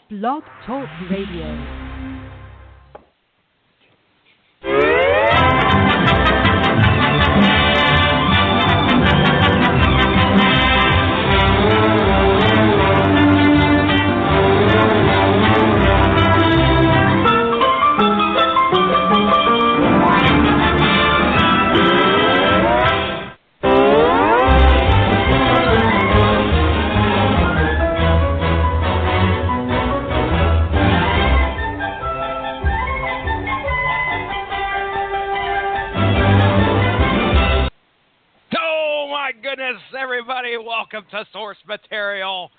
Blog Talk Radio. Welcome to Source Material.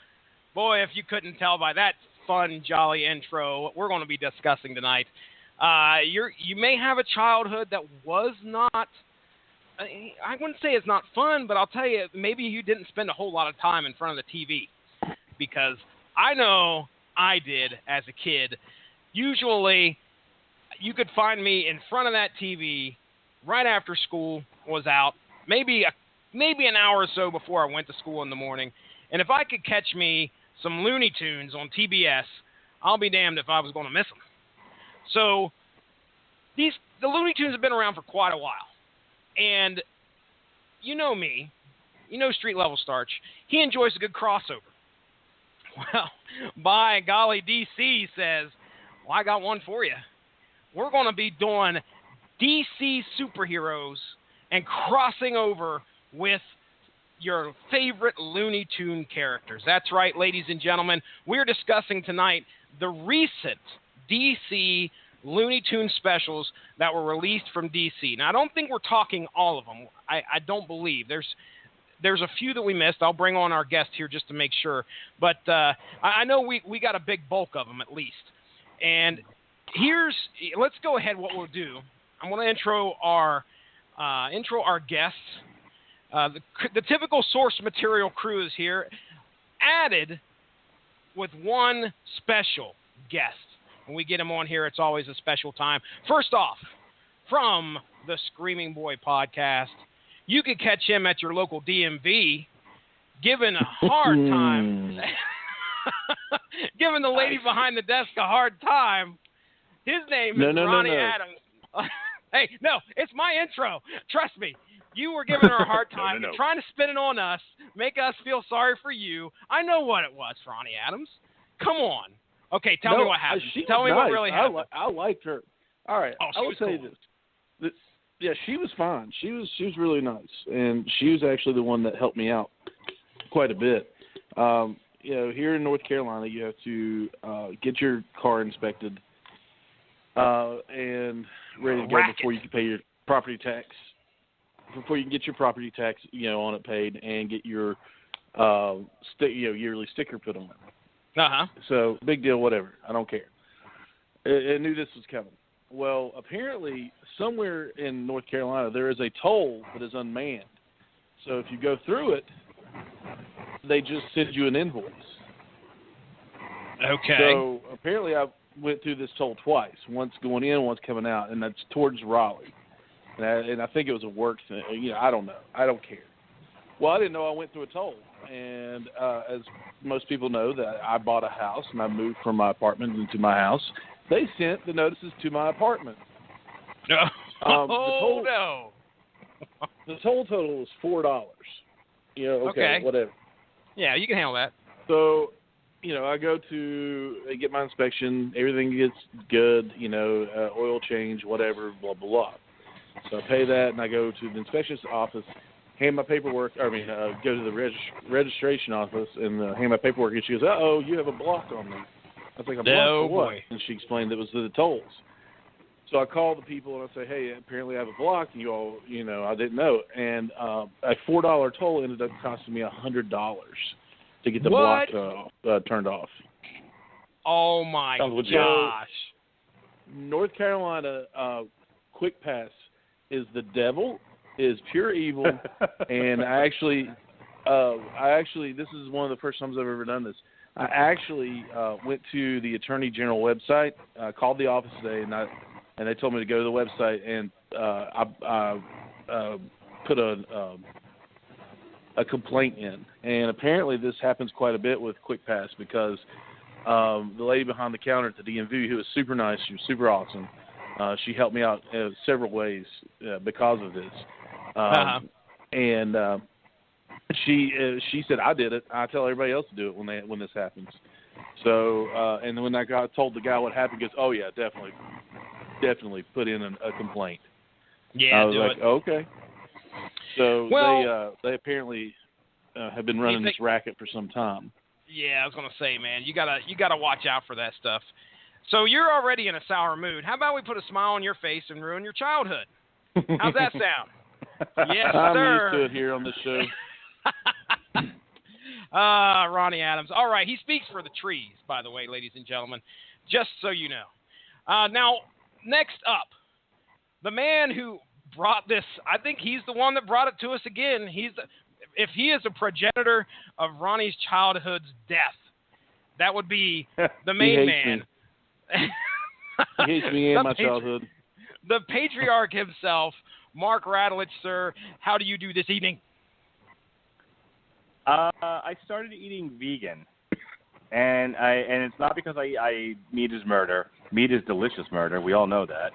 Boy, if you couldn't tell by that fun, jolly intro, what we're going to be discussing tonight. You may have a childhood that was not, I wouldn't say it's not fun, but I'll tell you, maybe you didn't spend a whole lot of time in front of the TV. Because I know I did as a kid. Usually, you could find me in front of that TV right after school was out, maybe an hour or so before I went to school in the morning. And if I could catch me some Looney Tunes on TBS, I'll be damned if I was going to miss them. So the Looney Tunes have been around for quite a while. And you know me, you know Street Level Starch, he enjoys a good crossover. Well, by golly, DC says, well, I got one for you. We're going to be doing DC superheroes and crossing over with your favorite Looney Tune characters. That's right, ladies and gentlemen. We're discussing tonight the recent DC Looney Tune specials that were released from DC. Now, I don't think we're talking all of them. I don't believe. There's a few that we missed. I'll bring on our guest here just to make sure. But I know we got a big bulk of them at least. And let's go ahead. What we'll do, I'm going to intro our guests. The typical Source Material crew is here, added with one special guest. When we get him on here, it's always a special time. First off, from the Screaming Boy podcast, you can catch him at your local DMV, giving a hard time, giving the lady behind the desk a hard time. His name is Ronnie Adams. Hey, no, it's my intro. Trust me. You were giving her a hard time, trying to spin it on us, make us feel sorry for you. I know what it was, Ronnie Adams. Come on. Okay, tell me what happened. Tell me what really happened. I liked her. All right, I will tell you this. Yeah, she was fine. She was really nice, and she was actually the one that helped me out quite a bit. Here in North Carolina, you have to get your car inspected and ready to go before you can pay your property tax. Before you can get your property tax, on it paid and get your, yearly sticker put on it. Uh-huh. So, big deal, whatever. I don't care. I knew this was coming. Well, apparently, somewhere in North Carolina, there is a toll that is unmanned. So, if you go through it, they just send you an invoice. Okay. So, apparently, I went through this toll twice. Once going in, once coming out, and that's towards Raleigh. And I think it was a work thing. I don't know. I don't care. Well, I didn't know I went through a toll. And as most people know, that I bought a house and I moved from my apartment into my house. They sent the notices to my apartment. No. No. The toll total was $4. Okay, whatever. Yeah, you can handle that. So, I go to get my inspection. Everything gets good, oil change, whatever, blah, blah, blah. So I pay that, and I go to the inspection office, hand my paperwork, go to the registration office and hand my paperwork, and she goes, uh-oh, you have a block on me. I was like, a block for what? And she explained it was the tolls. So I call the people, and I say, hey, apparently I have a block, and you all, I didn't know. And a $4 toll ended up costing me $100 to get the block turned off. Oh, my gosh. North Carolina Quick Pass is the devil, is pure evil, and I actually, this is one of the first times I've ever done this. I actually went to the Attorney General website, called the office today, and they told me to go to the website, and I put a complaint in. And apparently this happens quite a bit with Quick Pass because the lady behind the counter at the DMV, who was super nice, she was super awesome. She helped me out several ways because of this. And she said, I did it. I tell everybody else to do it when this happens. So, and then when I told the guy what happened, he goes, oh, yeah, definitely put in a complaint. Yeah, I was like, okay. So they apparently have been running this racket for some time. Yeah, I was gonna say, man, you gotta watch out for that stuff. So you're already in a sour mood. How about we put a smile on your face and ruin your childhood? How's that sound? Yes, I'm sir. used to it here on this show. Ronnie Adams. All right, he speaks for the trees, by the way, ladies and gentlemen, just so you know. Now, next up, the man who brought this, I think he's the one that brought it to us again. If he is a progenitor of Ronnie's childhood's death, that would be the main man. He hates me and my childhood. The patriarch himself, Mark Radulich, sir. How do you do this evening? I started eating vegan, and it's not because meat is murder. Meat is delicious murder. We all know that.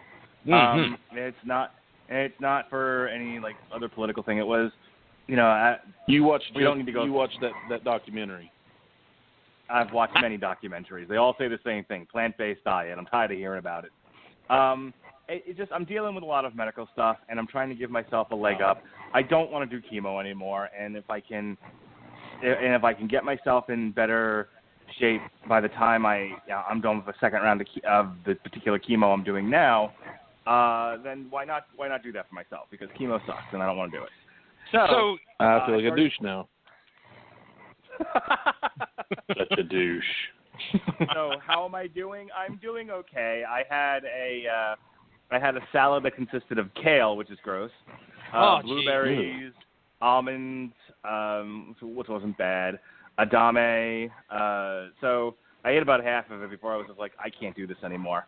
Mm-hmm. It's not for any like other political thing. It was, you watched that documentary. I've watched many documentaries. They all say the same thing: plant-based diet. I'm tired of hearing about it. I'm dealing with a lot of medical stuff, and I'm trying to give myself a leg up. I don't want to do chemo anymore, and if I can get myself in better shape by the time I'm done with the second round of the particular chemo I'm doing now, then why not do that for myself? Because chemo sucks, and I don't want to do it. So I feel like a douche now. Such a douche. So how am I doing? I'm doing okay. I had a salad that consisted of kale, which is gross, blueberries, almonds, which wasn't bad, edamame. So I ate about half of it before I was just like, I can't do this anymore.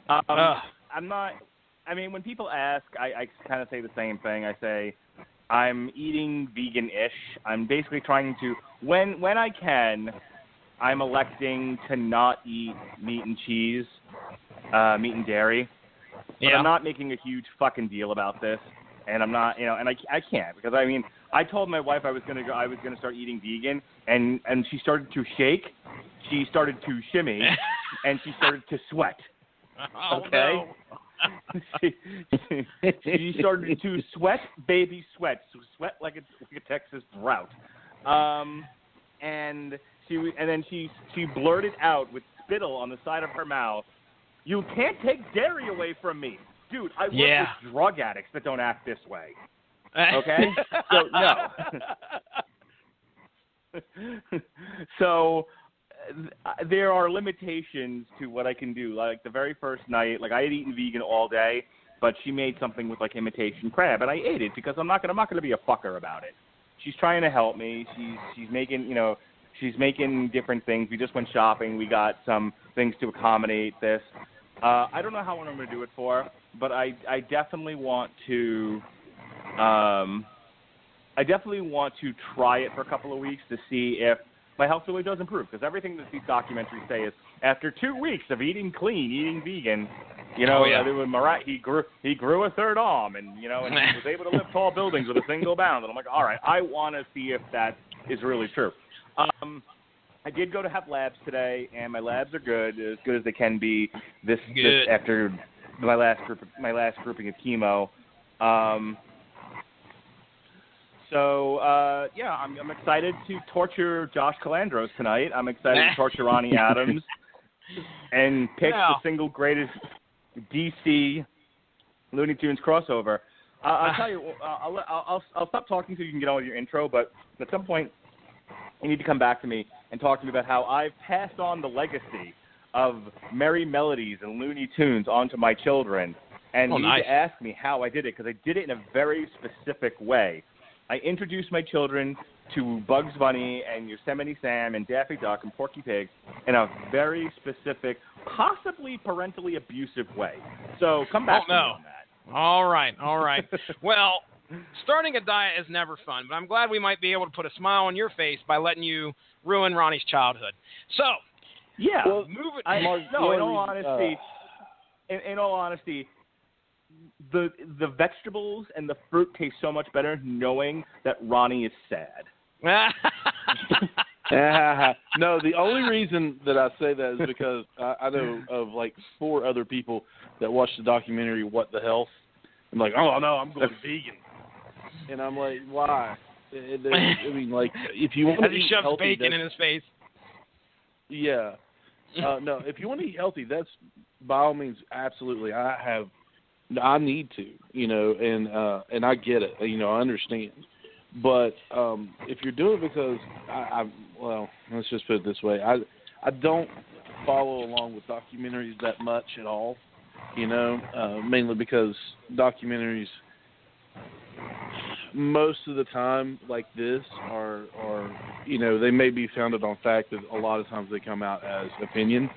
I'm not. I mean, when people ask, I kind of say the same thing. I say, I'm eating vegan-ish. I'm basically trying to, when I can, I'm electing to not eat meat and cheese, meat and dairy. But I'm not making a huge fucking deal about this. And I'm not, and I can't, because I mean, I told my wife I was going to start eating vegan, and she started to shake, she started to shimmy, and she started to sweat. Okay? No. She started to sweat, baby sweat, sweat like a Texas drought. And then she blurted out with spittle on the side of her mouth, "You can't take dairy away from me." Dude, I work with drug addicts that don't act this way. Okay? So, no. So, there are limitations to what I can do. Like, the very first night, like, I had eaten vegan all day, but she made something with, like, imitation crab, and I ate it because I'm not gonna be a fucker about it. She's trying to help me. She's making, she's making different things. We just went shopping. We got some things to accommodate this. I don't know how long I'm going to do it for, but I definitely want to try it for a couple of weeks to see if my health really does improve. Because everything that these documentaries say is after 2 weeks of eating clean, eating vegan, he grew a third arm, and and he was able to lift tall buildings with a single bound. And I'm like, all right, I want to see if that is really true. I did go to have labs today, and my labs are good as they can be. This after my last grouping of chemo. I'm excited to torture Josh Calandros tonight. I'm excited to torture Ronnie Adams and pick the single greatest DC Looney Tunes crossover. I'll tell you. I'll stop talking so you can get on with your intro. But at some point, you need to come back to me and talk to me about how I've passed on the legacy of Merry Melodies and Looney Tunes onto my children. And you need to ask me how I did it, because I did it in a very specific way. I introduced my children to Bugs Bunny and Yosemite Sam and Daffy Duck and Porky Pig in a very specific, possibly parentally abusive way. So come back to me on that. All right. Well, starting a diet is never fun, but I'm glad we might be able to put a smile on your face by letting you ruin Ronnie's childhood. So, yeah, well, in all honesty, the vegetables and the fruit taste so much better knowing that Ronnie is sad. No, the only reason that I say that is because I know of like 4 other people that watched the documentary What the Health. I'm like, oh no, I'm going vegan, and I'm like, why? I mean, like, if you want to eat shoves healthy, bacon in his face. Yeah, no, if you want to eat healthy, that's by all means absolutely. I need to, you know, and I get it, you know, I understand. But if you're doing it because well, let's just put it this way, I don't follow along with documentaries that much at all, you know, mainly because documentaries most of the time like this are you know, they may be founded on fact, that a lot of times they come out as opinion.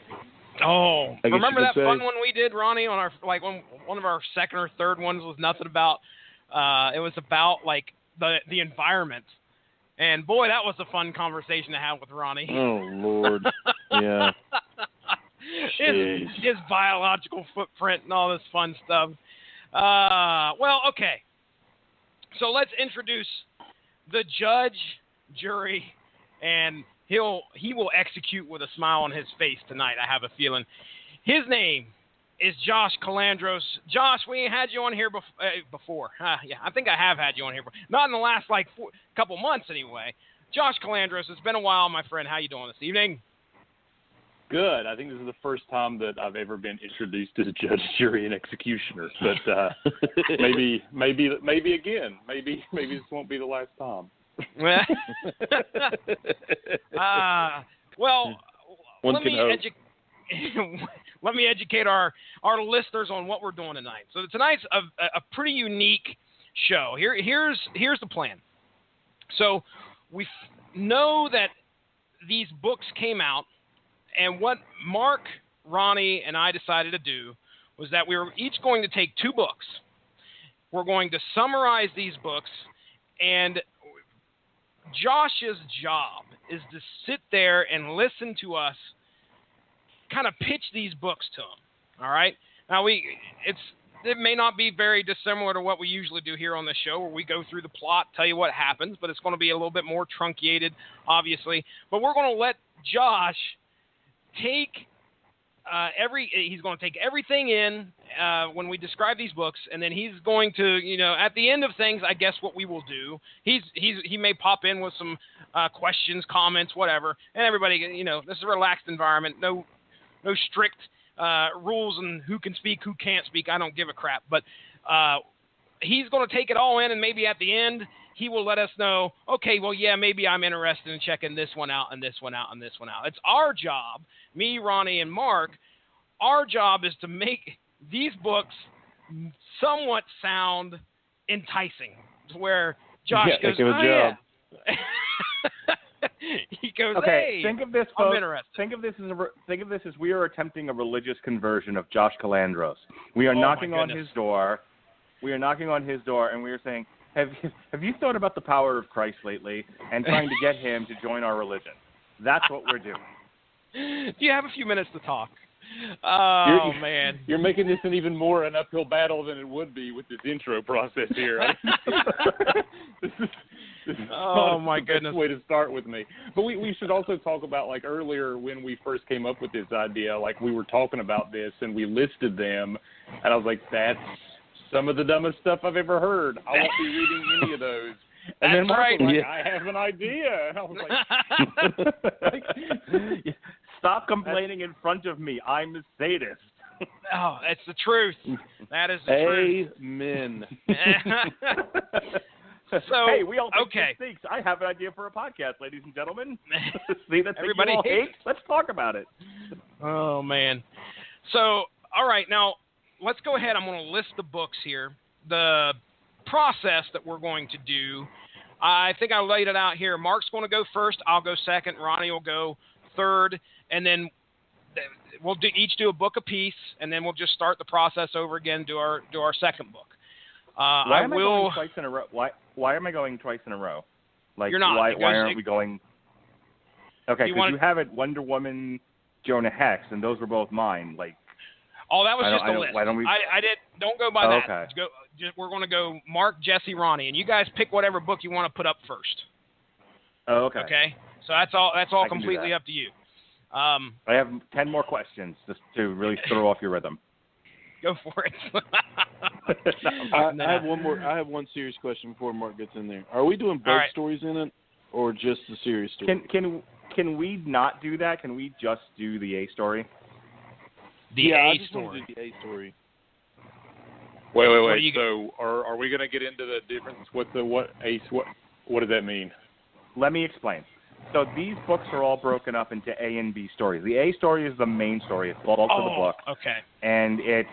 Oh, remember that fun one we did, Ronnie, on our one of our second or third ones was nothing about it was about like the environment. And boy, that was a fun conversation to have with Ronnie. Oh Lord. Yeah. his biological footprint and all this fun stuff. Well, okay. So let's introduce the judge, jury, and he will execute with a smile on his face tonight, I have a feeling. His name is Josh Calandros. Josh, we ain't had you on here before. Yeah, I think I have had you on here before. Not in the last, couple months anyway. Josh Calandros, it's been a while, my friend. How you doing this evening? Good. I think this is the first time that I've ever been introduced as a judge, jury, and executioner. But maybe again. Maybe this won't be the last time. Well, one can hope. Let me educate our listeners on what we're doing tonight. So tonight's a pretty unique show. Here's the plan. So we know that these books came out, and what Mark, Ronnie, and I decided to do was that we were each going to take 2 books. We're going to summarize these books, and Josh's job is to sit there and listen to us kind of pitch these books to him. All right? Now, it may not be very dissimilar to what we usually do here on the show, where we go through the plot, tell you what happens, but it's going to be a little bit more truncated, obviously. But we're going to let Josh take he's going to take everything in when we describe these books, and then he's going to, you know, at the end of things, I guess what we will do, he may pop in with some questions, comments, whatever, and everybody, you know, this is a relaxed environment, no strict rules on who can speak, who can't speak. I don't give a crap, but he's going to take it all in, and maybe at the end he will let us know, okay, well, yeah, maybe I'm interested in checking this one out and this one out and this one out. It's our job, me, Ronnie, and Mark, our job is to make these books somewhat sound enticing, to where Josh goes, oh, yeah. He goes, okay, hey, think of this, I'm folks. interested. Think of this as we are attempting a religious conversion of Josh Calandros. We are knocking on his door. We are knocking on his door, and we are saying, have you thought about the power of Christ lately, and trying to get him to join our religion? That's what we're doing. Do you have a few minutes to talk? Oh, man. You're making this even more an uphill battle than it would be with this intro process here. This is my goodness. Way to start with me. But we should also talk about, like, earlier when we first came up with this idea, like, we were talking about this and we listed them, and I was like, that's some of the dumbest stuff I've ever heard. I won't be reading any of those. And then Mark was like, I have an idea. And I was like, stop complaining in front of me. I'm a sadist. Oh, it's the truth. That is the truth. Amen. So, hey, we all make okay. mistakes. I have an idea for a podcast, ladies and gentlemen. See, that's everybody you all hate. Let's talk about it. Oh, man. So, all right, now let's go ahead. I'm going to list the books here. The process that we're going to do, I think I laid it out here. Mark's going to go first. I'll go second. Ronnie will go third. And then we'll each do a book apiece, and then we'll just start the process over again, do our second book. Why am I will. going twice in a row? Why am I going twice in a row? Like, You're not. Why aren't we going? Okay, because you have it Wonder Woman, Jonah Hex, and those were both mine. Like. Oh, that was just a list. Why don't we? I did. Don't go by that. Okay. We're going to go Mark, Jesse, Ronnie, and you guys pick whatever book you want to put up first. Oh, okay. Okay. So that's all. That's all I can do completely that. up to you. I have 10 more questions just to really throw off your rhythm. Go for it. I have one more. I have one serious question before Mark gets in there. Are we doing both stories in it, or just the series story? Can we not do that? Can we just do the A story? I just want to do the A story. Wait. So are we going to get into the difference? What does that mean? Let me explain. So these books are all broken up into A and B stories. The A story is the main story. It's the bulk of the book. Okay. And it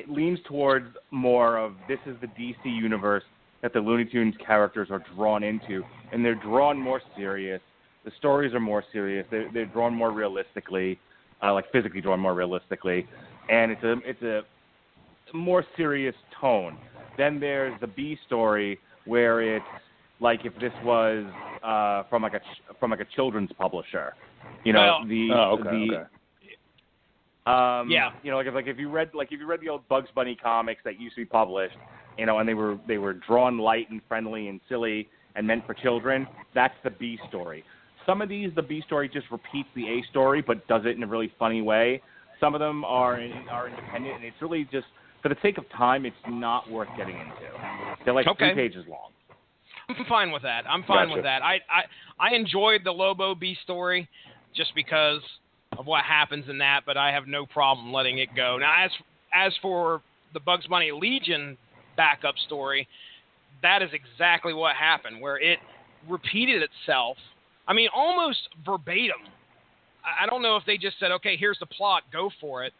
leans towards more of this is the DC universe that the Looney Tunes characters are drawn into, and they're drawn more serious. The stories are more serious. They're drawn more realistically, like physically drawn more realistically, and it's a more serious tone. Then there's the B story where it's like if this was from a children's publisher, you know. Okay. Yeah. You know, like if you read the old Bugs Bunny comics that used to be published, you know, and they were drawn light and friendly and silly and meant for children. That's the B story. Some of these, the B story just repeats the A story, but does it in a really funny way. Some of them are independent, and it's really just for the sake of time, it's not worth getting into. They're like 3 pages long. I'm fine with that. I'm fine with that. I enjoyed the Lobo B story just because of what happens in that, but I have no problem letting it go. Now, as for the Bugs Bunny Legion backup story, that is exactly what happened, where it repeated itself. I mean, almost verbatim. I don't know if they just said, okay, here's the plot, go for it.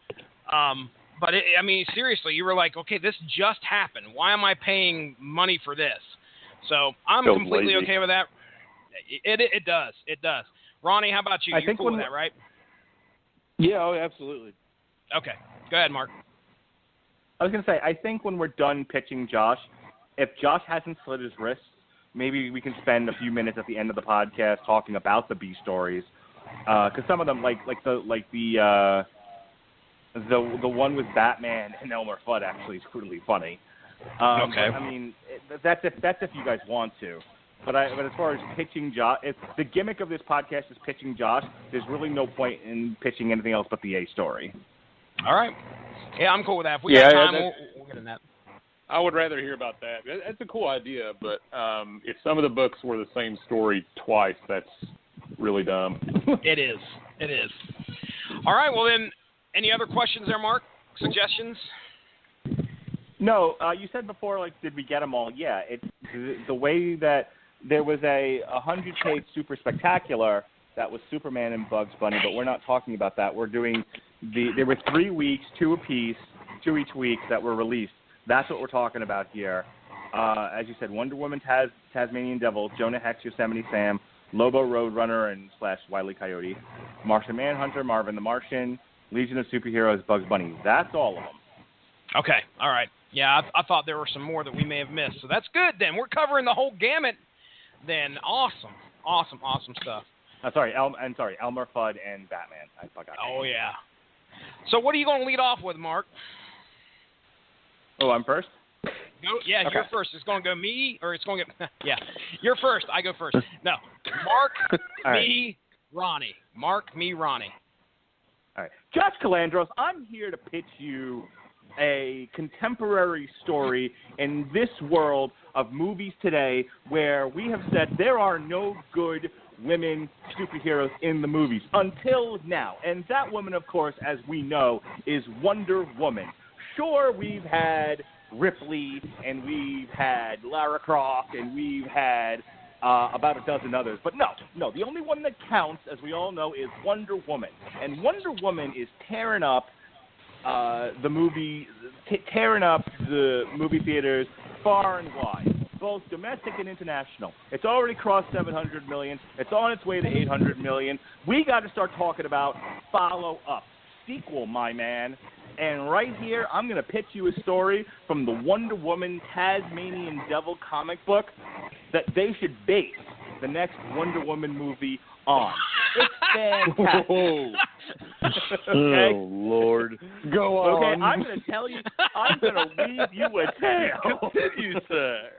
But, I mean, seriously, you were like, okay, this just happened. Why am I paying money for this? So I'm completely okay with that. It does. It does. Ronnie, how about you? You're cool with that, right? Yeah, absolutely. Okay. Go ahead, Mark. I was going to say, I think when we're done pitching Josh, if Josh hasn't slit his wrists, maybe we can spend a few minutes at the end of the podcast talking about the B stories, because some of them, like the one with Batman and Elmer Fudd, actually is really funny. Okay. But, I mean, that's if you guys want to. But as far as pitching Josh, if the gimmick of this podcast is pitching Josh, there's really no point in pitching anything else but the A story. All right. Yeah, I'm cool with that. If we got time, we'll get in that. I would rather hear about that. That's a cool idea, but if some of the books were the same story twice, that's really dumb. It is. It is. All right. Well, then, any other questions there, Mark? Suggestions? No. You said before, like, did we get them all? Yeah. It's the way that there was a 100-page super spectacular that was Superman and Bugs Bunny, but we're not talking about that. We're doing there were 3 weeks, 2 apiece, 2 each week that were released. That's what we're talking about here. As you said, Wonder Woman, Tazmanian Devil, Jonah Hex, Yosemite Sam, Lobo, Roadrunner, and / Wile E. Coyote, Martian Manhunter, Marvin the Martian, Legion of Superheroes, Bugs Bunny. That's all of them. Okay. All right. Yeah, I thought there were some more that we may have missed. So that's good then. We're covering the whole gamut then. Awesome. Awesome stuff. Elmer, Fudd, and Batman. I forgot. Oh, yeah. So what are you going to lead off with, Mark? Oh, I'm first? Okay. You're first. It's going to go me, or it's going to get... Yeah, you're first. I go first. No. Mark, me, Ronnie. Mark, me, Ronnie. All right. Josh Calandros, I'm here to pitch you a contemporary story in this world of movies today where we have said there are no good women superheroes in the movies until now. And that woman, of course, as we know, is Wonder Woman. Sure, we've had Ripley, and we've had Lara Croft, and we've had about a dozen others. But no, the only one that counts, as we all know, is Wonder Woman. And Wonder Woman is tearing up the movie theaters far and wide, both domestic and international. It's already crossed 700 million. It's on its way to 800 million. We got to start talking about follow-up, sequel, my man. And right here, I'm going to pitch you a story from the Wonder Woman Tazmanian Devil comic book that they should base the next Wonder Woman movie on. It's fantastic. Okay? Oh, Lord. Go on. Okay, I'm going to tell you, I'm going to weave you a tale. Continue, sir.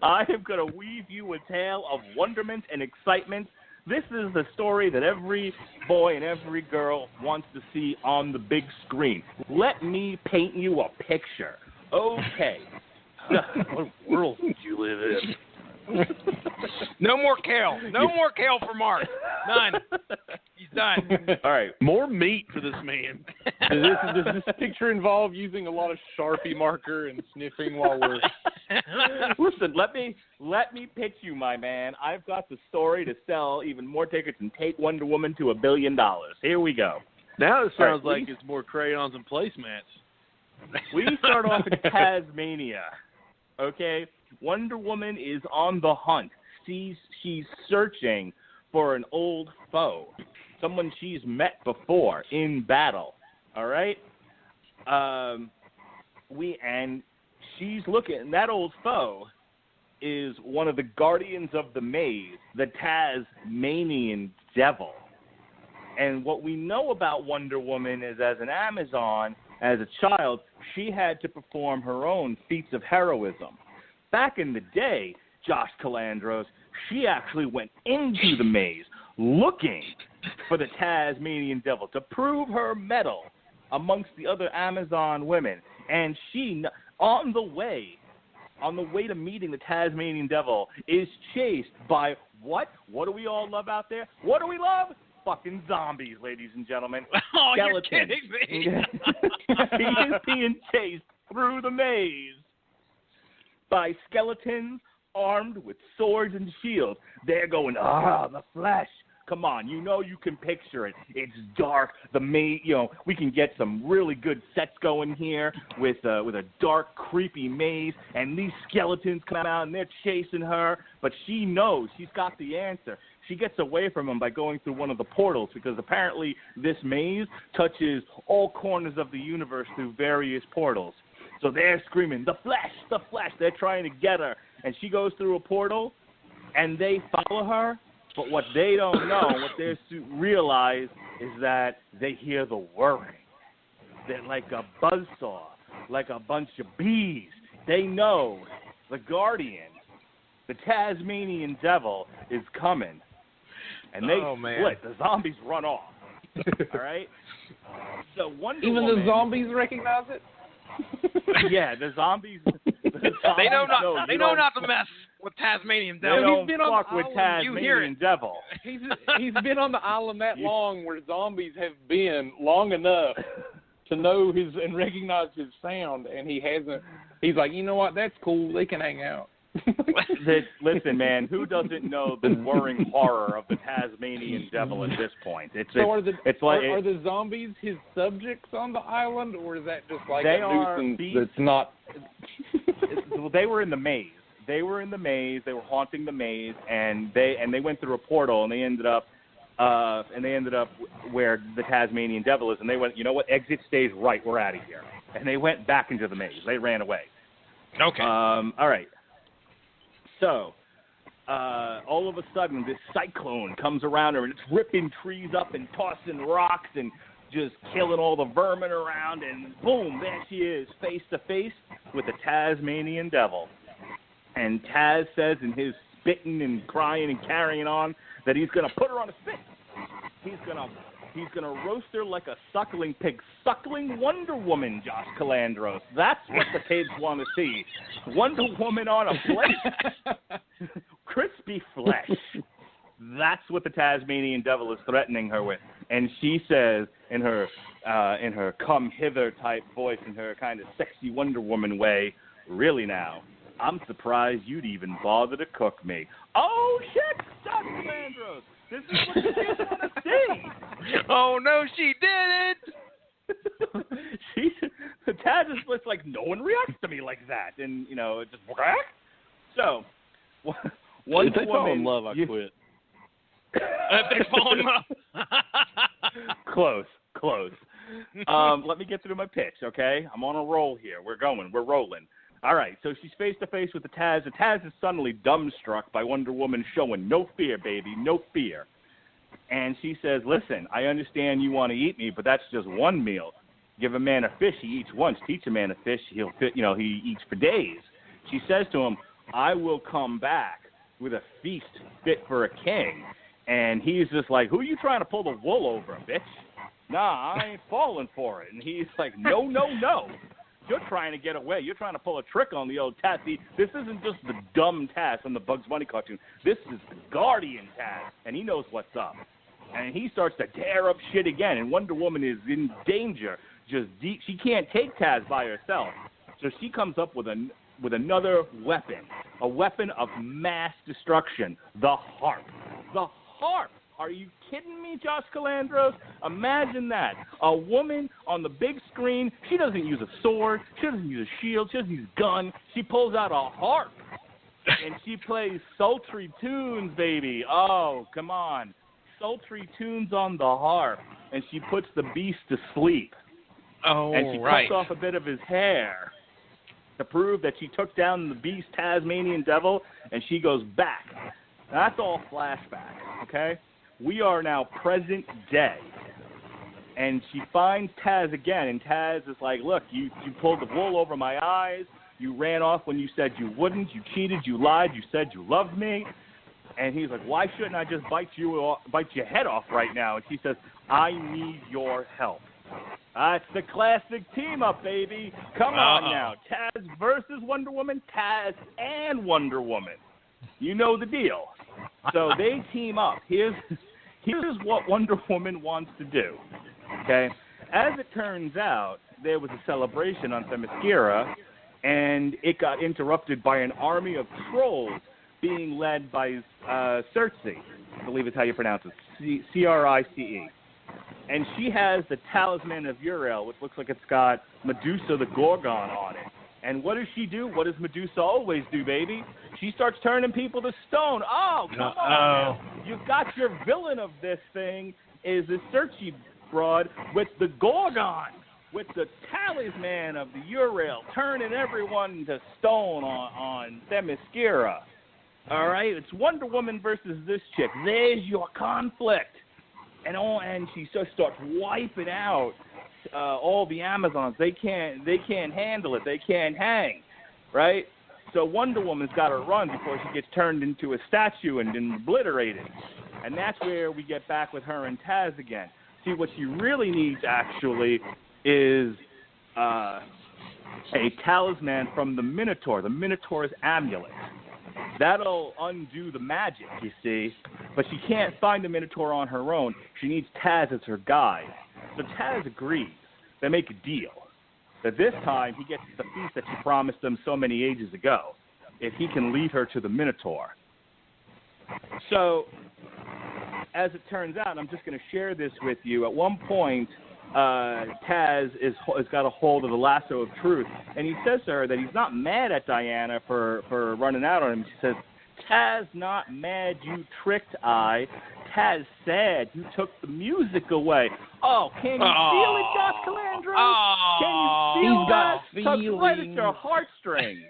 I am going to weave you a tale of wonderment and excitement. This is the story that every boy and every girl wants to see on the big screen. Let me paint you a picture. Okay. What world did you live in? No more kale. No more kale for Mark. None. He's done. All right. More meat for this man. Does this picture involve using a lot of Sharpie marker and sniffing while we're... Listen, let me pitch you, my man. I've got the story to sell even more tickets and take Wonder Woman to $1 billion. Here we go. Now it sounds All right, like it's more crayons and placemats. We start off in Tasmania. Okay? Wonder Woman is on the hunt. She's searching for an old foe, someone she's met before in battle. All right? And she's looking. That old foe is one of the guardians of the maze, the Tazmanian Devil. And what we know about Wonder Woman is, as an Amazon, as a child, she had to perform her own feats of heroism. Back in the day, Josh Calandros, she actually went into the maze looking for the Tazmanian Devil to prove her mettle amongst the other Amazon women. And she, on the way to meeting the Tazmanian Devil, is chased by what? What do we all love out there? What do we love? Fucking zombies, ladies and gentlemen. Oh, Skeletons. you're kidding me. He is being chased through the maze by skeletons armed with swords and shields. They're going, the flesh. Come on, you know you can picture it. It's dark. The maze, we can get some really good sets going here with a dark, creepy maze, and these skeletons come out and they're chasing her. But she knows she's got the answer. She gets away from them by going through one of the portals, because apparently this maze touches all corners of the universe through various portals. So they're screaming, the flesh, the flesh. They're trying to get her. And she goes through a portal, and they follow her. But what they don't know, what they realize, is that they hear the whirring. They're like a buzzsaw, like a bunch of bees. They know the guardian, the Tazmanian Devil, is coming. And they split. The zombies run off. All right? So Wonder Woman, the zombies recognize it? Yeah, the zombies. They know not to mess with Tazmanian Devil. They don't He's been on fuck with the island. You hear Tasmanian it. Devil. He's been on the island that long, where zombies have been long enough to know and recognize his sound, and he hasn't. He's like, you know what? That's cool. They can hang out. Listen, man, who doesn't know the whirring horror of the Tasmanian Devil at this point? Are the zombies his subjects on the island, or is that just like a nuisance that's not? They were in the maze. They were haunting the maze, and they went through a portal, and they ended up where the Tasmanian Devil is, and they went, you know what? Exit stage right. We're out of here. And they went back into the maze. They ran away. Okay. All right. So, all of a sudden, this cyclone comes around her, and it's ripping trees up and tossing rocks and just killing all the vermin around, and boom, there she is, face to face with the Tasmanian Devil. And Taz says, in his spitting and crying and carrying on, that he's going to put her on a spit. He's going to roast her like a suckling pig. Suckling Wonder Woman, Josh Calandros. That's what the kids want to see. Wonder Woman on a plate. Crispy flesh. That's what the Tasmanian Devil is threatening her with. And she says, in her come hither type voice, in her kind of sexy Wonder Woman way, really now, I'm surprised you'd even bother to cook me. Oh, shit, Josh Calandros. This is what the kids want to see. Oh, no, she didn't. Taz is just like, no one reacts to me like that. And, it just, so, if they fall in love, I quit. If they fall in love. Close. Let me get through my pitch, okay? I'm on a roll here. We're rolling. All right, so she's face-to-face with the Taz. The Taz is suddenly dumbstruck by Wonder Woman showing no fear, baby, no fear. And she says, listen, I understand you want to eat me, but that's just one meal. Give a man a fish, he eats once. Teach a man a fish, he eats for days. She says to him, I will come back with a feast fit for a king. And he's just like, who are you trying to pull the wool over, bitch? Nah, I ain't falling for it. And he's like, no. You're trying to get away. You're trying to pull a trick on the old Taz. This isn't just the dumb Taz from the Bugs Bunny cartoon. This is the Guardian Taz, and he knows what's up. And he starts to tear up shit again, and Wonder Woman is in danger. She can't take Taz by herself. So she comes up with another weapon, a weapon of mass destruction, the harp. The harp. Are you kidding me, Josh Calandros? Imagine that. A woman on the big screen, she doesn't use a sword, she doesn't use a shield, she doesn't use a gun. She pulls out a harp, and she plays sultry tunes, baby. Oh, come on. Sultry tunes on the harp, and she puts the beast to sleep. Oh, and she cuts off a bit of his hair to prove that she took down the beast, Tazmanian devil, and she goes back. Now, that's all flashback, okay? We are now present day. And she finds Taz again, and Taz is like, look, you pulled the wool over my eyes. You ran off when you said you wouldn't. You cheated. You lied. You said you loved me. And he's like, why shouldn't I just bite your head off right now? And she says, I need your help. It's the classic team-up, baby. Come on now. Taz versus Wonder Woman, Taz and Wonder Woman. You know the deal. So they team up. Here's what Wonder Woman wants to do, okay? As it turns out, there was a celebration on Themyscira, and it got interrupted by an army of trolls being led by Circe, I believe is how you pronounce it, C-R-I-C-E. And she has the Talisman of Uriel, which looks like it's got Medusa the Gorgon on it. And what does she do? What does Medusa always do, baby? She starts turning people to stone. Oh, come on. You've got your villain of this thing is the Circe broad with the Gorgon, with the Talisman of the Uriel, turning everyone to stone on Themyscira. All right? It's Wonder Woman versus this chick. There's your conflict. And she just starts wiping out all the Amazons. They can't handle it. They can't hang, right? So Wonder Woman's got to run before she gets turned into a statue and obliterated. And that's where we get back with her and Taz again. See, what she really needs actually is a talisman from the Minotaur's amulet. That'll undo the magic, you see. But she can't find the Minotaur on her own. She needs Taz as her guide. So Taz agrees. They make a deal that this time he gets the feast that she promised him so many ages ago if he can lead her to the Minotaur. So, as it turns out, and I'm just going to share this with you, at one point, Taz has got a hold of the lasso of truth, and he says to her that he's not mad at Diana for running out on him. She says, Taz not mad, you tricked I. Taz sad, you took the music away. Oh, can you feel it, Josh Calandro? Can you feel that? Tugs right at your heartstrings.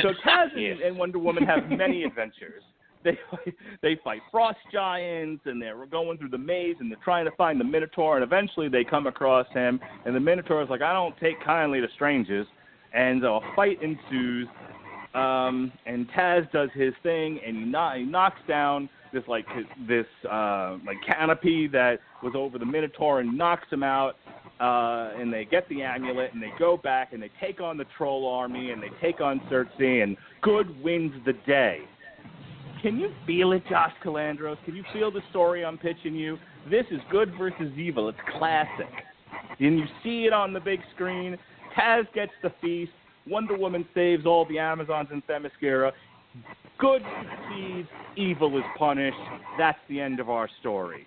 So Taz and Wonder Woman have many adventures. They fight frost giants, and they're going through the maze, and they're trying to find the Minotaur, and eventually they come across him, and the Minotaur is like, I don't take kindly to strangers, and a fight ensues, and Taz does his thing, and he knocks down this canopy that was over the Minotaur and knocks him out, and they get the amulet, and they go back, and they take on the troll army, and they take on Circe, and good wins the day. Can you feel it, Josh Calandros? Can you feel the story I'm pitching you? This is good versus evil. It's classic. And you see it on the big screen. Taz gets the feast. Wonder Woman saves all the Amazons in Themyscira. Good succeeds. Evil is punished. That's the end of our story.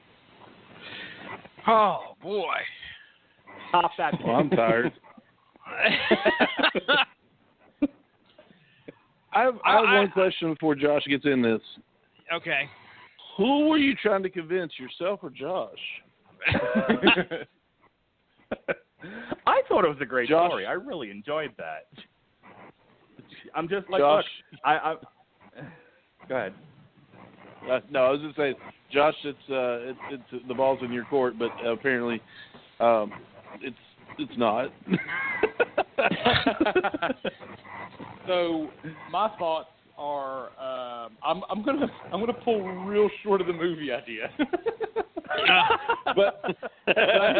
Oh, boy. Stop that. Well, I'm tired. I have one question before Josh gets in this. Okay. Who were you trying to convince, yourself or Josh? I thought it was a great Josh, story. I really enjoyed that. I'm just like, Josh, look, I go ahead. No, I was just saying, Josh, it's the ball's in your court, but apparently, it's not. So my thoughts are, I'm gonna pull real short of the movie idea. but I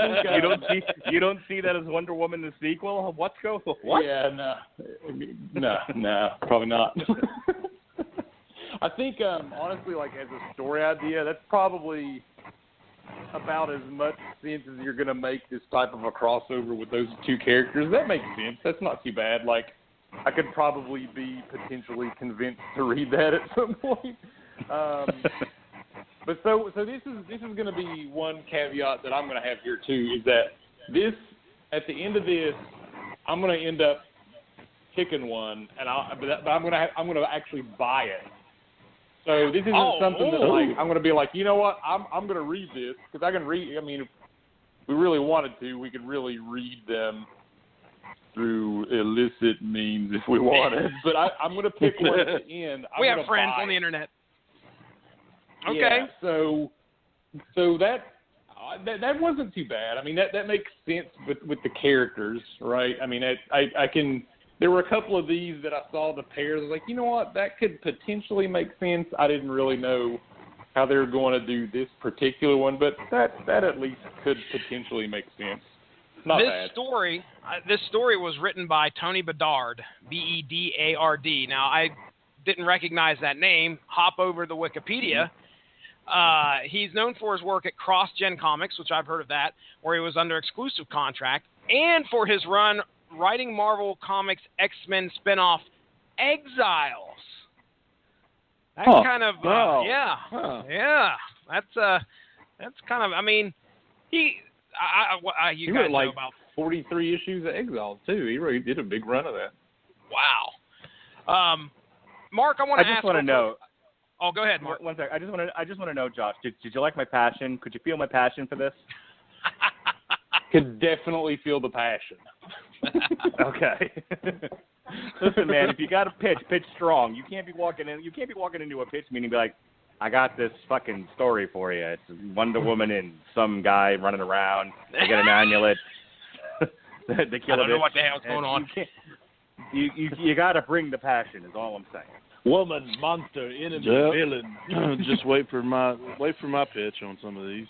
think, you don't see that as Wonder Woman the sequel? What? Yeah, no, probably not. I think honestly, like as a story idea, that's probably about as much sense as you're gonna make this type of a crossover with those two characters. That makes sense. That's not too bad. Like I could probably be potentially convinced to read that at some point. But so this is going to be one caveat that I'm going to have here too, is that this at the end of this, I'm going to end up picking one, and but I'm going to actually buy it. So this isn't something that like I'm going to be like, you know what, I'm going to read this because I can read. I mean, if we really wanted to, we could really read them through illicit means if we wanted. But I'm going to pick one at the end. We have friends on the internet. Okay. Yeah, so that wasn't too bad. I mean, that makes sense with the characters, right? I mean, I can. There were a couple of these that I saw the pairs. I was like, you know what, that could potentially make sense. I didn't really know how they were going to do this particular one, but that at least could potentially make sense. Not bad. This story was written by Tony Bedard, Bedard. Now, I didn't recognize that name. Hop over to Wikipedia. He's known for his work at Cross Gen Comics, which I've heard of that, where he was under exclusive contract, and for his run writing Marvel Comics X-Men spinoff Exiles. That's kind of yeah. That's kind of. I mean, he guys know like about 43 issues of Exiles too. He really did a big run of that. Wow. Mark, I want to ask. I just want to know. Oh, go ahead, Mark. One sec. I just want to know, Josh. Did you like my passion? Could you feel my passion for this? Could definitely feel the passion. Okay. Listen, man. If you got to pitch strong. You can't be walking into a pitch meeting and be like, "I got this fucking story for you. It's Wonder Woman and some guy running around. They get an amulet. They kill I don't know what the hell's going on." You got to bring the passion. Is all I'm saying. Woman, monster, enemy, villain. Just wait for my pitch on some of these.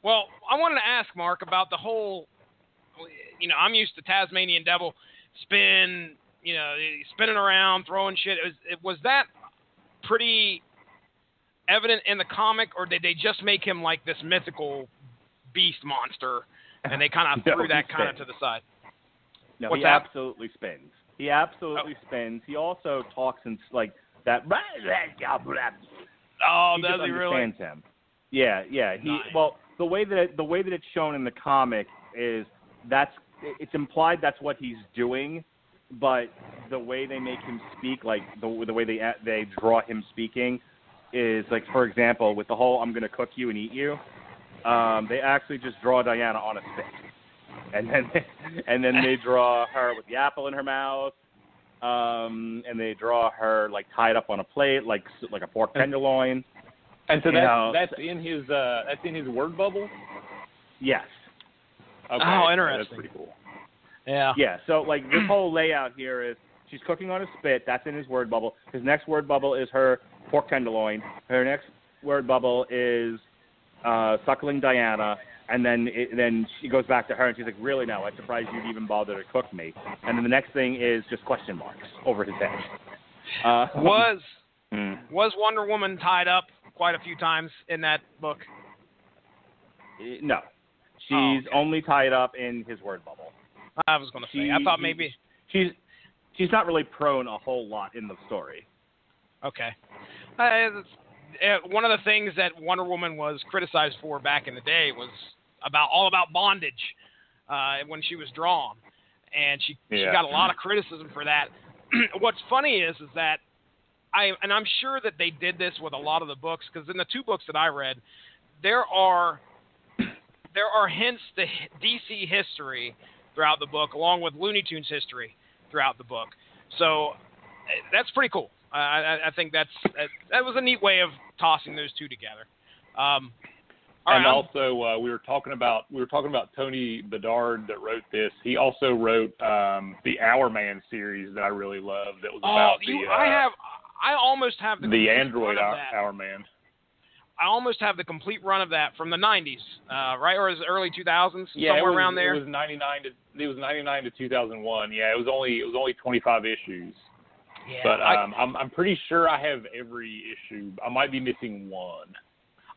Well, I wanted to ask Mark about the whole. I'm used to Tasmanian Devil spinning around, throwing shit. Was that pretty evident in the comic, or did they just make him like this mythical beast monster, and they kind of threw that kind of to the side? No, he absolutely spins. He absolutely spins. He also talks in like that. Oh, he does he really? Understands him. Yeah. Nice. Well, the way that it's shown in the comic is it's implied that's what he's doing, but the way they make him speak, like the way they draw him speaking, is like, for example, with the whole "I'm going to cook you and eat you," they actually just draw Diana on a stick. And then they draw her with the apple in her mouth, and they draw her like tied up on a plate, like a pork tenderloin. And so that's in his word bubble. Yes. Okay. Oh, interesting. That's pretty cool. Yeah. Yeah. So like this whole layout here is she's cooking on a spit. That's in his word bubble. His next word bubble is her pork tenderloin. Her next word bubble is suckling Diana. And then she goes back to her, and she's like, "Really? No, I'm surprised you'd even bother to cook me." And then the next thing is just question marks over his head. Was Wonder Woman tied up quite a few times in that book? No, she's only tied up in his word bubble. I was going to say. I thought maybe she's not really prone a whole lot in the story. Okay. One of the things that Wonder Woman was criticized for back in the day was all about bondage when she was drawn, and she got a lot of criticism for that. What's funny is that I'm sure that they did this with a lot of the books, because in the two books that I read, there are hints to DC history throughout the book, along with Looney Tunes history throughout the book. So that's pretty cool. I think that was a neat way of tossing those two together. Also, we were talking about Tony Bedard that wrote this. He also wrote the Hour Man series that I really love. That was about I almost have the android Hour Man. I almost have the complete run of that from the 90s, right, or is it early 2000s? Yeah, somewhere around there. It was 99 to 2001. Yeah, it was only 25 issues. Yeah, but I'm pretty sure I have every issue. I might be missing one.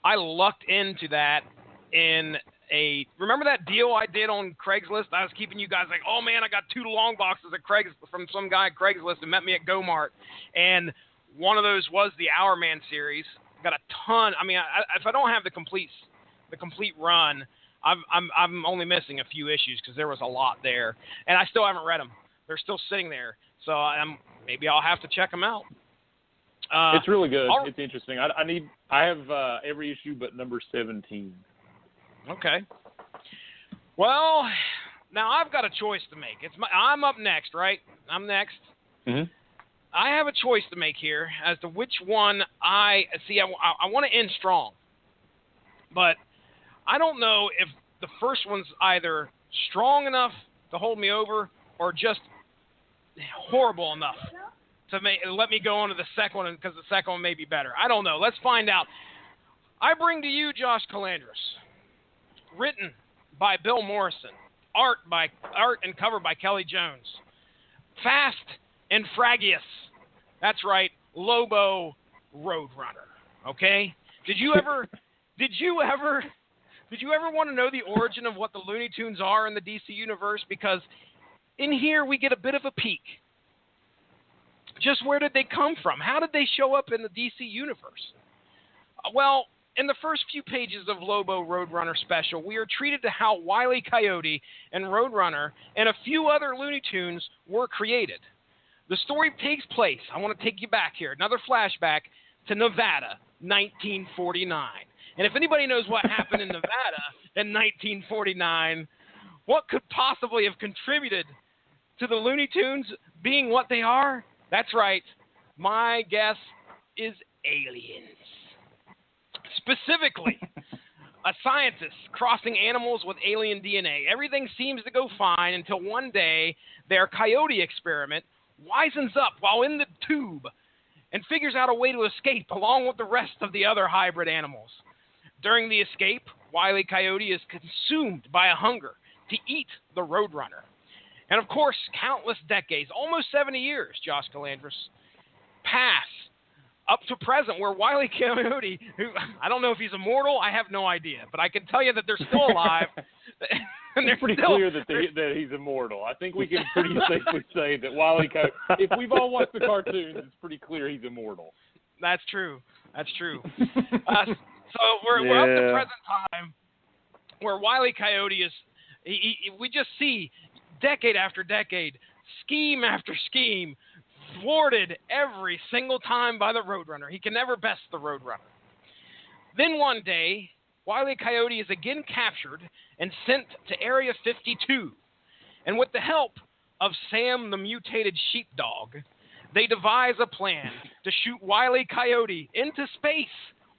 I lucked into that remember that deal I did on Craigslist? I was keeping you guys like, oh man, I got 2 long boxes from some guy at Craigslist who met me at Go-Mart, and one of those was the Hour Man series. Got a ton. I mean, if I don't have the complete run, I'm only missing a few issues because there was a lot there, and I still haven't read them. They're still sitting there, so maybe I'll have to check them out. It's really good. It's interesting. I have every issue but number 17. Okay. Well, now I've got a choice to make. I'm up next, right? I'm next. Mm-hmm. I have a choice to make here as to which one I want to end strong, but I don't know if the first one's either strong enough to hold me over or just horrible enough to let me go on to the second one, because the second one may be better. I don't know. Let's find out. I bring to you Josh Calandris, written by Bill Morrison, art and cover by Kelly Jones. Fast and Fragius. That's right, Lobo Roadrunner. Okay? Did you ever want to know the origin of what the Looney Tunes are in the DC universe? Because in here we get a bit of a peek. Just where did they come from? How did they show up in the DC universe? Well, in the first few pages of Lobo Roadrunner Special, we are treated to how Wile E. Coyote and Roadrunner and a few other Looney Tunes were created. The story takes place, I want to take you back here, another flashback to Nevada, 1949. And if anybody knows what happened in Nevada in 1949, what could possibly have contributed to the Looney Tunes being what they are? That's right, my guess is aliens. Specifically, a scientist crossing animals with alien DNA. Everything seems to go fine until one day their coyote experiment wisens up while in the tube and figures out a way to escape along with the rest of the other hybrid animals. During the escape, Wile E. Coyote is consumed by a hunger to eat the Roadrunner. And of course, countless decades, almost 70 years, Josh Calandris, pass up to present, where Wile E. Coyote, who I don't know if he's immortal, I have no idea, but I can tell you that they're still alive. And it's pretty clear that he's immortal. I think we can pretty safely say that Wile E. Coyote, if we've all watched the cartoons, it's pretty clear he's immortal. That's true. So we're up to present time, where Wile E. Coyote is, we just see decade after decade, scheme after scheme, thwarted every single time by the Roadrunner. He can never best the Roadrunner. Then one day, Wile E. Coyote is again captured and sent to Area 52. And with the help of Sam the mutated sheepdog, they devise a plan to shoot Wile E. Coyote into space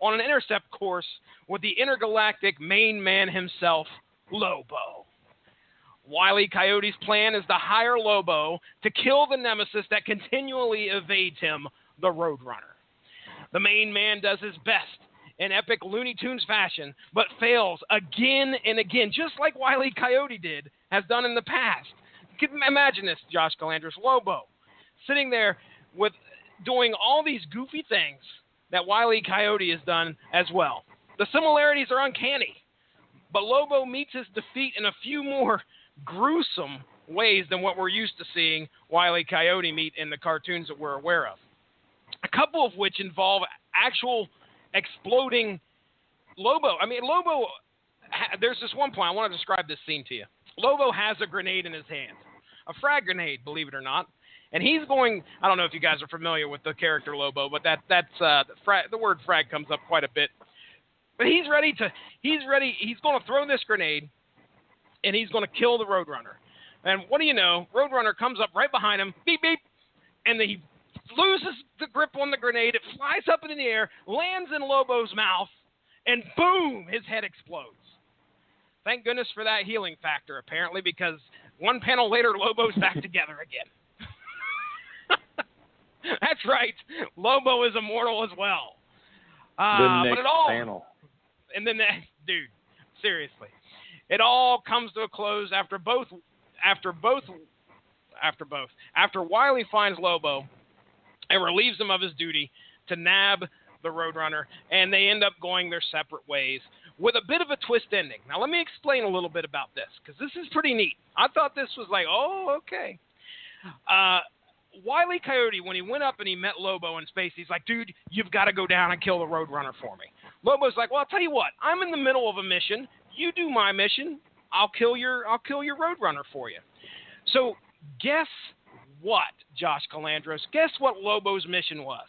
on an intercept course with the intergalactic main man himself, Lobo. Wile E. Coyote's plan is to hire Lobo to kill the nemesis that continually evades him, the Roadrunner. The main man does his best in epic Looney Tunes fashion, but fails again and again, just like Wile E. Coyote has done in the past. Imagine this, Josh Calandris, Lobo, sitting there with doing all these goofy things that Wile E. Coyote has done as well. The similarities are uncanny, but Lobo meets his defeat in a few more gruesome ways than what we're used to seeing Wile E. Coyote meet in the cartoons that we're aware of. A couple of which involve actual exploding Lobo. I mean, Lobo, there's this one point, I want to describe this scene to you. Lobo has a grenade in his hand, a frag grenade, believe it or not. And he's going, I don't know if you guys are familiar with the character Lobo, but the word frag comes up quite a bit. But he's ready. He's going to throw this grenade, and he's going to kill the Roadrunner. And what do you know? Roadrunner comes up right behind him, beep, beep, and then he loses the grip on the grenade. It flies up into the air, lands in Lobo's mouth, and boom, his head explodes. Thank goodness for that healing factor, apparently, because one panel later, Lobo's back together again. That's right. Lobo is immortal as well. The next but it all, panel. And then, dude, seriously. It all comes to a close after Wily finds Lobo and relieves him of his duty to nab the Roadrunner, and they end up going their separate ways with a bit of a twist ending. Now, let me explain a little bit about this, because this is pretty neat. I thought this was like, oh, okay. Wile E. Coyote, when he went up and he met Lobo in space, he's like, dude, you've got to go down and kill the Roadrunner for me. Lobo's like, well, I'll tell you what, I'm in the middle of a mission. You do my mission. I'll kill your Roadrunner for you. So guess what, Josh Calandros? Guess what Lobo's mission was?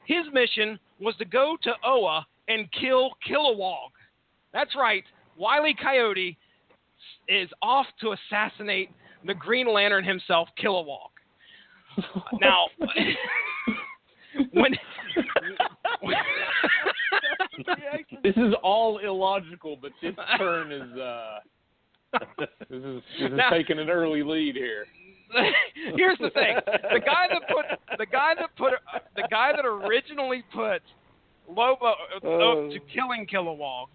His mission was to go to Oa and kill Kilowog. That's right. Wile E. Coyote is off to assassinate the Green Lantern himself, Kilowog. Now, when this is all illogical, but this turn is this is taking an early lead here. Here's the thing: the guy that originally put Lobo to killing Kilowog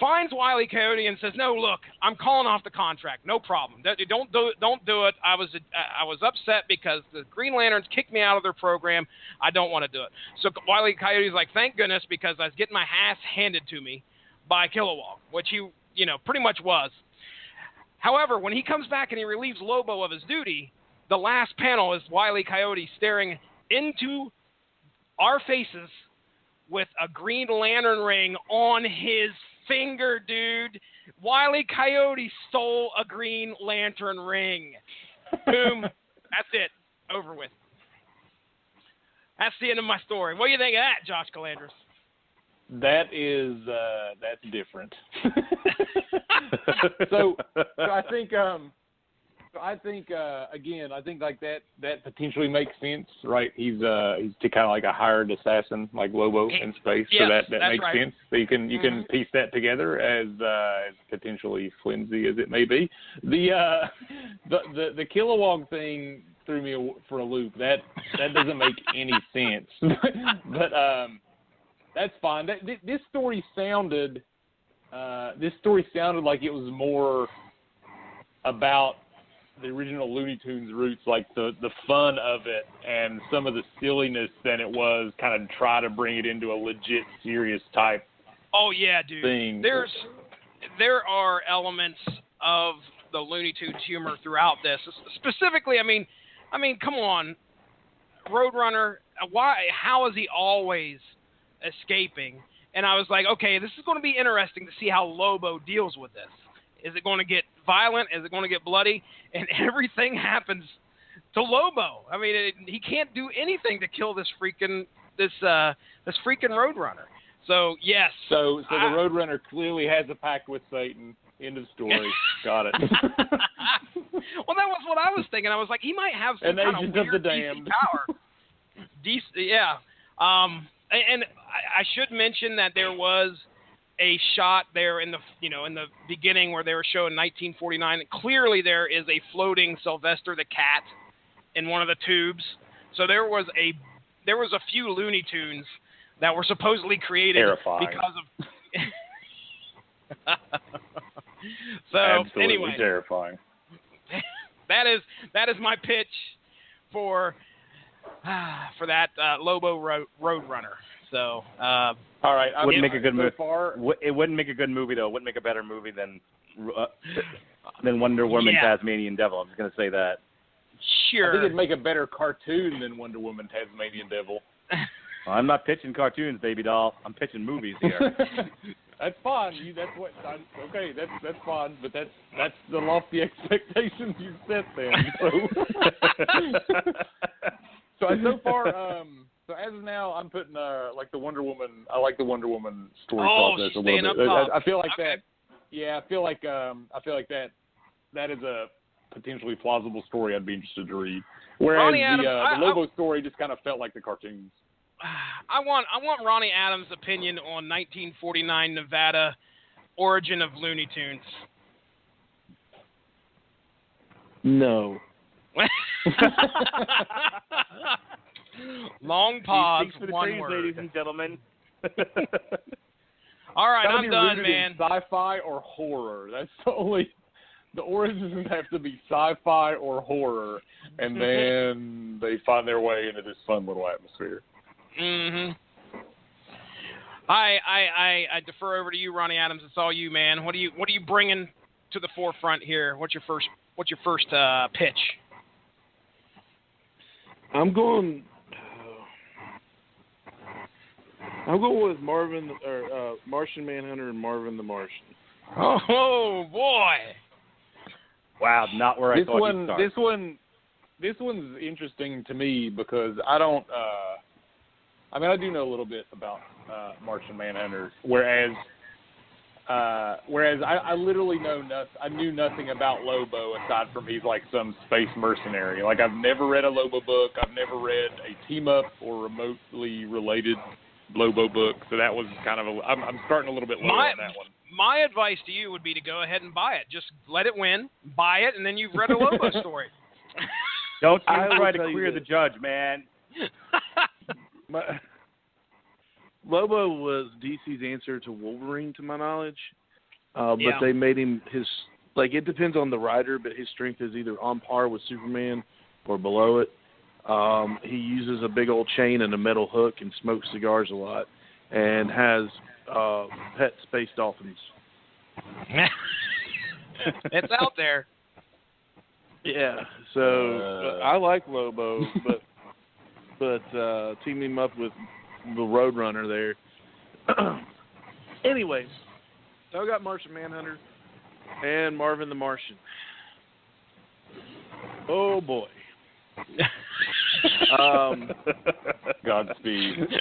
finds Wile E. Coyote and says, "No, look, I'm calling off the contract. No problem. Don't do it. I was upset because the Green Lanterns kicked me out of their program. I don't want to do it." So Wile E. Coyote's like, "Thank goodness, because I was getting my ass handed to me by Kilowog," which he, pretty much was. However, when he comes back and he relieves Lobo of his duty, the last panel is Wile E. Coyote staring into our faces with a Green Lantern ring on his finger, dude. Wile E. Coyote stole a Green Lantern ring. Boom. That's it. Over with. That's the end of my story. What do you think of that, Josh Calandros? That is that's different. So I think again, I think like that potentially makes sense, right? He's kind of like a hired assassin, like Lobo in space. Yes, so that makes right. sense. So you can piece that together as potentially flimsy as it may be. The Kilowog thing threw me for a loop. That doesn't make any sense. But that's fine. This story sounded like it was more about the original Looney Tunes roots, like the fun of it and some of the silliness, than it was kind of try to bring it into a legit serious type. Oh yeah, dude. Thing. There are elements of the Looney Tunes humor throughout this. Specifically, I mean, come on, Roadrunner. How is he always escaping? And I was like, okay, this is going to be interesting to see how Lobo deals with this. Is it going to get violent? Is it going to get bloody? And everything happens to Lobo. I mean, he can't do anything to kill this freaking Roadrunner. So yes. So the Roadrunner clearly has a pact with Satan. End of story. Got it. Well, that was what I was thinking. I was like, he might have some kind of weird DC power. Yeah. And I should mention that there was a shot there in the beginning where they were showing 1949. Clearly, there is a floating Sylvester the Cat in one of the tubes. So there was a few Looney Tunes that were supposedly created Terrifying. because of. So absolutely anyway, terrifying. That is my pitch for that Lobo Roadrunner. So, all right, wouldn't make a good movie. Far, it wouldn't make a good movie though. It wouldn't make a better movie than Wonder Woman, Tasmanian Devil. I'm just gonna say that. Sure. I think it'd make a better cartoon than Wonder Woman, Tasmanian Devil. Well, I'm not pitching cartoons, baby doll. I'm pitching movies here. That's fine. Okay. That's fine. But that's the lofty expectations you set then. So, so as now I'm putting like the Wonder Woman. I like the Wonder Woman story process a staying little bit. up top. I feel like Okay. that. Yeah, I feel like that is a potentially plausible story I'd be interested to read. Whereas Ronnie Adams, the Lobo story just kind of felt like the cartoons. I want Ronnie Adams' opinion on 1949 Nevada origin of Looney Tunes. No. Long pause. Thanks for the One trees, word. ladies and gentlemen. All right, Gotta I'm be done, rooted man. in sci-fi or horror. That's the only. The origins have to be sci-fi or horror, and then they find their way into this fun little atmosphere. Mm-hmm. I defer over to you, Ronnie Adams. It's all you, man. What are you bringing to the forefront here? What's your first pitch? I'm going with Marvin or Martian Manhunter and Marvin the Martian. Oh boy! Wow, not where I thought you'd start. This one's interesting to me because I don't. I do know a little bit about Martian Manhunter, whereas I literally I knew nothing about Lobo aside from he's like some space mercenary. Like I've never read a Lobo book. I've never read a team up or remotely related Lobo book. So that was kind of I'm starting a little bit low on that one. My advice to you would be to go ahead and buy it. Just let it win, buy it, and then you've read a Lobo story. Don't you I try will to tell you clear the this. judge, man. Lobo was DC's answer to Wolverine, to my knowledge. But Yeah. they made him it depends on the writer, but his strength is either on par with Superman or below it. He uses a big old chain and a metal hook and smokes cigars a lot and has pet space dolphins. It's out there. Yeah, so I like Lobo, but team him up with the Roadrunner there. Anyway, so I got Martian Manhunter and Marvin the Martian. Oh boy. Godspeed.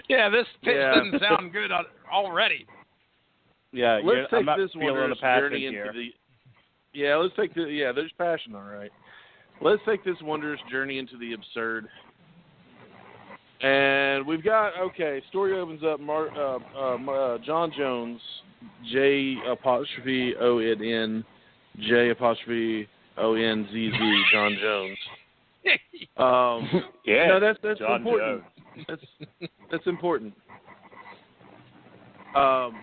Yeah, this pitch doesn't sound good already. Yeah, Let's I'm take not this feeling wondrous the passion journey here. into the. Yeah, let's take there's passion, all right. Let's take this wondrous journey into the absurd. And we've got story opens up. John Jones, J''ONN, J''ONZZ, John Jones. Yeah, no, that's John important. Jones. That's important.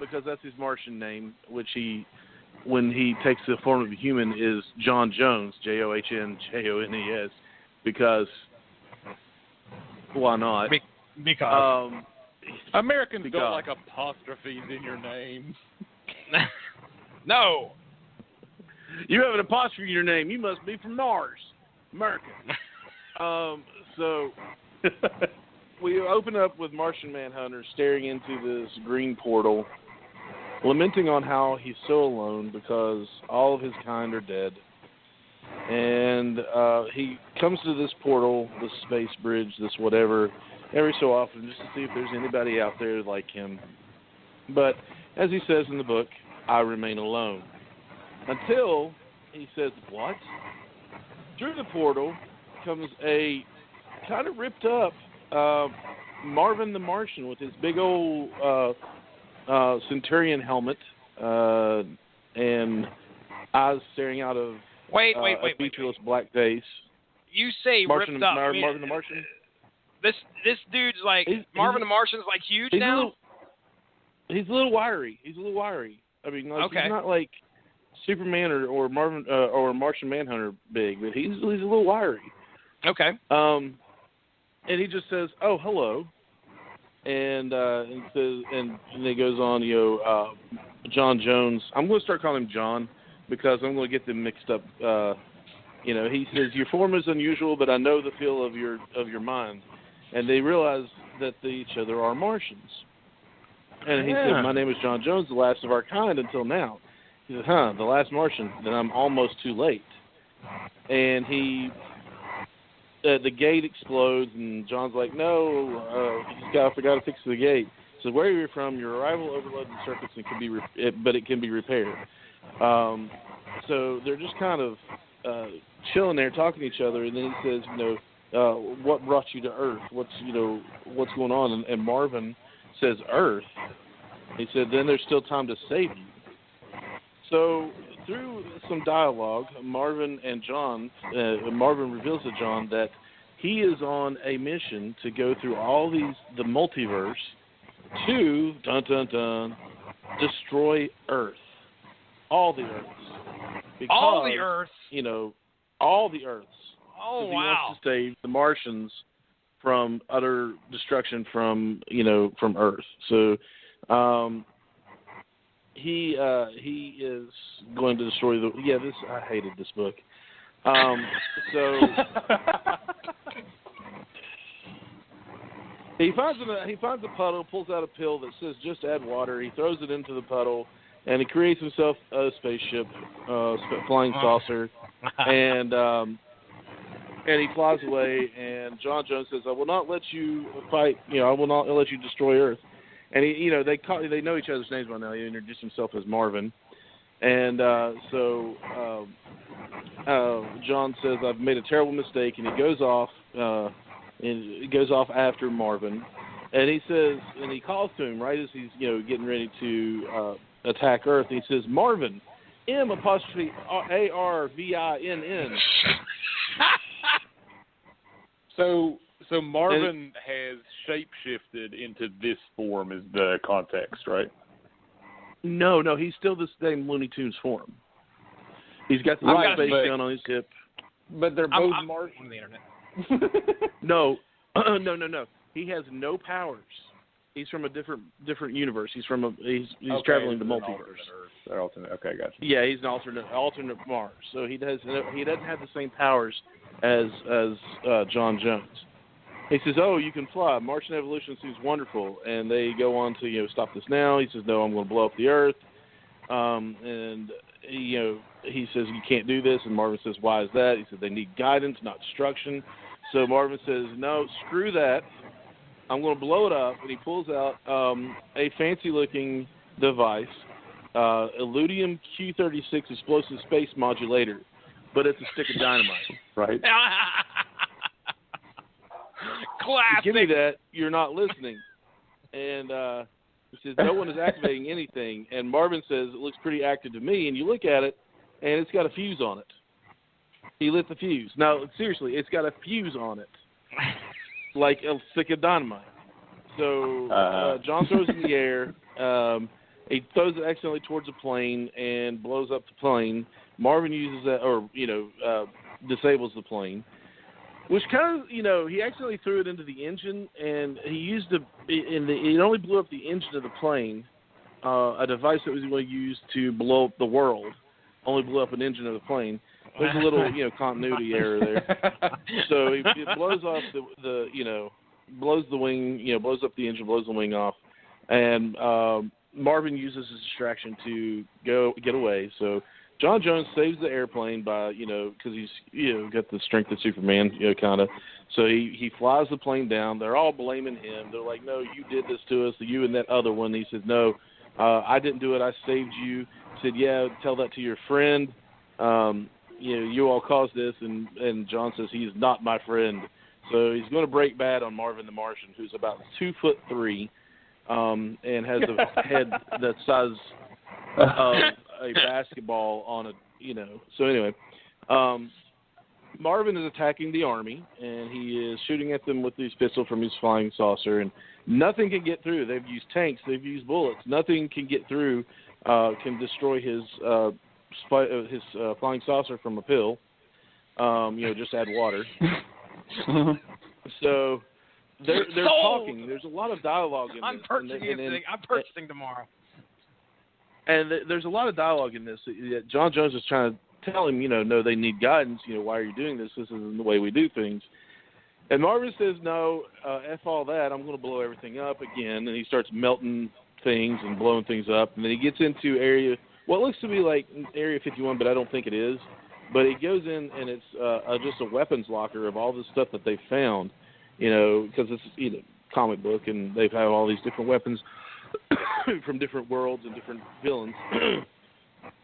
Because that's his Martian name, which when he takes the form of a human, is John Jones, JOHNJONES, because why not? Because Americans don't like apostrophes in your name. No. You have an apostrophe in your name. You must be from Mars, America. So we open up with Martian Manhunter staring into this green portal, lamenting on how he's so alone because all of his kind are dead. And he comes to this portal, this space bridge, this whatever, every so often just to see if there's anybody out there like him. But as he says in the book, I remain alone. Until he says, what? Through the portal comes a kind of ripped up Marvin the Martian with his big old Centurion helmet and eyes staring out of a featureless black face. You say Martian, ripped up. Marvin the Martian? This dude's like, Marvin the Martian's like huge now? He's a little wiry. I mean, he's not like Superman or Marvin or Martian Manhunter big, but he's a little wiry. Okay. And he just says, "Oh, hello," and says, and he goes on, John Jones. I'm going to start calling him John because I'm going to get them mixed up. He says, "Your form is unusual, but I know the feel of your mind." And they realize that each other are Martians. And he said, "My name is John Jones, the last of our kind until now." He said, the last Martian? Then I'm almost too late. And he the gate explodes, and John's like, no, I forgot to fix the gate. So where you're from, your arrival overloaded the circuits and but it can be repaired. So they're just kind of chilling there, talking to each other, and then he says, what brought you to Earth? What's going on? And Marvin says, Earth. He said, then there's still time to save you. So through some dialogue, Marvin reveals to John that he is on a mission to go through the multiverse to, dun, dun, dun, destroy Earth. All the Earths. Because, all the Earths? All the Earths. Oh, wow. He wants to save the Martians from utter destruction from Earth. So he is going to destroy I hated this book. So he finds a puddle, pulls out a pill that says just add water. He throws it into the puddle, and he creates himself a spaceship, flying saucer, and he flies away. And John Jones says, "I will not let you fight. I will not let you destroy Earth." And they know each other's names by now. He introduced himself as Marvin, and so John says, "I've made a terrible mistake," and he goes off. After Marvin, and he says, and he calls to him right as he's getting ready to attack Earth. And he says, "Marvin, M''ARVINN." So Marvin has shapeshifted into this form is the context, right? No, he's still the same Looney Tunes form. He's got the space gun on his hip. But they're both Martian on the internet. No. He has no powers. He's from a different universe. He's traveling the multiverse. Okay, gotcha. Yeah, he's an alternate Mars. So he doesn't have the same powers as John Jones. He says, "Oh, you can fly. Martian evolution seems wonderful." And they go on to stop this now. He says, "No, I'm going to blow up the Earth." And he says, "You can't do this." And Marvin says, "Why is that?" He said, "They need guidance, not destruction." So Marvin says, "No, screw that. I'm going to blow it up." And he pulls out a fancy-looking device, Illudium Q36 explosive space modulator, but it's a stick of dynamite. Right. Classic. Give me that. You're not listening. And he says, "No one is activating anything." And Marvin says, "It looks pretty active to me." And you look at it, and it's got a fuse on it. He lit the fuse. Now, seriously, it's got a fuse on it, like a stick of dynamite. So John throws it in the air. He throws it accidentally towards a plane and blows up the plane. Marvin uses that, or disables the plane, which kind of, he accidentally threw it into the engine, and he used it only blew up the engine of the plane. A device that was going to use to blow up the world only blew up an engine of the plane. There's a little, continuity error there. So it blows off blows the wing, blows up the engine, blows the wing off, and Marvin uses his distraction to get away. So John Jones saves the airplane by, because he's, got the strength of Superman, kind of. So he flies the plane down. They're all blaming him. They're like, "No, you did this to us, you and that other one." He said, "No, I didn't do it. I saved you." He said, "Yeah, tell that to your friend. You all caused this." And John says, "He's not my friend." So he's going to break bad on Marvin the Martian, who's about 2'3", and has a head the size of a basketball on a, So anyway, Marvin is attacking the army, and he is shooting at them with his pistol from his flying saucer, and nothing can get through. They've used tanks. They've used bullets. Nothing can get through, can destroy his flying saucer from a pill. Just add water. So they're talking. There's a lot of dialogue in this. I'm purchasing tomorrow. And there's a lot of dialogue in this. John Jones is trying to tell him, no, they need guidance. Why are you doing this? This isn't the way we do things. And Marvin says, "No, F all that. I'm going to blow everything up again." And he starts melting things and blowing things up. And then he gets into what looks to be like Area 51, but I don't think it is. But it goes in, and it's just a weapons locker of all the stuff that they found, because it's comic book, and they've had all these different weapons from different worlds and different villains.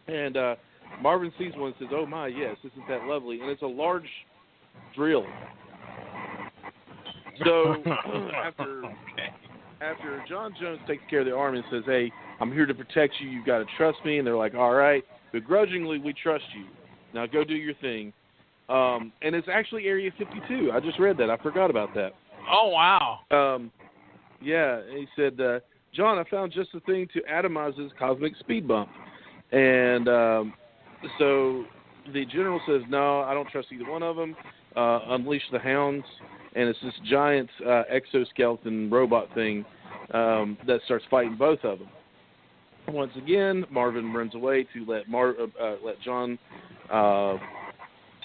And Marvin sees one and says, "Oh my, yes, isn't that lovely?" And it's a large drill. So after John Jones takes care of the army and says, "Hey, I'm here to protect you. You've got to trust me," and they're like, "All right, begrudgingly, we trust you. Now go do your thing." And it's actually Area 52. I just read that. I forgot about that. Oh, wow. Yeah, he said, "John, I found just the thing to atomize this cosmic speed bump." And so the general says, "No, I don't trust either one of them. Unleash the hounds." And it's this giant exoskeleton robot thing that starts fighting both of them. Once again, Marvin runs away to let John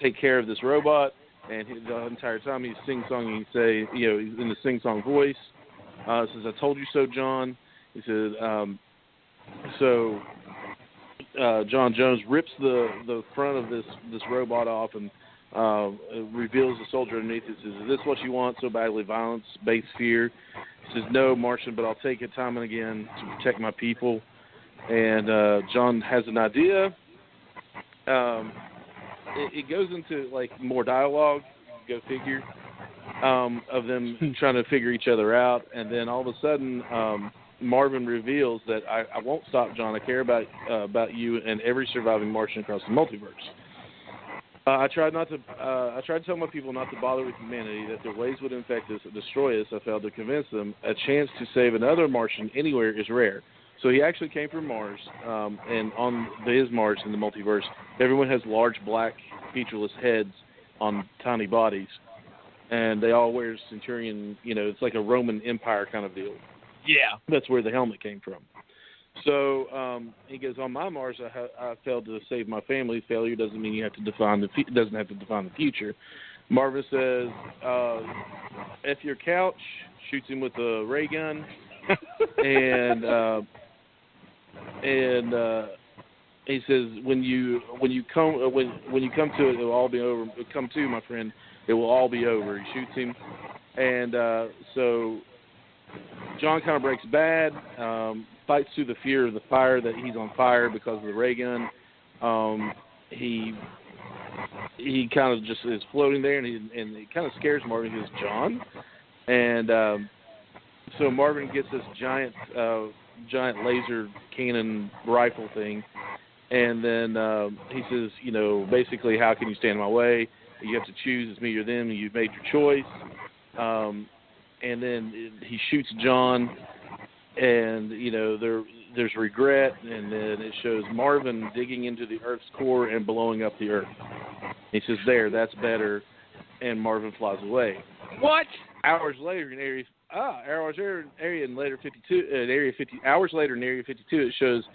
take care of this robot. And the entire time he's sing-songing, he's in the sing-song voice. Says, "I told you so, John." He said, John Jones rips the front of this robot off and reveals the soldier underneath it. Says, "Is this what you want so badly? Violence, base fear?" He says, "No, Martian, but I'll take it time and again to protect my people." And John has an idea. It goes into more dialogue, go figure, of them trying to figure each other out. And then all of a sudden, Marvin reveals that I won't stop, John. I care about you and every surviving Martian across the multiverse. I tried to tell my people not to bother with humanity, that their ways would infect us and destroy us. I failed to convince them. A chance to save another Martian anywhere is rare. So he actually came from Mars, and on his Mars in the multiverse, everyone has large black featureless heads on tiny bodies, and they all wear Centurion. It's like a Roman Empire kind of deal. Yeah, that's where the helmet came from. So he goes, "On my Mars, I failed to save my family. Failure doesn't mean you have to define doesn't have to define the future." Marvin says, "F your couch," shoots him with a ray gun, and he says, when you come to it, it will all be over. Come to, my friend, it will all be over." He shoots him, and so John kind of breaks bad, fights through the fear of the fire, that he's on fire because of the ray gun. He kind of just is floating there, and it kind of scares Marvin. He goes, "John?" And so Marvin gets this giant laser cannon rifle thing, and then he says, basically, "How can you stand in my way? You have to choose. It's me or them. You've made your choice." And then he shoots John, and there's regret, and then it shows Marvin digging into the Earth's core and blowing up the Earth. He says, "There, that's better," and Marvin flies away. What? Hours later in Area 52, it shows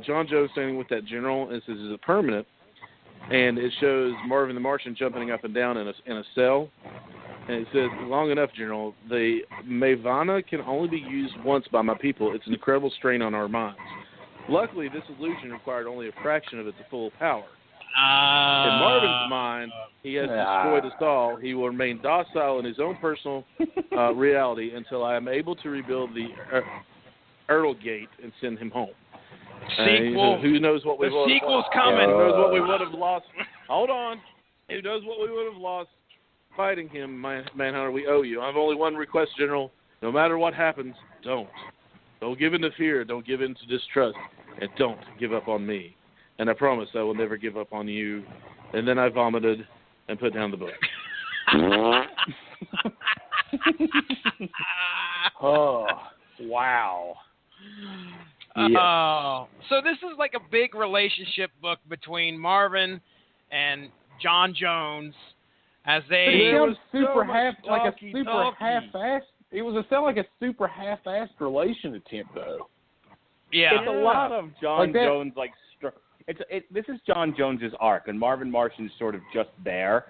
John Jones standing with that general and says, "Is it permanent?" And it shows Marvin the Martian jumping up and down in a cell. And it says, "Long enough, General. The Mavana can only be used once by my people. It's an incredible strain on our minds. Luckily, this illusion required only a fraction of its full power. In Marvin's mind, he has destroyed us all. He will remain docile in his own personal reality until I am able to rebuild the Earl Gate and send him home." Sequel. Who knows what we would have lost? The sequel's coming. Who knows what we would have lost? Hold on. Who knows what we would have lost fighting him, Manhunter? We owe you. I have only one request, General. No matter what happens, don't give in to fear. Don't give in to distrust. And don't give up on me. And I promise I will never give up on you." And then I vomited and put down the book. Oh, wow. Yes. Oh, so this is like a big relationship book between Marvin and John Jones as they. It sounds super talky. half-assed. It was like a super half-assed relation attempt, though. Yeah. It's a lot of John Jones this is John Jones's arc, and Marvin Martian's sort of just there,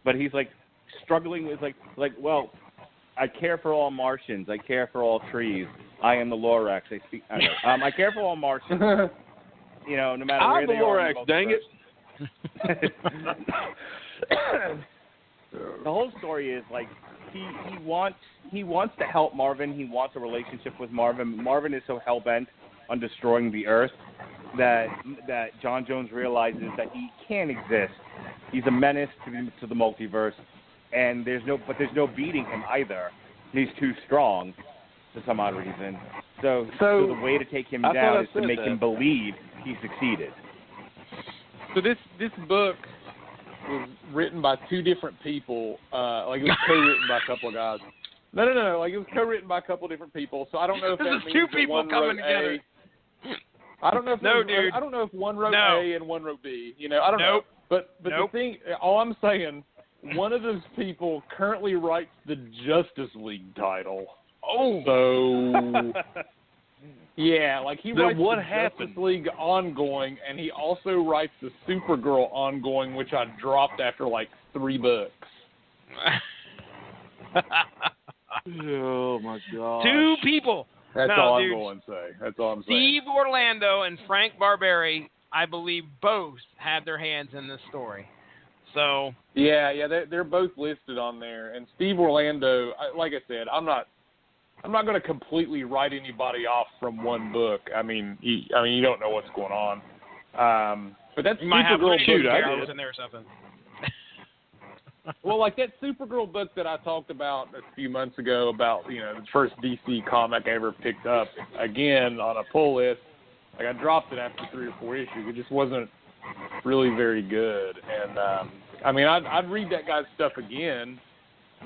but he's struggling with well, I care for all Martians. I care for all trees. I am the Lorax. I care for all Martians. No matter where I'm the they are. Lorax, dang it. The whole story is like he wants to help Marvin. He wants a relationship with Marvin. Marvin is so hell-bent on destroying the Earth that John Jones realizes that he can't exist. He's a menace to the multiverse, and there's no beating him either. He's too strong for some odd reason. So the way to take him down is to make him believe he succeeded. So this book was written by two different people. Like it was co-written by a couple of guys. No. Like it was co-written by a couple of different people. So I don't know if that means two people coming together. I don't know if dude. I don't know if one wrote A and one wrote B. You know, I don't know. But the thing, all I'm saying, one of those people currently writes the Justice League title. Oh. So yeah, like he writes what the happened? Justice League ongoing, and he also writes the Supergirl ongoing, which I dropped after like 3 books. Oh my God! 2 people. That's No, all dude. I'm going to say. That's all I'm saying. Steve Orlando and Frank BARBERI, I believe, both had their hands in this story. So Yeah, they're both listed on there. And Steve Orlando, like I said, I'm not going to completely write anybody off from one book. I mean, you don't know what's going on. But that you might have Supergirl book arrows in there or something. well, like that Supergirl book that I talked about a few months ago about, you know, the first DC comic I ever picked up, again, on a pull list. Like, I dropped it after 3 or 4 issues. It just wasn't really very good. And, I mean, I'd read that guy's stuff again,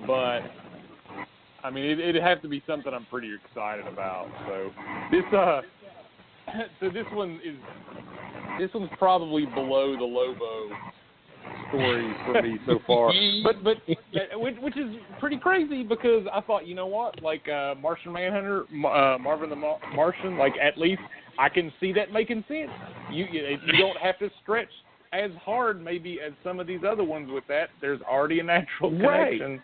but, I mean, it'd have to be something I'm pretty excited about. So, this one's probably below the Lobo stories for me so far, but which is pretty crazy because I thought, you know what, like Martian Manhunter, Marvin the Martian, like at least I can see that making sense. You don't have to stretch as hard maybe as some of these other ones with that. There's already a natural connection. Right.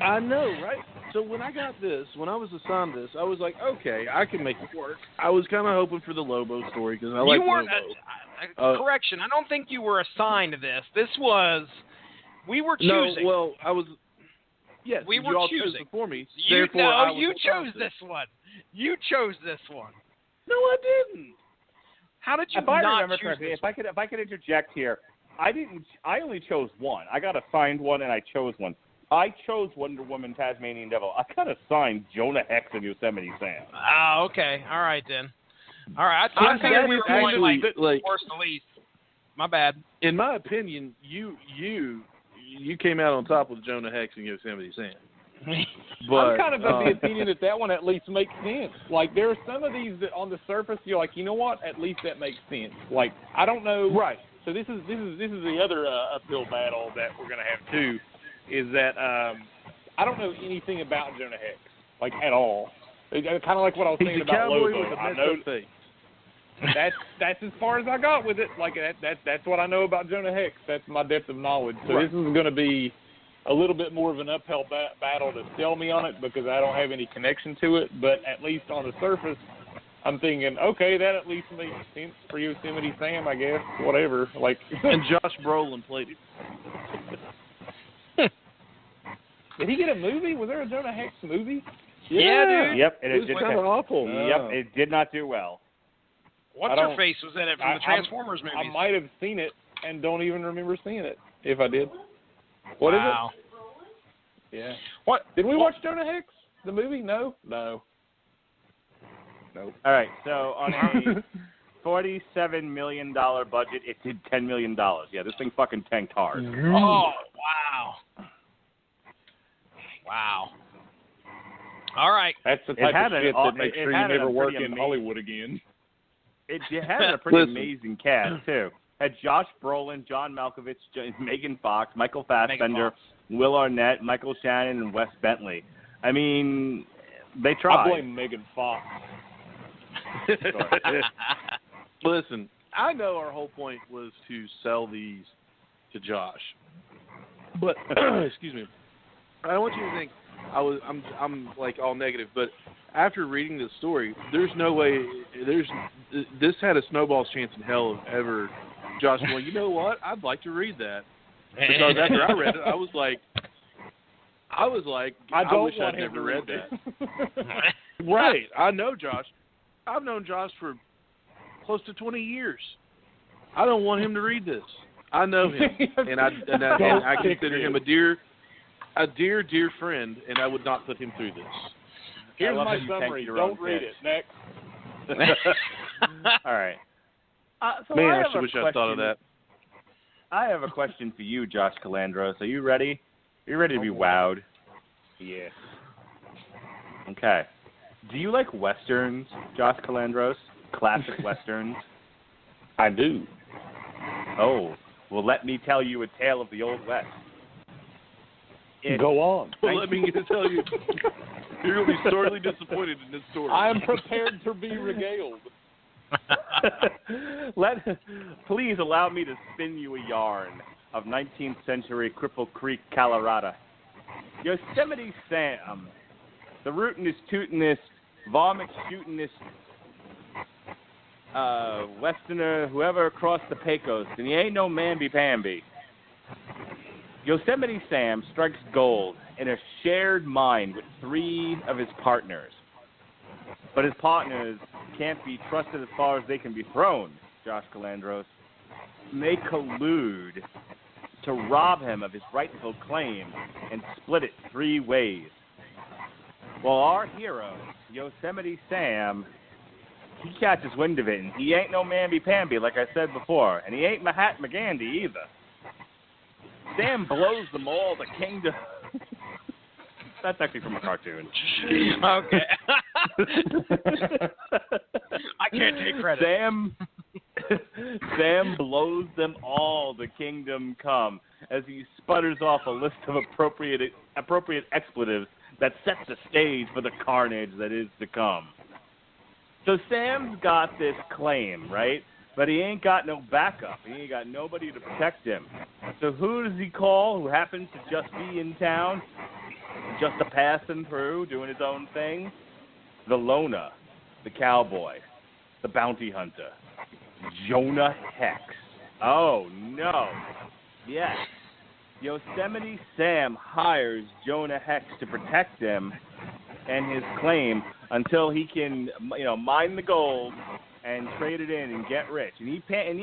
I know, right? So when I got this, when I was assigned this, I was like, okay, I can make it work. I was kind of hoping for the Lobo story because I like Lobo. Correction, I don't think you were assigned this. We were choosing. No, well, I was. Yes, we were you all choosing chose it for me. You chose this. this one. You chose this one. No, I didn't. How did you If I not remember choose correctly, this? if I could interject here, I only chose one. I got assigned one, and I chose one. I chose Wonder Woman, Tasmanian Devil. I got assigned Jonah Hex and Yosemite Sam. Oh, okay. All right, then. All right. I figured we were going like worst to least. My bad. In my opinion, you came out on top with Jonah Hex and Yosemite Sam. But I'm kind of of the opinion that one at least makes sense. Like, there are some of these that on the surface you're like, you know what? At least that makes sense. Like, I don't know. Right. So this is the other uphill battle that we're gonna have too, is that I don't know anything about Jonah Hex, like at all. Kind of like what I was saying about Lobo. I know that's as far as I got with it. Like that's what I know about Jonah Hex. That's my depth of knowledge. So This is going to be a little bit more of an uphill battle to sell me on it because I don't have any connection to it. But at least on the surface, I'm thinking, okay, that at least makes sense for Yosemite Sam, I guess. Whatever. Like, and Josh Brolin played it. Did he get a movie? Was there a Jonah Hex movie? Yeah, dude. Yep. It was kind of awful. Yep. It did not do well. What's her face was in it from the Transformers movies? I might have seen it and don't even remember seeing it. If I did. What is it? Yeah. What? Did we watch Jonah Hex, the movie? No. Nope. All right. So on a $47 million budget, it did $10 million. Yeah, this thing fucking tanked hard. Oh, wow. Wow. All right. That's the type of shit that makes sure you never work in Hollywood again. It had a pretty amazing cast, too. Had Josh Brolin, John Malkovich, Megan Fox, Michael Fassbender, Will Arnett, Michael Shannon, and Wes Bentley. I mean, they tried. I blame Megan Fox. Listen, I know our whole point was to sell these to Josh, but excuse me, I don't want you to think I'm like all negative, but after reading this story, there's no way this had a snowball's chance in hell of ever Josh going, you know what? I'd like to read that. Because after I read it, I was like, I wish I'd never read that. Right. I know Josh. I've known Josh for close to 20 years. I don't want him to read this. I know him, and I consider him a dear friend, and I would not put him through this. Here's my summary. Don't read it. Next. All right. So Man, I wish I'd thought of that. I have a question for you, Josh Calandros. Are you ready? Are you ready to be wowed? Yes. Okay. Do you like Westerns, Josh Calandros? Classic Westerns? I do. Oh, well, let me tell you a tale of the Old West. Go on. Well, let me tell you, you're going to be sorely disappointed in this story. I'm prepared to be regaled. Please allow me to spin you a yarn of 19th century Cripple Creek, Colorado. Yosemite Sam, the rootinest, tootinest, vomit shootinest Westerner who ever crossed the Pecos, and he ain't no mamby-pamby. Yosemite Sam strikes gold in a shared mine with 3 of his partners. But his partners can't be trusted as far as they can be thrown, Josh Calandros. They collude to rob him of his rightful claim and split it 3 ways. Well, our hero, Yosemite Sam, he catches wind of it, and he ain't no mamby-pamby, like I said before, and he ain't Mahatma Gandhi either. Sam blows them all to kingdom. That's actually from a cartoon. Okay. I can't take credit. Sam blows them all to kingdom come as he sputters off a list of appropriate expletives that sets the stage for the carnage that is to come. So Sam's got this claim, right? But he ain't got no backup. He ain't got nobody to protect him. So who does he call who happens to just be in town? Just a passing through, doing his own thing? The loner, the cowboy, the bounty hunter, Jonah Hex. Oh, no. Yes. Yosemite Sam hires Jonah Hex to protect him and his claim until he can, mine the gold and trade it in and get rich. And he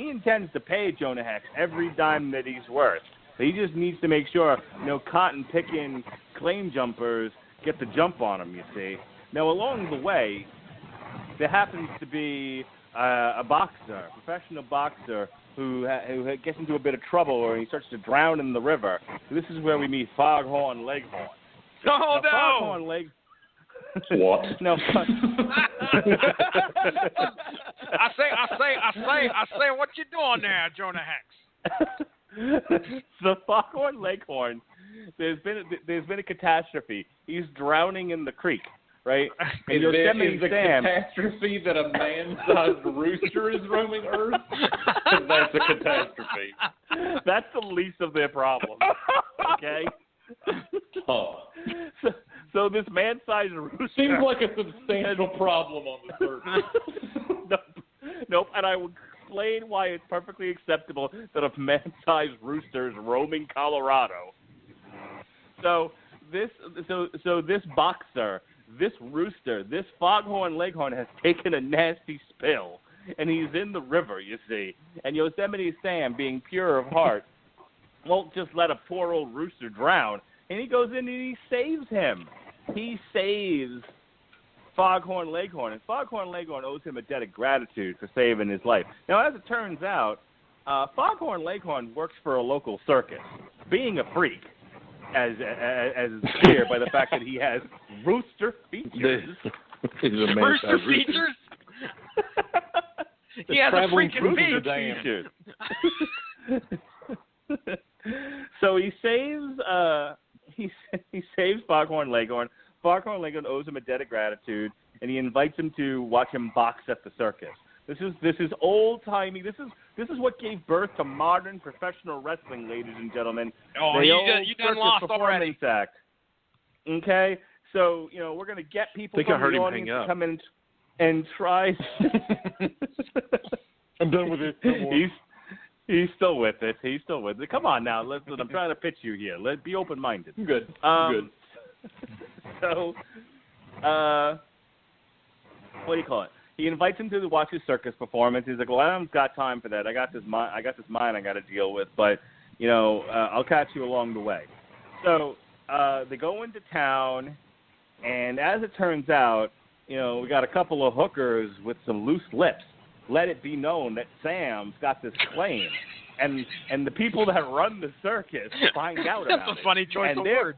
intends to pay Jonah Hex every dime that he's worth. But he just needs to make sure no cotton-picking claim jumpers get the jump on him, you see. Now, along the way, there happens to be a professional boxer, who gets into a bit of trouble or he starts to drown in the river. This is where we meet Foghorn Leghorn. Oh, no! Foghorn Leghorn. What? No. I say, what you doing there, Jonah Hex? The Foghorn Leghorn. There's been a catastrophe. He's drowning in the creek, right? And Is the catastrophe that a man-sized rooster is roaming Earth? That's a catastrophe. That's the least of their problems. Okay. Oh. So this man-sized rooster seems like a substantial problem on the surface. Nope. And I will explain why it's perfectly acceptable that a man-sized rooster is roaming Colorado. So this boxer, this rooster, this Foghorn Leghorn has taken a nasty spill, and he's in the river, you see. And Yosemite Sam, being pure of heart, won't just let a poor old rooster drown. And he goes in and he saves him. He saves Foghorn Leghorn, and Foghorn Leghorn owes him a debt of gratitude for saving his life. Now, as it turns out, Foghorn Leghorn works for a local circus, being a freak, as is clear by the fact that he has rooster features. Rooster features? He has a freaking features. So he saves Foghorn Leghorn. Foghorn Leghorn owes him a debt of gratitude, and he invites him to watch him box at the circus. This is old timey. This is what gave birth to modern professional wrestling, ladies and gentlemen. Oh, you done lost already. Act. Okay, so we're gonna get people from the audience to come in and try. I'm done with it. He's still with it. Come on now. Listen, I'm trying to pitch you here. Let's be open-minded. Good. Good. So, what do you call it? He invites him to watch his circus performance. He's like, well, I haven't got time for that. I got this mine I got to deal with, but, I'll catch you along the way. So they go into town, and as it turns out, we got a couple of hookers with some loose lips. Let it be known that Sam's got this claim. And the people that run the circus find out about it. That's a funny choice of words.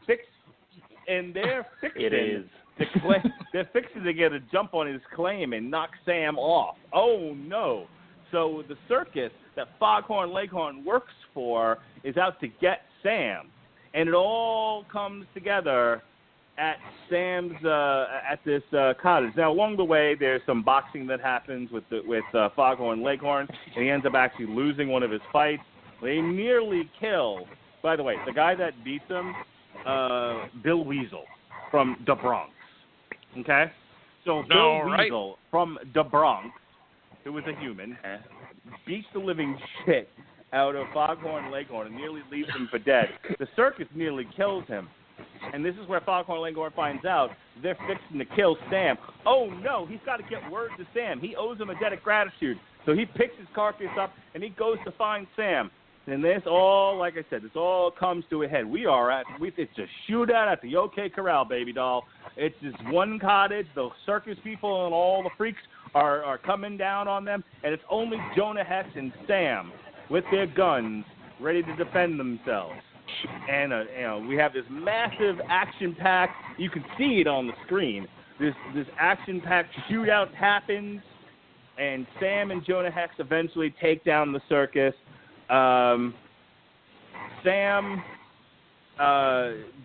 And they're fixing It is. They're fixing to get a jump on his claim and knock Sam off. Oh, no. So the circus that Foghorn Leghorn works for is out to get Sam. And it all comes together at Sam's at this cottage. Now, along the way, there's some boxing that happens with Foghorn Leghorn, and he ends up actually losing one of his fights. They nearly kill. By the way, the guy that beats him, Bill Weasel from the Bronx. Okay, so Bill Weasel from the Bronx, who was a human, beats the living shit out of Foghorn Leghorn and nearly leaves him for dead. The circus nearly kills him. And this is where Foghorn Leghorn finds out they're fixing to kill Sam. Oh, no, he's got to get word to Sam. He owes him a debt of gratitude. So he picks his carcass up, and he goes to find Sam. And this all, like I said, this all comes to a head. It's a shootout at the OK Corral, baby doll. It's this one cottage. The circus people and all the freaks are coming down on them. And it's only Jonah Hex and Sam with their guns ready to defend themselves. And we have this massive action-packed. You can see it on the screen. This action-packed shootout happens, and Sam and Jonah Hex eventually take down the circus. Sam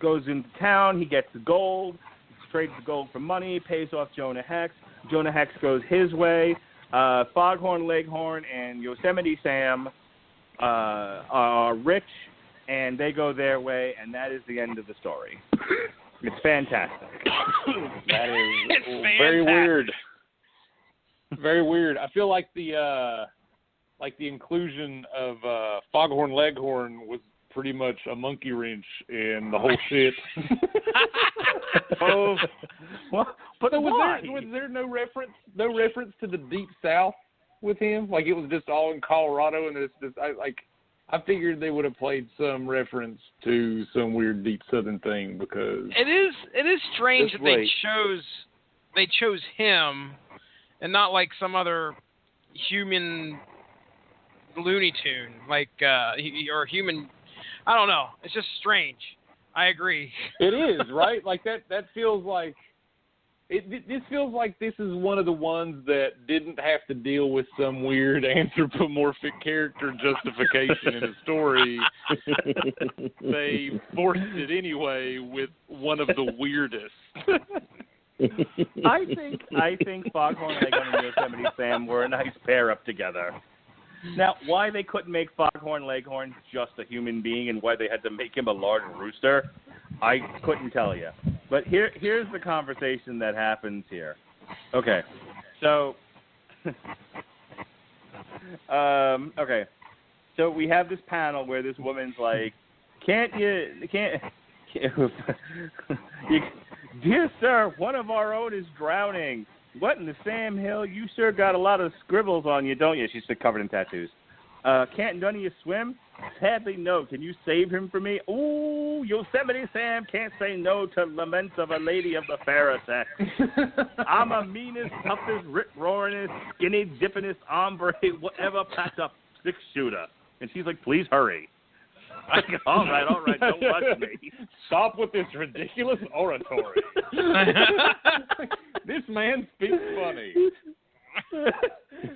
goes into town. He gets the gold. He trades the gold for money. Pays off Jonah Hex. Jonah Hex goes his way. Foghorn Leghorn and Yosemite Sam are rich. And they go their way, and that is the end of the story. It's fantastic. That is It's very fantastic. weird. Very weird. I feel like the inclusion of Foghorn Leghorn was pretty much a monkey wrench in the whole shit. Oh, well, but So why? was there no reference to the Deep South with him? Like it was just all in Colorado, and it's just I figured they would have played some reference to some weird deep Southern thing because It is strange Just that wait. they chose him and not like some other human Looney Tune, or human. I don't know. It's just strange. I agree. it is right. Like that feels like this feels like this is one of the ones that didn't have to deal with some weird anthropomorphic character justification in a story. They forced it anyway with one of the weirdest. I think Foghorn Leghorn and Yosemite Sam were a nice pair up together. Now, why they couldn't make Foghorn Leghorn just a human being and why they had to make him a large rooster, I couldn't tell you. But here's the conversation that happens here. Okay, so so we have this panel where this woman's like, dear sir, one of our own is drowning. What in the Sam Hill? You sure got a lot of scribbles on you, don't you? She's covered in tattoos. Can't none of you swim? Sadly, no. Can you save him for me? Ooh, Yosemite Sam can't say no to laments of a lady of the fairer sex. I'm a meanest, toughest, rip-roaringest, skinny, dippingest hombre, whatever, packed up six-shooter. And she's like, please hurry. I go, all right, don't rush me. Stop with this ridiculous oratory. This man speaks funny.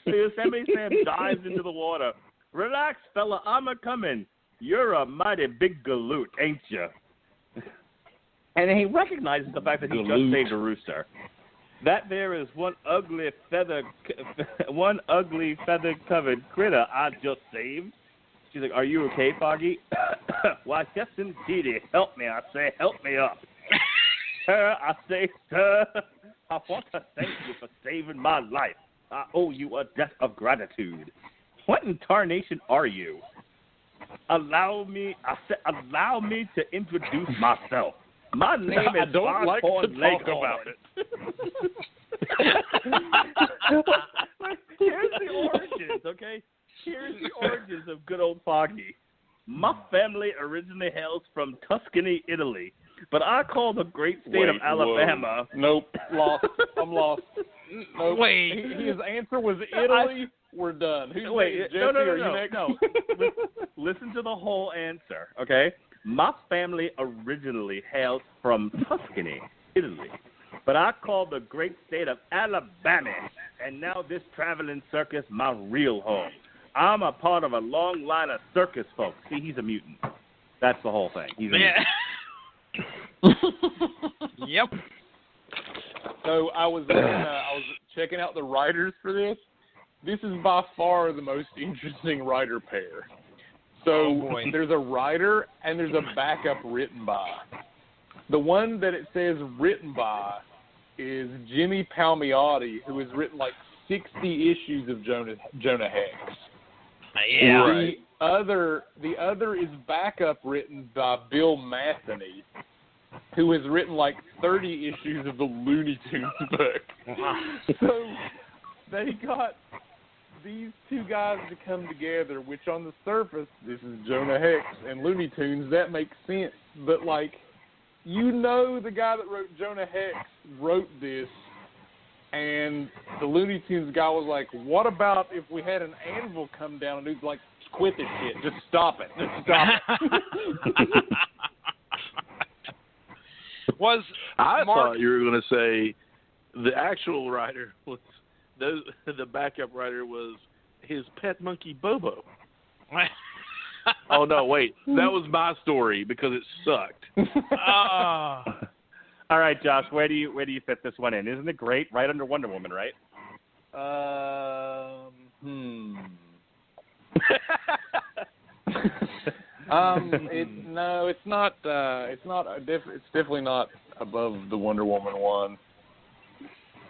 So Yosemite Sam dives into the water. Relax, fella, I'm a-coming. You're a mighty big galoot, ain't you? And he recognizes the fact that he just saved a rooster. That there is one ugly feather-covered critter I just saved. She's like, are you okay, Foggy? Why, yes, indeedy. Help me, I say. Help me up. Sir, I say, sir, I want to thank you for saving my life. I owe you a debt of gratitude. What in tarnation are you? Allow me to introduce myself. My name is I don't like to talk about it. Here's the origins, okay? Here's the origins of good old Foggy. My family originally hails from Tuscany, Italy, but I call the great state of Alabama. Whoa. Nope, lost. I'm lost. Nope. Wait. His answer was Italy. We're done. Who's next? Jesse, are you next? No. Listen to the whole answer, okay? My family originally hails from Tuscany, Italy, but I call the great state of Alabama, and now this traveling circus my real home. I'm a part of a long line of circus folks. See, he's a mutant. That's the whole thing. He's a mutant. Yep. So I was checking out the writers for this. This is by far the most interesting writer pair. So there's a writer and there's a backup written by. The one that it says written by is Jimmy Palmiotti, who has written like 60 issues of Jonah Hex. Yeah. Right. The other is backup written by Bill Matheny, who has written like 30 issues of the Looney Tunes book. So they got these two guys to come together, which on the surface, this is Jonah Hex and Looney Tunes, that makes sense. But like, the guy that wrote Jonah Hex wrote this, and the Looney Tunes guy was like, what about if we had an anvil come down and he's like, quit this shit, just stop it, I thought you were going to say the actual writer was the backup writer was his pet monkey Bobo. Oh no, wait, that was my story because it sucked. All right, Josh, where do you fit this one in? Isn't it great? Right under Wonder Woman, right? It's not. It's definitely not above the Wonder Woman one.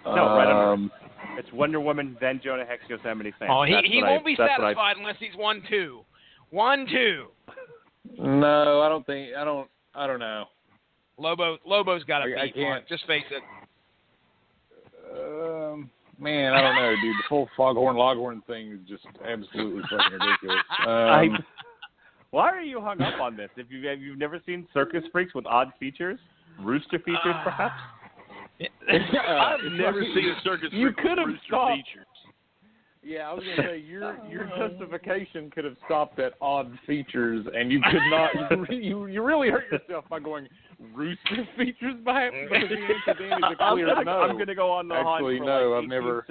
No, right under. It's Wonder Woman, then Jonah Hex, Yosemite Sam. Oh, he won't be satisfied unless he's 1-2. 1-2. No, I don't think. I don't know. Lobo's got a beat. I can't. Mark. Just face it. Man, I don't know, dude. The full Foghorn-Loghorn thing is just absolutely fucking ridiculous. Why are you hung up on this? If you've never seen Circus Freaks with odd features, rooster features, perhaps? I've never seen a circus you freak could have with rooster stopped. features. Yeah, I was gonna say your justification could have stopped at odd features, and you could not. You really hurt yourself by going rooster features by it. Because the answer then is a clear no. I'm gonna go on the hunt for no, like I've never.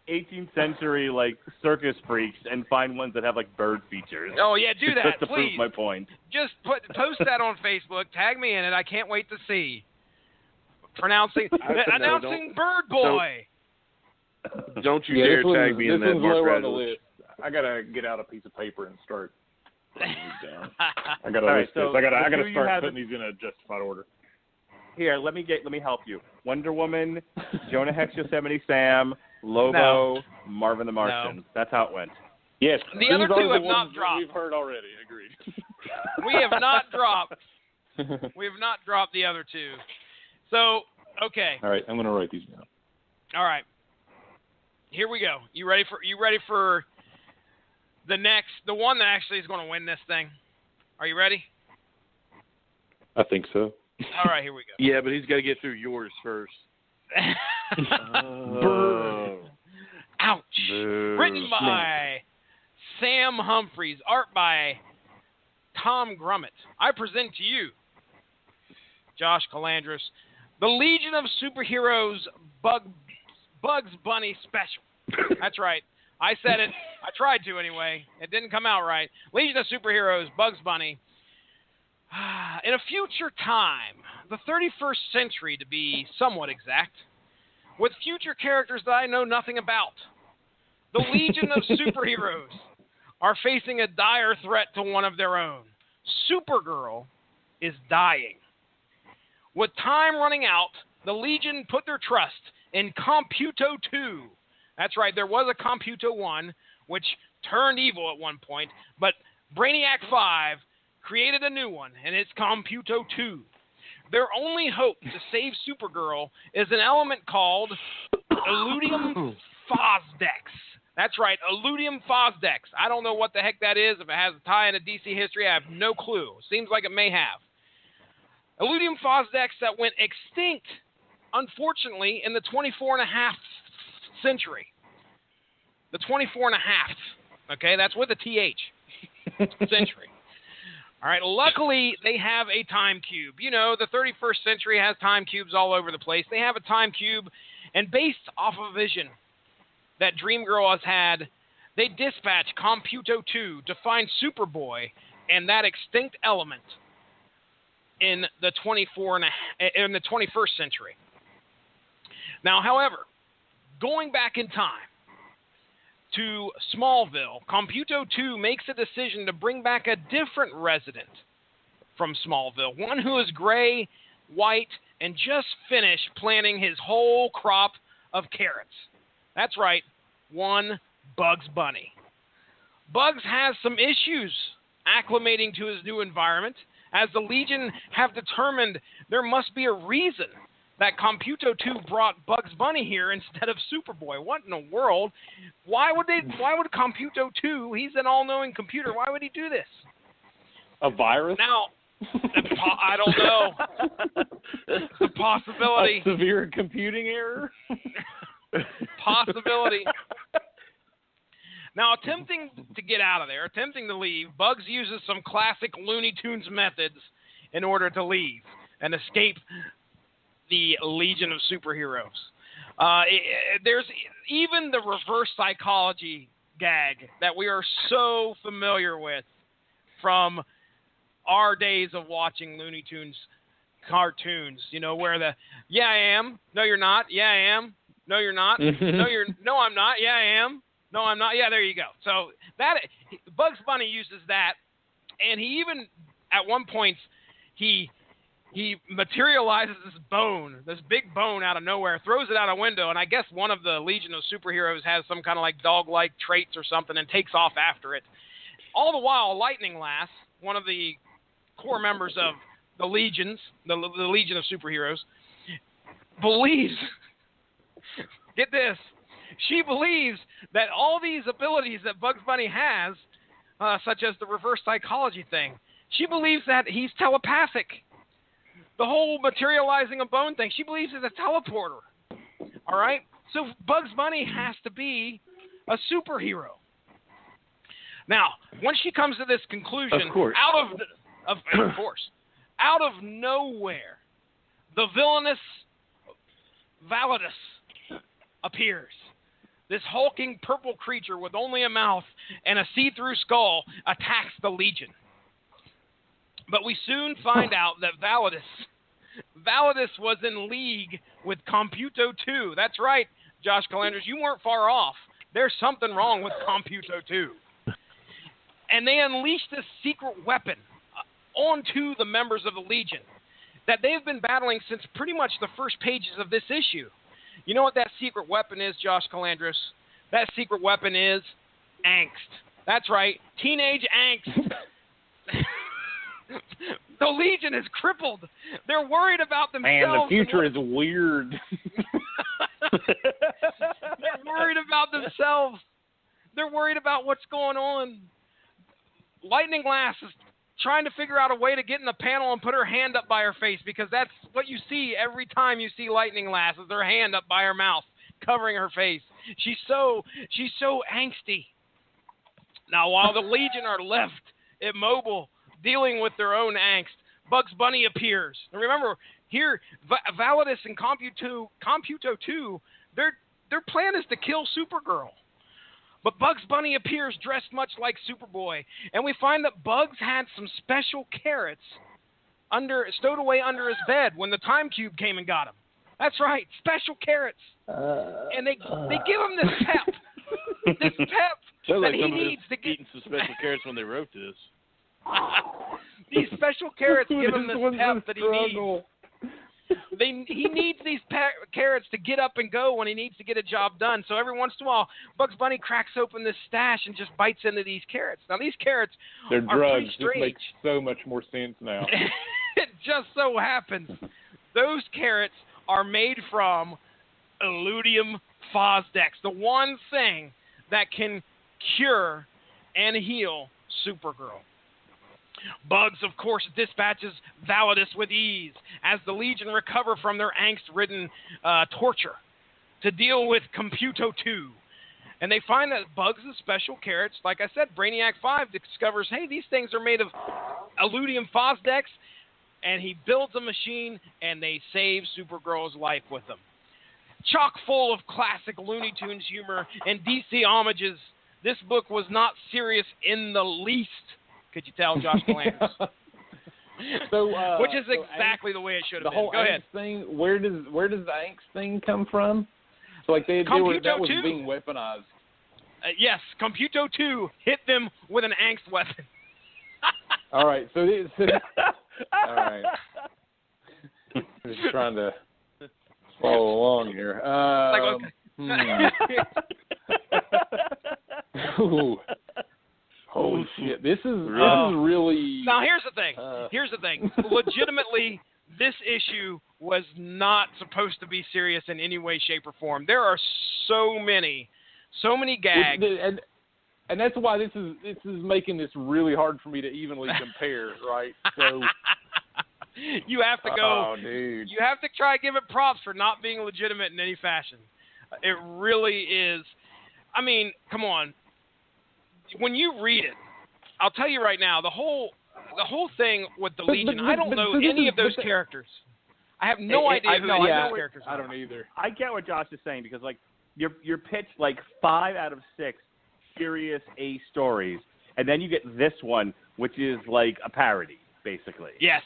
18th century like circus freaks and find ones that have like bird features. Oh yeah, do that, just to please. prove my point. Just post that on Facebook. Tag me in it. I can't wait to see. Announcing Bird Boy. Don't you dare tag me in that, Mark low on the Radler. list. I gotta get out a piece of paper and start writing these down. I gotta All list right, so this. I gotta you start have putting these in a justified order. Here, let me help you. Wonder Woman, Jonah Hex, Yosemite Sam, Lobo, Marvin the Martian. No. That's how it went. Yes. The other two have not dropped. We've heard already. Agreed. We have not dropped. We have not dropped the other two. So, okay. All right, I'm gonna write these down. All right. Here we go. You ready for the one that actually is going to win this thing? Are you ready? I think so. All right, here we go. Yeah, but he's got to get through yours first. Ouch. Written by Sam Humphries. Art by Tom Grummett. I present to you, Josh Calandris, the Legion of Superheroes Bugs Bunny Special. That's right. I said it. I tried to anyway. It didn't come out right. Legion of Superheroes Bugs Bunny. In a future time, the 31st century to be somewhat exact, with future characters that I know nothing about, the Legion of Superheroes are facing a dire threat to one of their own. Supergirl is dying. With time running out, the Legion put their trust in Computo 2. That's right, there was a Computo 1, which turned evil at one point, but Brainiac 5 created a new one, and it's Computo 2. Their only hope to save Supergirl is an element called Illudium Fosdex. That's right, Illudium Fosdex. I don't know what the heck that is. If it has a tie into DC history, I have no clue. Seems like it may have. Illudium Fosdex that went extinct, unfortunately, in the 24 and a half century. The 24 and a half. Okay, that's with a TH. Century. All right, luckily, they have a time cube. You know, the 31st century has time cubes all over the place. They have a time cube, and based off of a vision that Dream Girl has had, they dispatch Computo 2 to find Superboy and that extinct element in the 21st century. Now, however, going back in time to Smallville, Computo 2 makes a decision to bring back a different resident from Smallville, one who is gray, white, and just finished planting his whole crop of carrots. That's right, one Bugs Bunny. Bugs has some issues acclimating to his new environment, as the Legion have determined there must be a reason that Computo 2 brought Bugs Bunny here instead of Superboy. What in the world? Why would Computo 2, he's an all-knowing computer, why would he do this? A virus? Now, I don't know. It's a possibility. A severe computing error? Possibility. Now, attempting to get out of there, attempting to leave, Bugs uses some classic Looney Tunes methods in order to leave and escape the Legion of Superheroes. There's even the reverse psychology gag that we are so familiar with from our days of watching Looney Tunes cartoons, you know, where the, yeah, I am, no, you're not, yeah, I am, no, you're not, no, I'm not, yeah, I am, no, I'm not, yeah, there you go. So that, Bugs Bunny uses that, and he even, at one point, he materializes this bone, this big bone out of nowhere, throws it out a window, and I guess one of the Legion of Superheroes has some kind of like dog-like traits or something and takes off after it. All the while, Lightning Lass, one of the core members of the Legions, the Legion of Superheroes, believes, get this, she believes that all these abilities that Bugs Bunny has, such as the reverse psychology thing, she believes that he's telepathic. The whole materializing a bone thing, she believes is a teleporter. All right? So Bugs Bunny has to be a superhero. Now, once she comes to this conclusion, of course, out of nowhere, the villainous Validus appears. This hulking purple creature with only a mouth and a see-through skull attacks the Legion. But we soon find out that Validus was in league with Computo 2. That's right, Josh Calandras, you weren't far off. There's something wrong with Computo 2. And they unleashed this secret weapon onto the members of the Legion that they've been battling since pretty much the first pages of this issue. You know what that secret weapon is, Josh Calandras? That secret weapon is angst. That's right, teenage angst. The Legion is crippled. They're worried about themselves. Man, the future is weird. They're worried about themselves. They're worried about what's going on. Lightning Lass is trying to figure out a way to get in the panel and put her hand up by her face, because that's what you see every time you see Lightning Lass, is her hand up by her mouth, covering her face. She's so angsty. Now, while the Legion are left immobile, dealing with their own angst, Bugs Bunny appears. And remember, here, Validus and Computo 2, their plan is to kill Supergirl. But Bugs Bunny appears dressed much like Superboy, and we find that Bugs had some special carrots stowed away under his bed when the time cube came and got him. That's right, special carrots. And they give him this pep. This pep that he needs to get. Eating some special carrots when they wrote this. These special carrots give him this pep that he needs. He needs these carrots to get up and go when he needs to get a job done. So every once in a while, Bugs Bunny cracks open this stash and just bites into these carrots. Now, these carrots They're are drugs. pretty strange. This makes so much more sense now. It just so happens those carrots are made from Illudium Fosdex, the one thing that can cure and heal Supergirl. Bugs, of course, dispatches Validus with ease as the Legion recover from their angst-ridden torture to deal with Computo 2. And they find that Bugs' special carrots, like I said, Brainiac 5 discovers, hey, these things are made of Illudium Fosdex, and he builds a machine, and they save Supergirl's life with them. Chock full of classic Looney Tunes humor and DC homages, this book was not serious in the least. Could you tell, Josh Galanders? Which is exactly the way it should have been. Go ahead. Thing, where does the angst thing come from? So like that was being weaponized. Yes, Computo 2 hit them with an angst weapon. All right, so all right. Just trying to follow along here. Ooh. Holy shit! This is really. Now here's the thing. Legitimately, this issue was not supposed to be serious in any way, shape, or form. There are so many gags. And that's why this is making this really hard for me to evenly compare, right? So you have to go. Oh, dude. You have to try to give it props for not being legitimate in any fashion. It really is. I mean, come on. When you read it, I'll tell you right now, the whole thing with the Legion, I don't know any of those characters. I have no idea who any of those characters are. I don't either. I get what Josh is saying because, like, you're pitched like 5 out of 6 serious A stories, and then you get this one, which is like a parody, basically. Yes.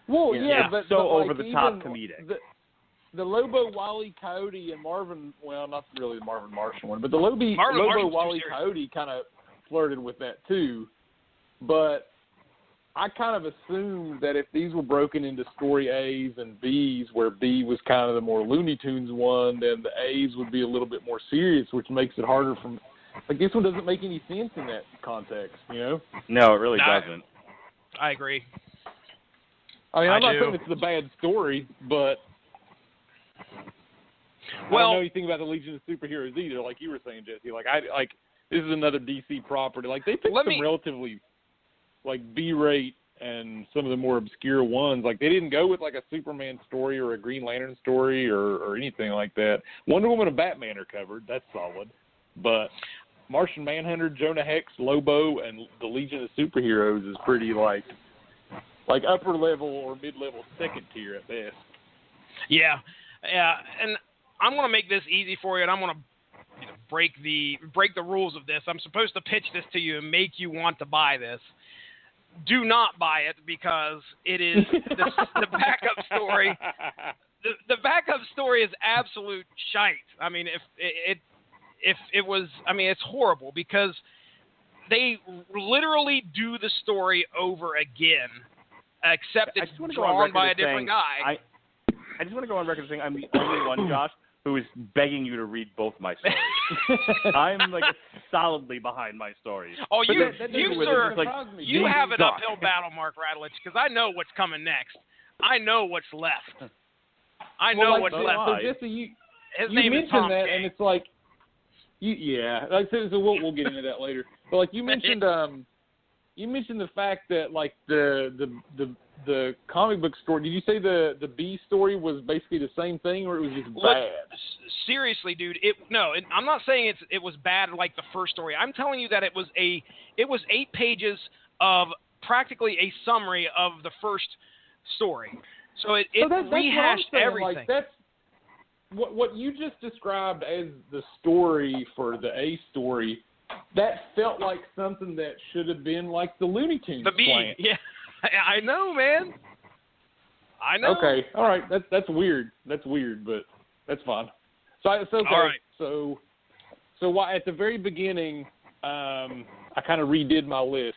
Well, yeah, but over the top comedic. The Lobo, Wally, Coyote, and Marvin. Well, not really the Marvin Martian one, but the Lobo, Wally, Coyote kind of flirted with that too. But I kind of assumed that if these were broken into story A's and B's, where B was kind of the more Looney Tunes one, then the A's would be a little bit more serious, which makes it harder from. Like, this one doesn't make any sense in that context, you know? No, it really doesn't. I agree. I mean, I'm not saying it's a bad story, but I don't know anything about the Legion of Superheroes either, like you were saying, Jesse. Like, this is another DC property. Like, they picked some relatively, like, B-rate and some of the more obscure ones. Like, they didn't go with, like, a Superman story or a Green Lantern story or anything like that. Wonder Woman and Batman are covered. That's solid. But Martian Manhunter, Jonah Hex, Lobo, and the Legion of Superheroes is pretty, like upper level or mid-level second tier at best. Yeah, and I'm going to make this easy for you, and I'm going to break the rules of this. I'm supposed to pitch this to you and make you want to buy this. Do not buy it because it is the backup story. The backup story is absolute shite. I mean, if it was, I mean, it's horrible because they literally do the story over again, except it's drawn by a different guy. I just want to go on record saying I'm the only one, Josh, who is begging you to read both my stories. I'm like solidly behind my stories. Oh, you have an suck. uphill battle, Mark Radulich, because I know what's coming next. I know what's left. I know what's left. So Jesse, His you name is mentioned Tom that, King. and it's like, so we'll get into that later. But like you mentioned the fact that like the comic book story. Did you say the B story was basically the same thing, or it was just bad? Seriously, dude. I'm not saying it was bad like the first story. I'm telling you that it was 8 pages of practically a summary of the first story. So it rehashed everything. Like, that's what you just described as the story for the A story. That felt like something that should have been like the Looney Tunes plant. Yeah, I know, man. I know. Okay, all right. That's weird. That's weird, but that's fine. So okay. All right. So why at the very beginning, I kind of redid my list,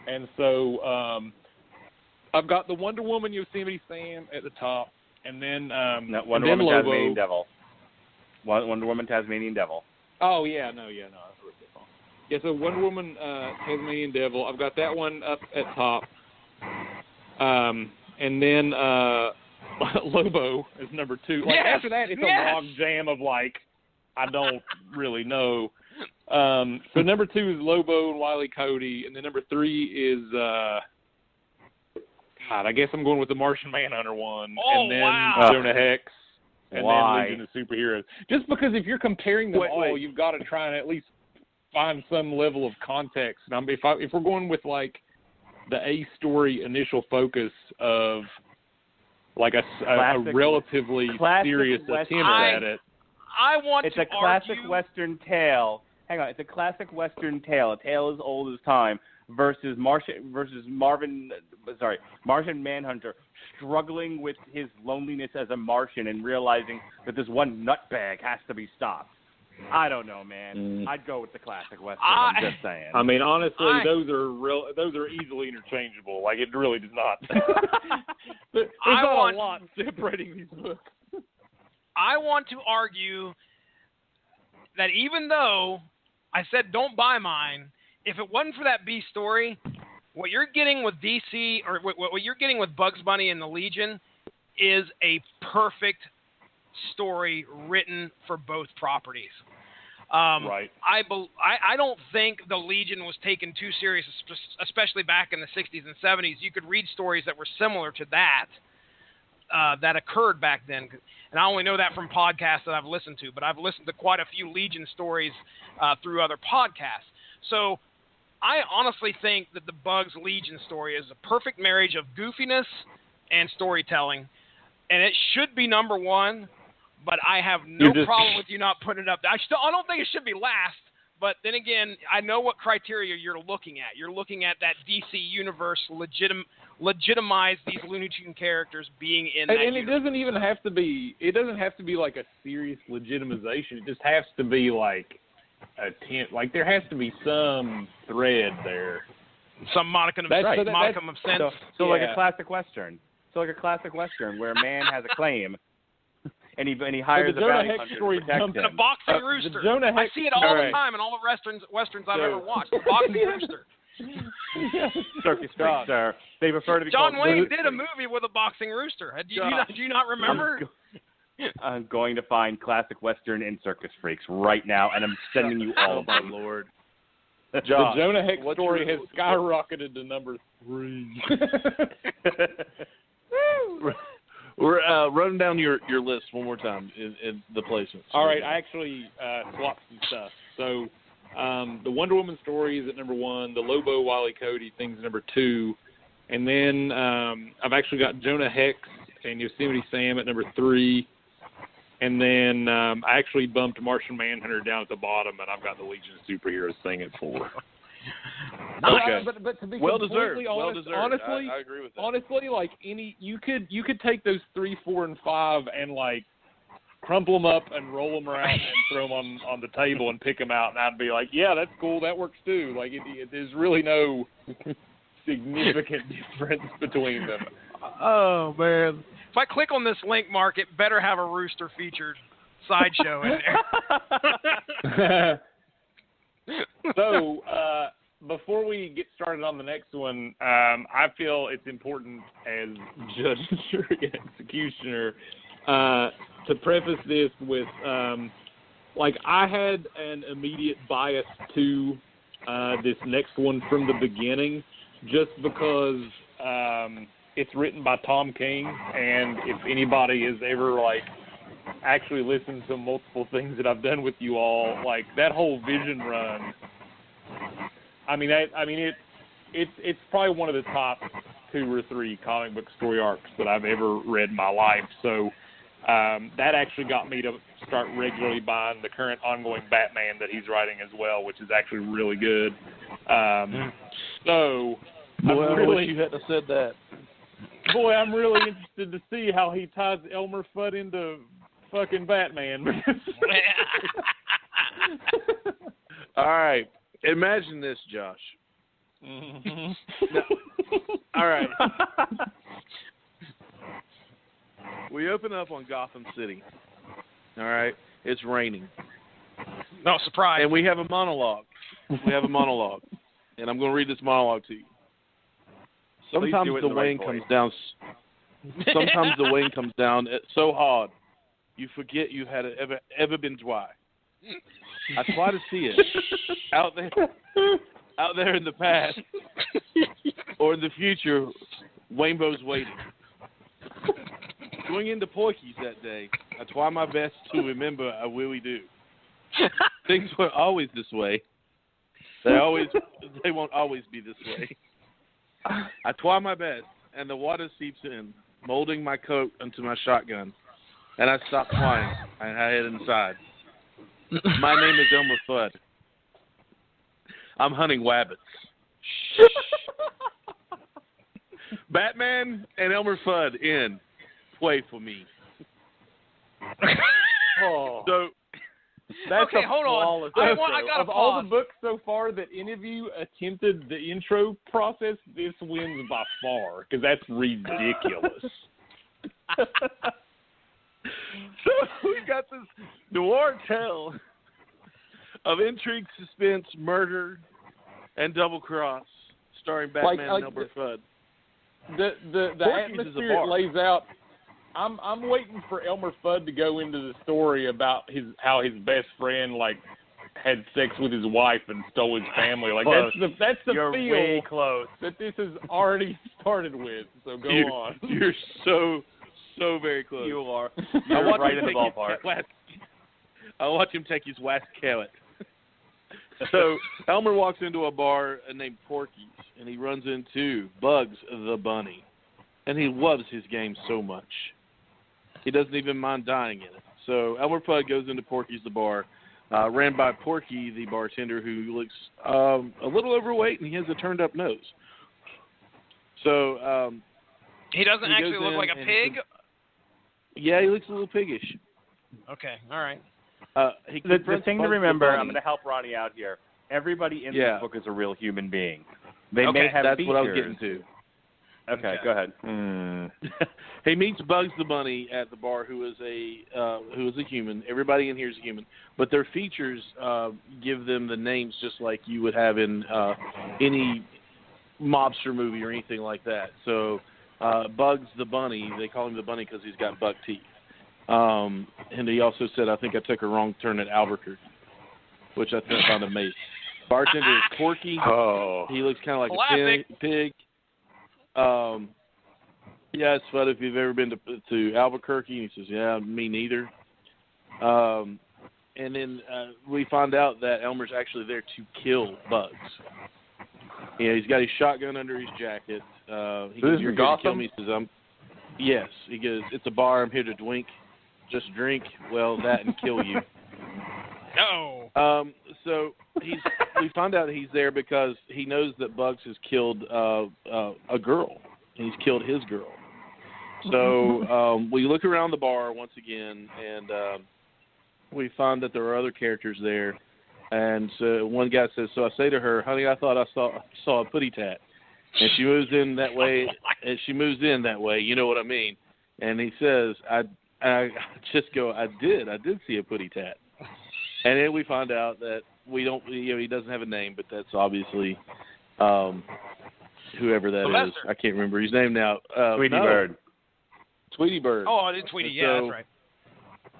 and so I've got the Wonder Woman Yosemite Sam at the top. and then Wonder and then Woman, Lobo. Tasmanian Devil. Wonder Woman, Tasmanian Devil. Oh yeah, no. Yeah, so Wonder Woman, Tasmanian Devil. I've got that one up at top. And then Lobo is number 2. Like after that, it's a log jam of like I don't really know. So number 2 is Lobo and Wile E. Coyote, and then number 3 is God. I guess I'm going with the Martian Manhunter one, and then Jonah Hex, and then Legion of Superheroes. Just because if you're comparing them all, you've got to try and at least find some level of context. And if we're going with like the A story initial focus of like a relatively serious attempt at it. It's a classic Western tale. Hang on, it's a classic Western tale. A tale as old as time versus Martian Manhunter struggling with his loneliness as a Martian and realizing that this one nutbag has to be stopped. I don't know, man. I'd go with the classic Western. I'm just saying. I mean, honestly, those are easily interchangeable. Like, it really does not. There's not a lot separating these books. I want to argue that even though I said don't buy mine, if it wasn't for that B story, what you're getting with DC or what you're getting with Bugs Bunny and the Legion is a perfect story written for both properties. Right. I don't think the Legion was taken too serious, especially back in the 60s and 70s. You could read stories that were similar to that occurred back then. And I only know that from podcasts that I've listened to, but I've listened to quite a few Legion stories through other podcasts. So I honestly think that the Bugs Legion story is a perfect marriage of goofiness and storytelling, and it should be number 1. But I have no problem with you not putting it up. I don't think it should be last. But then again, I know what criteria you're looking at. You're looking at that DC universe legitimize these Looney Tunes characters being in that universe. It doesn't even have to be. It doesn't have to be like a serious legitimization. It just has to be like like there has to be some thread there. Some modicum of sense. So like a classic Western. So like a classic Western where a man has a claim. And he hires a bounty hunter to protect him. And a boxing rooster. I see it all the time in all the westerns I've ever watched. A boxing rooster. Circus freaks, sir. They prefer to be John called Wayne did a movie with a boxing rooster. Do you not remember? I'm going to find classic Western and circus freaks right now, and I'm sending you all of them. Oh, my Lord. Josh, the Jonah Hex story has skyrocketed to number 3. We're running down your list one more time in the placements. All right, I actually swapped some stuff. So the Wonder Woman story is at number 1, the Lobo, Wile E. Coyote thing's number 2, and then I've actually got Jonah Hex and Yosemite Sam at number 3, and then I actually bumped Martian Manhunter down at the bottom, and I've got the Legion of Superheroes thing at 4. Okay. But to be well completely deserved. honestly, I agree with that. Honestly, like you could take those 3, 4, and 5 and like crumple them up and roll them around and throw them on the table and pick them out, and I'd be like, yeah, that's cool, that works too. Like there's really no significant difference between them. Oh man! If I click on this link, Mark, it better have a rooster featured sideshow in there. So, before we get started on the next one, I feel it's important as judge, jury, and executioner to preface this with, I had an immediate bias to this next one from the beginning, just because it's written by Tom King, and if anybody has ever, actually listened to multiple things that I've done with you all, that whole Vision run, it's probably one of the top 2 or 3 comic book story arcs that I've ever read in my life. So that actually got me to start regularly buying the current ongoing Batman that he's writing as well, which is actually really good. So boy, I wish you hadn't said that. Boy, I'm really interested to see how he ties Elmer Fudd into fucking Batman. All right. Imagine this, Josh. Mm-hmm. Now, all right. We open up on Gotham City. All right? It's raining. No surprise. And we have a monologue. And I'm going to read this monologue to you. Sometimes the wind comes down. Sometimes the wind comes down so hard, you forget you had ever been dry. I try to see it out there in the past or in the future. Rainbow's waiting. Going into Porky's that day, I try my best to remember I really do. Things were always this way. They won't always be this way. I try my best, and the water seeps in, molding my coat onto my shotgun. And I stop crying, and I head inside. My name is Elmer Fudd. I'm hunting rabbits. Batman and Elmer Fudd in. Play for me. So that's okay, hold on. I got of all the books so far that any of you attempted the intro process, this wins by far because that's ridiculous. So we've got this noir tale of intrigue, suspense, murder, and double cross, starring Batman and Elmer Fudd. The atmosphere it lays out. I'm waiting for Elmer Fudd to go into the story about how his best friend had sex with his wife and stole his family. That's the You're feel way close that this has already started with. So go on. You're so very close. You are. You're right in the ballpark. I watch him take his last carrot. So Elmer walks into a bar named Porky's, and he runs into Bugs the Bunny, and he loves his game so much. He doesn't even mind dying in it. So Elmer Fudd goes into Porky's the bar, ran by Porky, the bartender, who looks a little overweight, and he has a turned-up nose. So he doesn't actually look like a pig? Yeah, he looks a little piggish. Okay, all right. The thing to remember, I'm going to help Ronnie out here. Everybody in this book is a real human being. They may have that's features. what I was getting to. Okay, go ahead. He meets Bugs the Bunny at the bar, who is a human. Everybody in here is a human, but their features give them the names just like you would have in any mobster movie or anything like that. So Bugs the Bunny, they call him the Bunny because he's got buck teeth. And he also said, "I think I took a wrong turn at Albuquerque," which I found amazing. Bartender is Porky. Oh, he looks kind of like a pig. Yeah, it's fun if you've ever been to Albuquerque. And he says, "Yeah, me neither." And then we find out that Elmer's actually there to kill Bugs. Yeah, he's got his shotgun under his jacket. He goes, "You're here to kill me." He says, "Yes." He goes, "It's a bar. I'm here to drink. Just drink. Well, that and kill you." No. So we find out he's there because he knows that Bugs has killed a girl. He's killed his girl. So we look around the bar once again, and we find that there are other characters there. And so one guy says, "So I say to her, honey, I thought I saw a putty tat." And she moves in that way, and she moves in that way. You know what I mean? And he says, I just go, I did see a putty tat. And then we find out that he doesn't have a name, but that's obviously whoever that is. I can't remember his name now. Tweety Bird. Tweety Bird. Oh, I did Tweety. Yeah, that's right.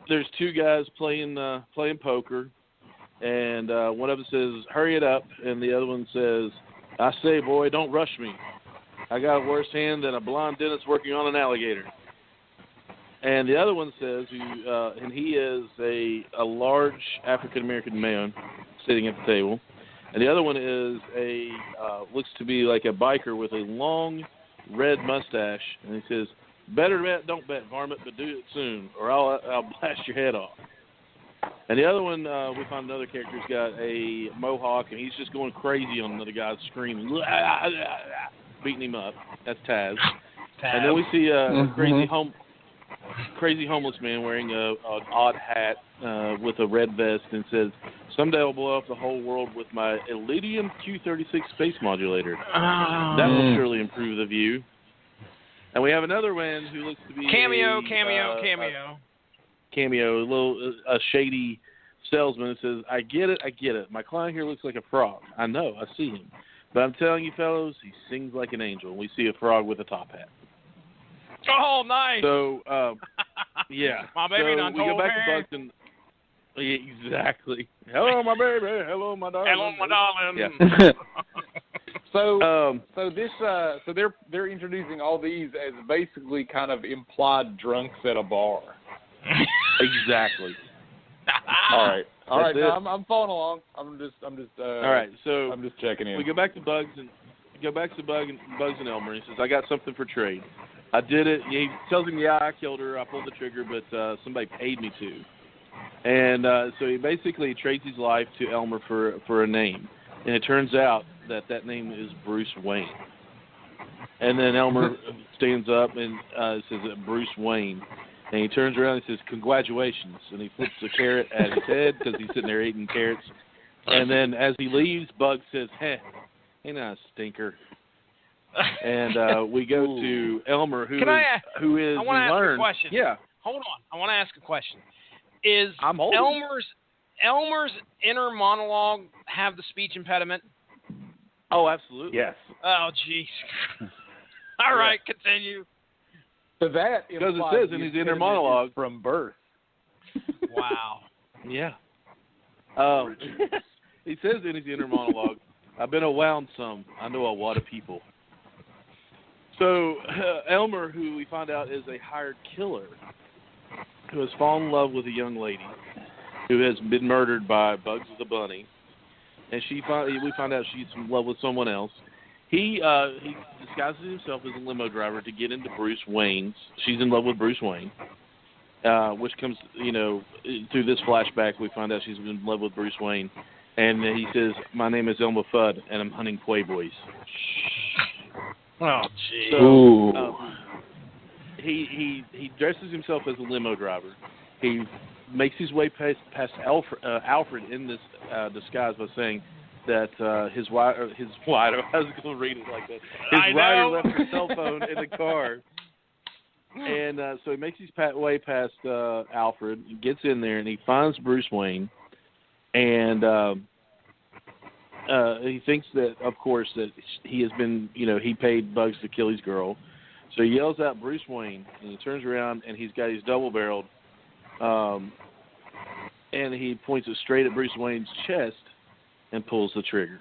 There's two guys playing poker, and one of them says, "Hurry it up," and the other one says, "I say, boy, don't rush me. I got a worse hand than a blonde dentist working on an alligator." And the other one says, and he is a large African-American man sitting at the table. And the other one is looks to be like a biker with a long red mustache. And he says, "Better bet, don't bet, varmint, but do it soon, or I'll blast your head off." And the other one, we find another character's got a mohawk, and he's just going crazy on another guy, screaming, beating him up. That's Taz. And then we see a crazy homeless man wearing an odd hat with a red vest, and says, "Someday I'll blow up the whole world with my Iridium Q-36 space modulator. That will surely improve the view." And we have another one who looks to be Cameo. A shady salesman that says, I get it. My client here looks like a frog. I know, I see him. But I'm telling you, fellows, he sings like an angel. And we see a frog with a top hat. Oh, nice. So, yeah. My baby done we go told back me. to Bugs and... Yeah, exactly. Hello, my baby. Hello, my darling. Hello, my darling. Yeah. So they're introducing all these as basically kind of implied drunks at a bar. Exactly. All right. That's I'm following along. I'm just. All right. So I'm just checking in. we go back to Bugs and Elmer. He says, I got something for trade. I did it. He tells him, yeah, I killed her. I pulled the trigger, but somebody paid me to. And so he basically trades his life to Elmer for a name. And it turns out that name is Bruce Wayne. And then Elmer stands up and says, Bruce Wayne. And he turns around and says, congratulations. And he flips a carrot at his head because he's sitting there eating carrots. And then as he leaves, Bugs says, hey, ain't I a stinker? And we go to Elmer, who is I want to ask learned. a question. Yeah. Hold on. I want to ask a question. Is I'm holding. Elmer's inner monologue have the speech impediment? Oh, absolutely. Yes. Oh, jeez. All right, continue. So that because it says in his inner monologue from birth. Wow. Yeah. He says in his inner monologue, I've been around some. I know a lot of people. So Elmer, who we find out is a hired killer, who has fallen in love with a young lady who has been murdered by Bugs the Bunny, and we find out she's in love with someone else. He disguises himself as a limo driver to get into Bruce Wayne's. She's in love with Bruce Wayne, which comes, through this flashback, we find out she's in love with Bruce Wayne. And he says, my name is Elmer Fudd, and I'm hunting playboys. Oh, jeez. So, he dresses himself as a limo driver. He makes his way past Alfred in this disguise by saying that his rider, I was going to read it like that. His rider left his cell phone in the car. And so he makes his way past Alfred, gets in there, and he finds Bruce Wayne. And he thinks that, of course, that he has been, he paid Bugs to kill his girl. So he yells out Bruce Wayne, and he turns around, and he's got his double-barreled, and he points it straight at Bruce Wayne's chest and pulls the trigger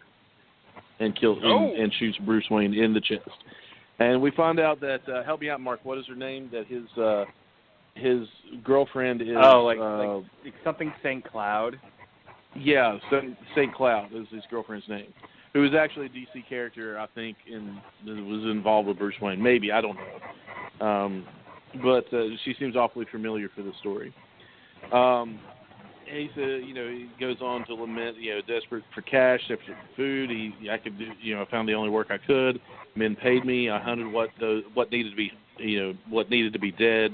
and kills and shoots Bruce Wayne in the chest. And we find out that, help me out, Mark, what is her name? That his girlfriend is... like something St. Cloud. Yeah, St. Cloud is his girlfriend's name, who is actually a DC character, I think, that was involved with Bruce Wayne. Maybe, I don't know. But she seems awfully familiar for the story. He said, he goes on to lament, desperate for cash, desperate for food. I could do, I found the only work I could. Men paid me. I hunted what needed to be, what needed to be dead.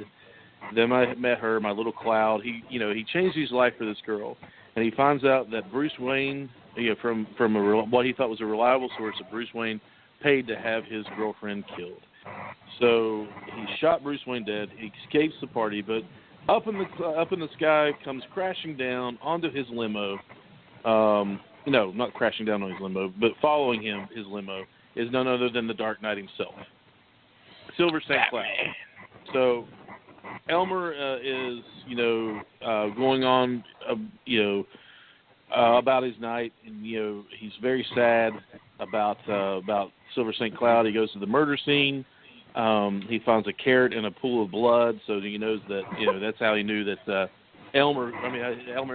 Then I met her, my little cloud. He changed his life for this girl. And he finds out that Bruce Wayne, from what he thought was a reliable source, that Bruce Wayne paid to have his girlfriend killed. So he shot Bruce Wayne dead. He escapes the party, but up in the sky comes crashing down onto his limo. No, not crashing down on his limo, but following him, his limo, is none other than the Dark Knight himself, Silver St. Cloud. So Elmer is, going on, about his night, and he's very sad about Silver St. Cloud. He goes to the murder scene. He finds a carrot in a pool of blood, so he knows that that's how he knew that Elmer.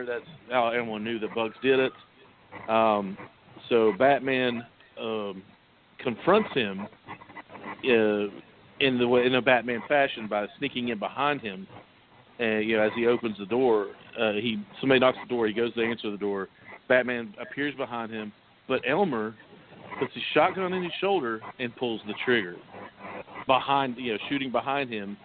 That's how everyone knew that Bugs did it. So Batman confronts him in a Batman fashion by sneaking in behind him. And as he opens the door, somebody knocks the door. He goes to answer the door. Batman appears behind him, but Elmer puts his shotgun in his shoulder and pulls the trigger shooting behind him.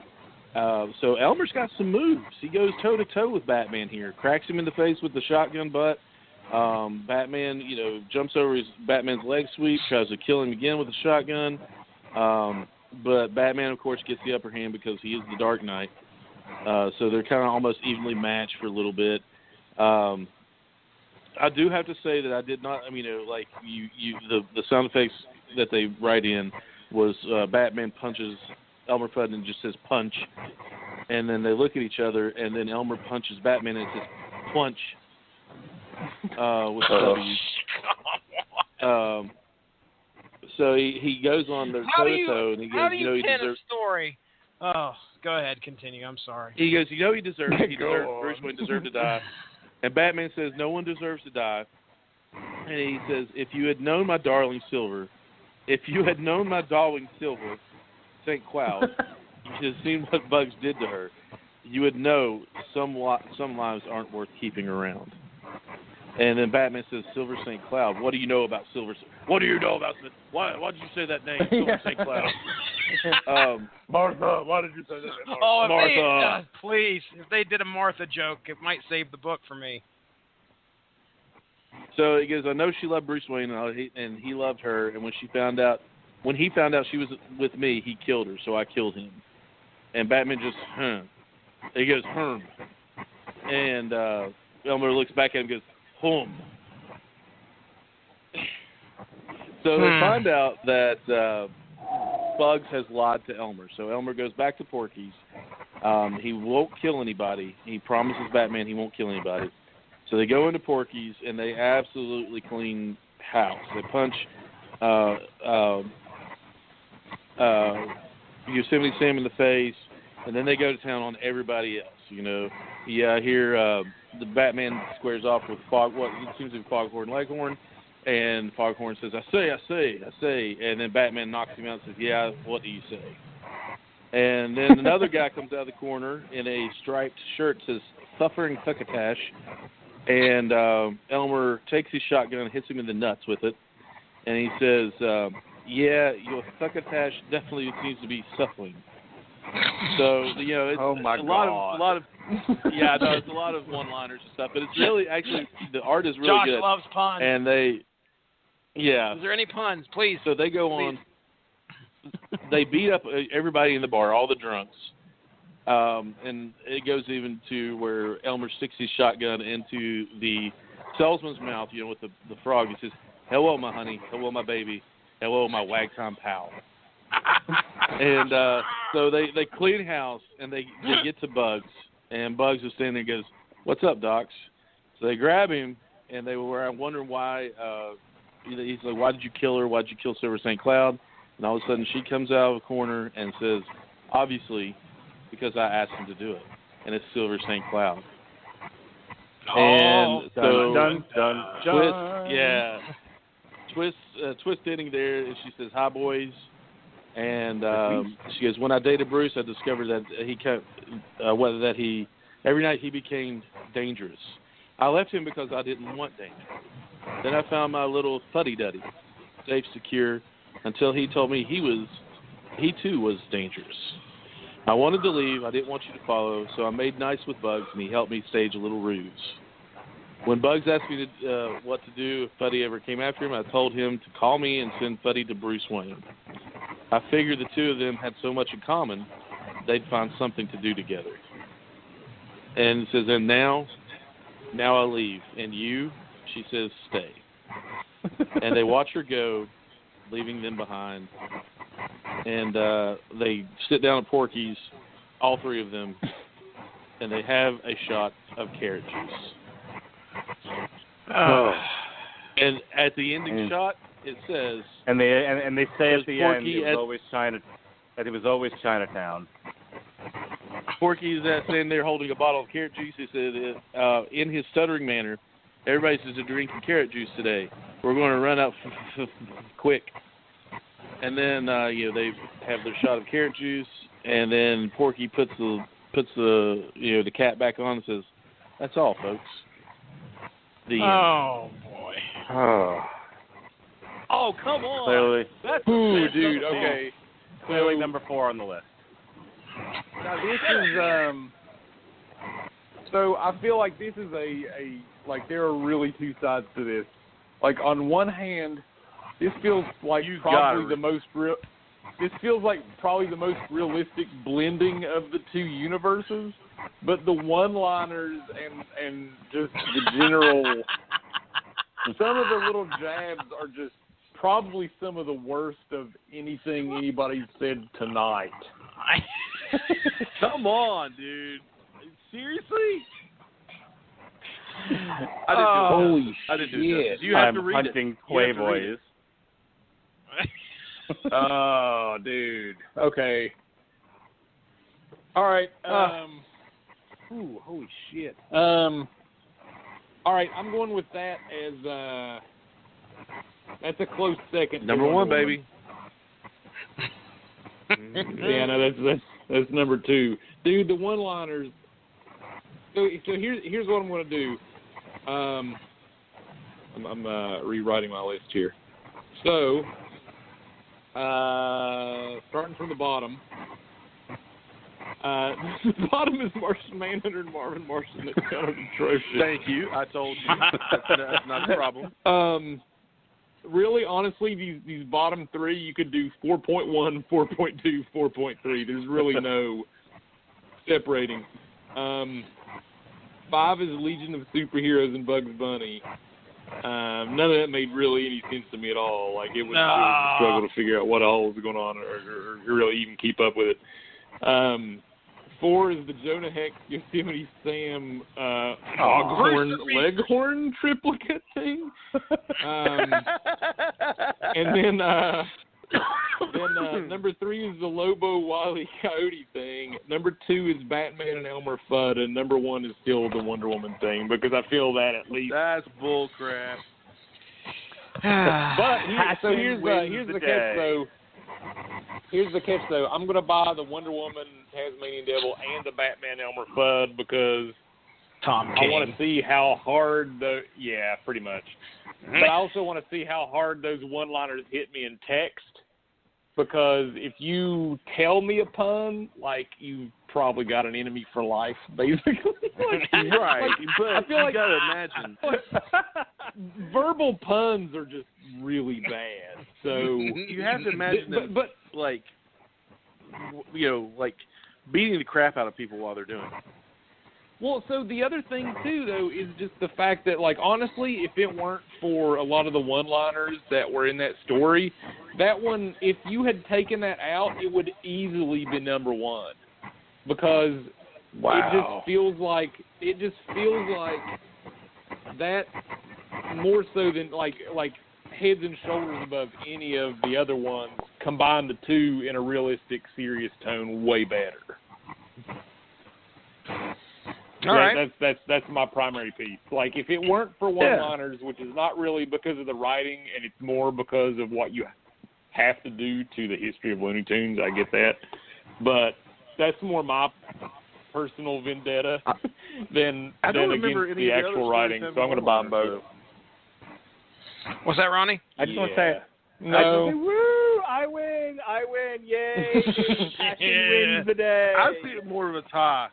So Elmer's got some moves. He goes toe to toe with Batman here, cracks him in the face with the shotgun butt. Batman, jumps over Batman's leg sweep, tries to kill him again with a shotgun. but Batman, of course, gets the upper hand because he is the Dark Knight. So they're kind of almost evenly matched for a little bit. I do have to say that I did not. I mean, like the sound effects that they write in was Batman punches Elmer Fudd and just says punch, and then they look at each other, and then Elmer punches Batman and it says punch with W. So he goes on the toe-to-toe, and he goes, how do you he pin a deserves. story? Oh, go ahead, continue. I'm sorry. He goes, he deserves. Bruce Wayne deserved to die, and Batman says no one deserves to die, and he says, if you had known my darling Silver, St. Cloud, you should have seen what Bugs did to her. You would know some lives aren't worth keeping around. And then Batman says, Silver St. Cloud. What do you know about Silver? What do you know about? Why did you say that name, Silver St. Cloud? Martha. Why did you say that? Martha. Please, if they did a Martha joke, it might save the book for me. So he goes, I know she loved Bruce Wayne, and he loved her. And when he found out she was with me, he killed her. So I killed him. And Batman just, He goes, And Elmer looks back at him and goes, So they find out that Bugs has lied to Elmer. So Elmer goes back to Porky's. He won't kill anybody. He promises Batman he won't kill anybody. So they go into Porky's, and they absolutely clean house. They punch Yosemite Sam in the face, and then they go to town on everybody else. Here the Batman squares off with what seems to be Foghorn Leghorn, and Foghorn says, I say, and then Batman knocks him out and says, yeah, what do you say? And then another guy comes out of the corner in a striped shirt that says, suffering succotash, and Elmer takes his shotgun and hits him in the nuts with it, and he says, yeah, your succotash definitely seems to be suffering. So, it's a lot of it's a lot of one-liners and stuff, but it's really, actually, the art is really good. Josh loves puns. And Is there any puns, please? So they go on, they beat up everybody in the bar, all the drunks, and it goes even to where Elmer sticks his shotgun into the salesman's mouth, with the frog. He says, hello, my honey, hello, my baby, hello, my wagtime pal. And so they clean house, and they get to Bugs, and Bugs is standing there and goes, what's up, Docs? So they grab him, and they were wondering why. He's like, why did you kill her? Why did you kill Silver St. Cloud? And all of a sudden she comes out of a corner and says, obviously, because I asked him to do it. And it's Silver St. Cloud. And so dun. Twist standing there, and she says, hi, boys. And she goes, when I dated Bruce, I discovered that every night he became dangerous. I left him because I didn't want danger. Then I found my little fuddy-duddy, safe, secure, until he told me he too was dangerous. I wanted to leave. I didn't want you to follow, so I made nice with Bugs, and he helped me stage a little ruse. When Bugs asked me what to do if Fuddy ever came after him, I told him to call me and send Fuddy to Bruce Wayne. I figured the two of them had so much in common, they'd find something to do together. And it says, and now I leave. And you, she says, stay. And they watch her go, leaving them behind. And they sit down at Porky's, all three of them, and they have a shot of carrot juice. And at the ending shot, it says, and they say at the end, it was always Chinatown. Porky's standing there holding a bottle of carrot juice. He said, in his stuttering manner, everybody says they're drinking carrot juice today. We're going to run out quick. And then they have their shot of carrot juice, and then Porky puts the cap back on and says, "That's all, folks." Oh boy. Oh, come on. Clearly. Dude. Okay. Clearly number 4 on the list. Now this is so I feel like this is like there are really two sides to this. Like on one hand, this feels like probably the most real. this feels like probably the most realistic blending of the two universes, but the one-liners and just the general, some of the little jabs are just probably some of the worst of anything anybody's said tonight. Come on, dude. Seriously? Holy I didn't do shit. this. You have to I'm read hunting it. You have to read Playboys. it. Oh, dude. Okay. All right. Ooh, holy shit. All right, I'm going with that as that's a close second. Number one, baby. Yeah, no, that's number two, dude. The one-liners. So here's what I'm going to do. I'm rewriting my list here. So, starting from the bottom. The bottom is Martian Manhunter and Marvin Martian. That's kind of atrocious. Thank you. I told you. That's not a problem. Really, honestly, these bottom three, you could do 4.1, 4.2, 4.3. There's really no separating. 5 is Legion of Superheroes and Bugs Bunny. None of that made really any sense to me at all. Like, it was really a struggle to figure out what all was going on or really even keep up with it. 4 is the Jonah Hex Yosemite Sam Foghorn Leghorn triplicate thing. And then number 3 is the Lobo Wile E. Coyote thing. Number 2 is Batman and Elmer Fudd, and number 1 is still the Wonder Woman thing because I feel that at least. That's bullcrap. But here's the catch though. Here's the catch though. I'm gonna buy the Wonder Woman, Tazmanian Devil, and the Batman Elmer Fudd because Tom King. I want to see how hard pretty much. But I also want to see how hard those one-liners hit me in text because if you tell me a pun, like you've probably got an enemy for life, basically. Right. But I feel you gotta imagine. Verbal puns are just really bad. So you have to imagine them, like beating the crap out of people while they're doing it. Well, so the other thing, too, though, is just the fact that, like, honestly, if it weren't for a lot of the one-liners that were in that story, that one, if you had taken that out, it would easily be number 1. Because it just feels like that more so than, like heads and shoulders above any of the other ones, combine the two in a realistic, serious tone way better. All right. That's my primary piece. Like, if it weren't for one-liners, which is not really because of the writing, and it's more because of what you have to do to the history of Looney Tunes, I get that. But that's more my personal vendetta than against the actual writing, so I'm going to buy them both. What's that, Ronnie? I just want to say, no. Woo! I win! Yay! Passion wins the day. I see it more of a tie.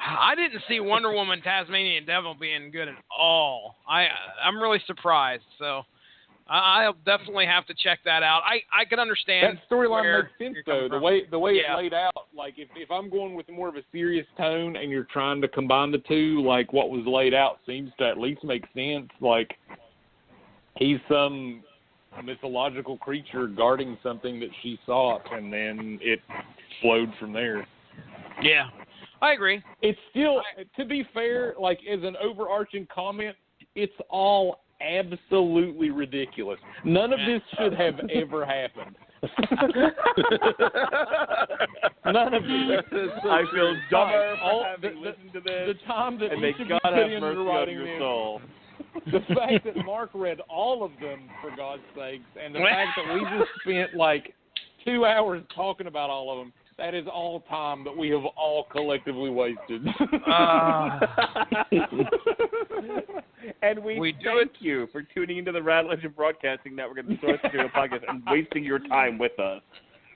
I didn't see Wonder Woman, Tasmanian Devil being good at all. I'm really surprised. So I'll definitely have to check that out. I can understand that storyline makes sense though. The way it's laid out. Like if I'm going with more of a serious tone and you're trying to combine the two, like what was laid out seems to at least make sense. Like he's some mythological creature guarding something that she sought, and then it flowed from there. Yeah. I agree. It's still, to be fair, like as an overarching comment, it's all absolutely ridiculous. None of this should have ever happened. None of this. I feel dumber for having listened to this. The time that and each they of you gotta put have into mercy writing on your this, soul. the fact that Mark read all of them, for God's sakes, and the fact that we just spent like 2 hours talking about all of them, that is all time that we have all collectively wasted. And we thank you for tuning into the Rad Legend Broadcasting Network and the Source Material Podcast and wasting your time with us.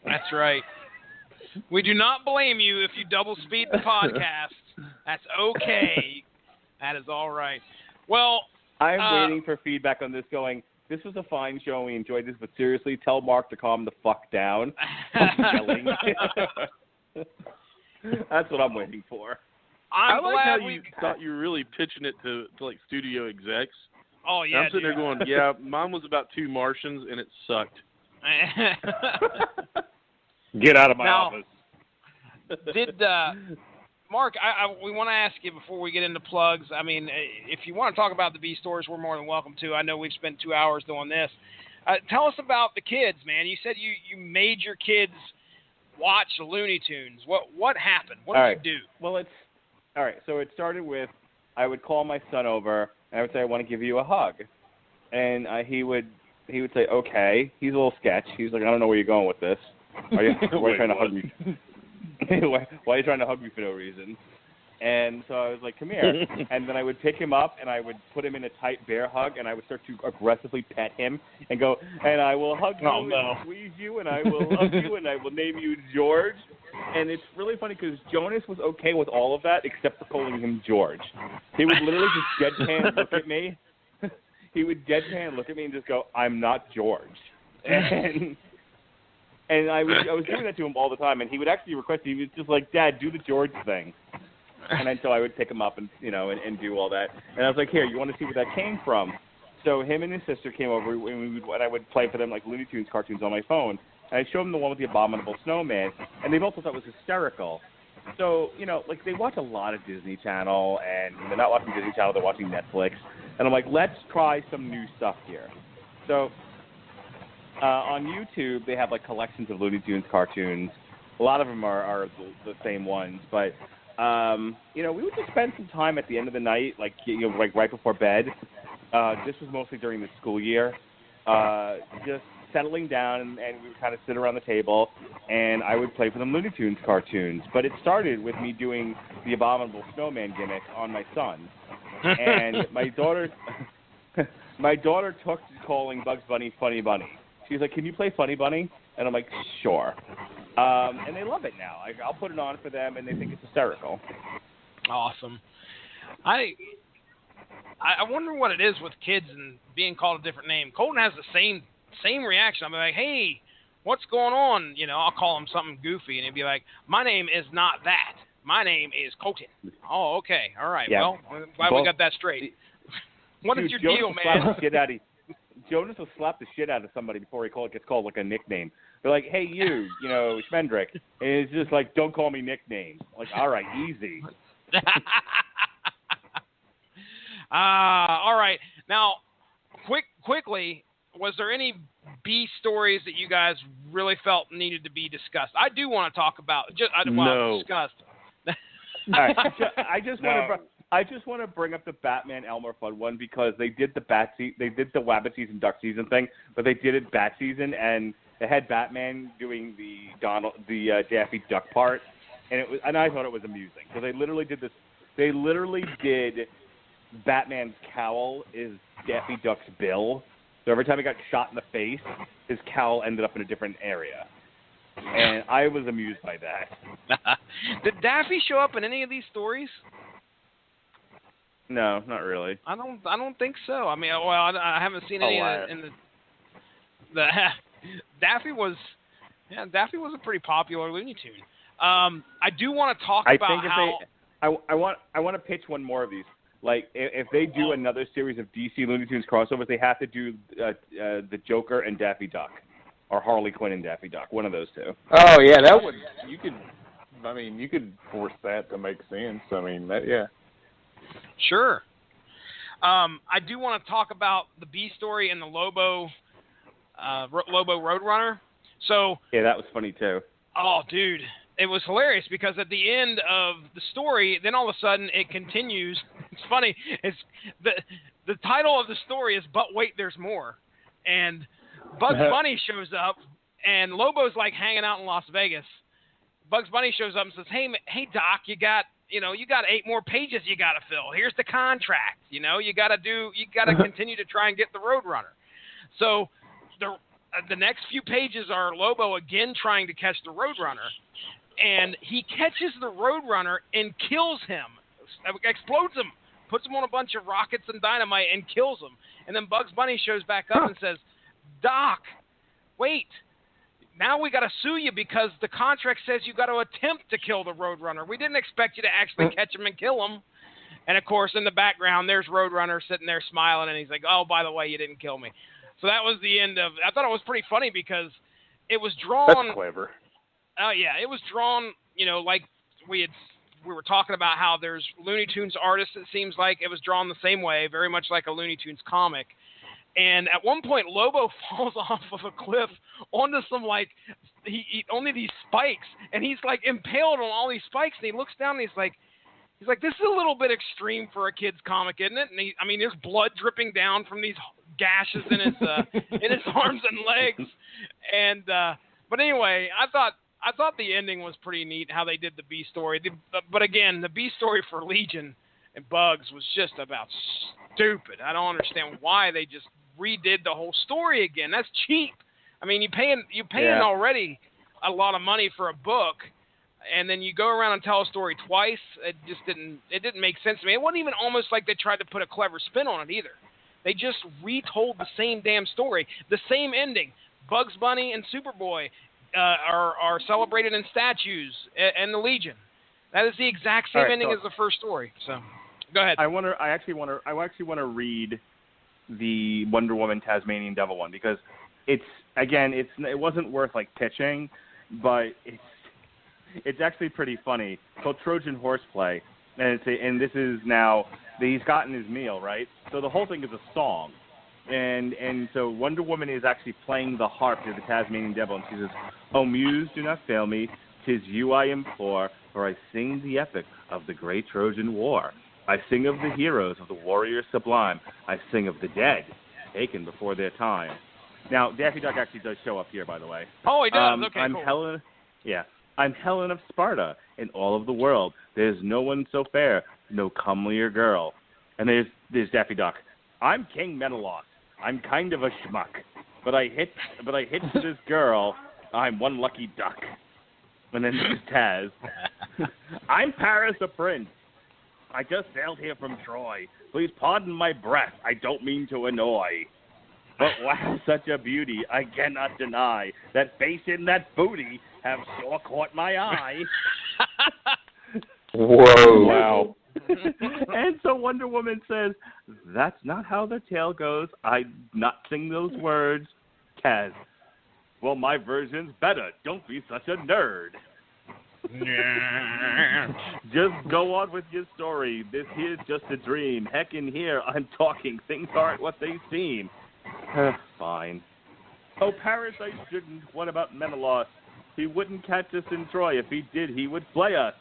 That's right. We do not blame you if you double speed the podcast. That's okay. That is all right. Well, I'm waiting for feedback on this going, this was a fine show. We enjoyed this, but seriously, tell Mark to calm the fuck down. Yelling. That's what I'm waiting for. I like how you thought you were really pitching it to like studio execs. Oh, yeah, I'm sitting there going, yeah, mine was about 2 Martians, and it sucked. Get out of my office. Did Mark, we want to ask you before we get into plugs. I mean, if you want to talk about the B stories, we're more than welcome to. I know we've spent 2 hours doing this. Tell us about the kids, man. You said you made your kids watch Looney Tunes. What happened? What did you do? Well, all right. So it started with I would call my son over and I would say, I want to give you a hug, and he would say, okay. He's a little sketch. He's like, I don't know where you're going with this. Why are you trying to hug me? Why are you trying to hug me for no reason? And so I was like, come here. And then I would pick him up and I would put him in a tight bear hug and I would start to aggressively pet him and go, and I will hug you and squeeze you and I will hug you and I will name you George. And it's really funny because Jonas was okay with all of that except for calling him George. He would literally just deadpan look at me. He would deadpan look at me and just go, I'm not George. And I was doing that to him all the time, and he would actually request. He was just like, "Dad, do the George thing," and then so I would pick him up and and do all that. And I was like, "Here, you want to see where that came from?" So him and his sister came over, and I would play for them like Looney Tunes cartoons on my phone. And I showed them the one with the abominable snowman, and they both thought that was hysterical. So like they watch a lot of Disney Channel, and they're not watching Disney Channel; they're watching Netflix. And I'm like, let's try some new stuff here. So. On YouTube, they have like collections of Looney Tunes cartoons. A lot of them are the same ones, but we would just spend some time at the end of the night, like right before bed. This was mostly during the school year, just settling down, and we would kind of sit around the table, and I would play for them Looney Tunes cartoons. But it started with me doing the abominable snowman gimmick on my son, and my daughter took calling Bugs Bunny Funny Bunny. She's like, can you play Funny Bunny? And I'm like, sure. And they love it now. I'll put it on for them, and they think it's hysterical. Awesome. I wonder what it is with kids and being called a different name. Colton has the same reaction. I'm like, hey, what's going on? I'll call him something goofy, and he'd be like, my name is not that. My name is Colton. Oh, okay. All right. Yeah. Well, I'm glad we got that straight. What is your deal, man? Jonas will slap the shit out of somebody before he gets called like a nickname. They're like, hey, you, Schmendrick. And it's just like, don't call me nicknames. Like, all right, easy. All right. Now, quickly, was there any B stories that you guys really felt needed to be discussed? I do want to talk about. Discussed. All right. I just want to bring up the Batman Elmer Fudd one because they did the Wabbit season, duck season thing, but they did it bat season, and they had Batman doing the Daffy Duck part, and I thought it was amusing because they literally did this. They literally did Batman's cowl is Daffy Duck's bill, so every time he got shot in the face, his cowl ended up in a different area, and I was amused by that. Did Daffy show up in any of these stories? No, not really. I don't think so. I mean, well, I haven't seen any in the Daffy was a pretty popular Looney Tune. I do want to talk about how I want to pitch one more of these. Like if they do another series of DC Looney Tunes crossovers, they have to do the Joker and Daffy Duck, or Harley Quinn and Daffy Duck, one of those two. Oh yeah, that would you could force that to make sense. I mean yeah. Sure. I do want to talk about the B story and the Lobo Roadrunner. So yeah, that was funny too. Oh, dude, it was hilarious because at the end of the story, then all of a sudden it continues. It's funny. It's the title of the story is "But Wait, There's More," and Bugs Bunny shows up, and Lobo's like hanging out in Las Vegas. Bugs Bunny shows up and says, "Hey, Doc, you got 8 more pages you got to fill. Here's the contract. You got to continue to try and get the Roadrunner." So the next few pages are Lobo again trying to catch the Roadrunner, and he catches the Roadrunner and kills him, explodes him puts him on a bunch of rockets and dynamite, and kills him. And then Bugs Bunny shows back up and says, Doc, wait. Now we got to sue you because the contract says you got to attempt to kill the Roadrunner. We didn't expect you to actually catch him and kill him. And, of course, in the background, there's Roadrunner sitting there smiling, and he's like, oh, by the way, you didn't kill me. So that was the end of – I thought it was pretty funny because it was drawn – That's clever. yeah, it was drawn, like we were talking about how there's Looney Tunes artists, it seems like. It was drawn the same way, very much like a Looney Tunes comic. And at one point, Lobo falls off of a cliff onto some, only these spikes. And he's, impaled on all these spikes. And he looks down and he's like, this is a little bit extreme for a kid's comic, isn't it? And there's blood dripping down from these gashes in his arms and legs. And but anyway, I thought the ending was pretty neat, how they did the B story. But again, the B story for Legion and Bugs was just about stupid. I don't understand why they just redid the whole story again. That's cheap. I mean, you're paying already a lot of money for a book, and then you go around and tell a story twice. It didn't make sense to me. It wasn't even almost like they tried to put a clever spin on it either. They just retold the same damn story, the same ending. Bugs Bunny and Superboy are celebrated in statues and the Legion. That is the exact same ending as the first story. So, go ahead. I actually want to read the Wonder Woman Tasmanian Devil one because it wasn't worth pitching, but it's actually pretty funny. It's called Trojan Horseplay, and this is now he's gotten his meal, right? So the whole thing is a song. And so Wonder Woman is actually playing the harp to the Tasmanian Devil, and she says, "Oh, muse, do not fail me, 'tis you I implore, for I sing the epic of the great Trojan War. I sing of the heroes, of the warriors sublime. I sing of the dead, taken before their time." Now, Daffy Duck actually does show up here, by the way. Oh, he does? Okay, I'm cool. Helen. Yeah, I'm Helen of Sparta. In all of the world, there's no one so fair, no comelier girl. And there's Daffy Duck. I'm King Menelaus. I'm kind of a schmuck, but I hit to this girl. I'm one lucky duck. And then there's Taz. I'm Paris, a prince. I just sailed here from Troy. Please pardon my breath. I don't mean to annoy. But wow, such a beauty, I cannot deny. That face and that booty have sure caught my eye. Whoa. Wow. And so Wonder Woman says, "That's not how the tale goes. I not sing those words." Taz, "Well, my version's better. Don't be such a nerd." Just go on with your story. This here's just a dream. Heck, in here, I'm talking. Things aren't what they seem. Fine. Oh, Paris, I shouldn't. What about Menelaus? He wouldn't catch us in Troy. If he did, he would flay us.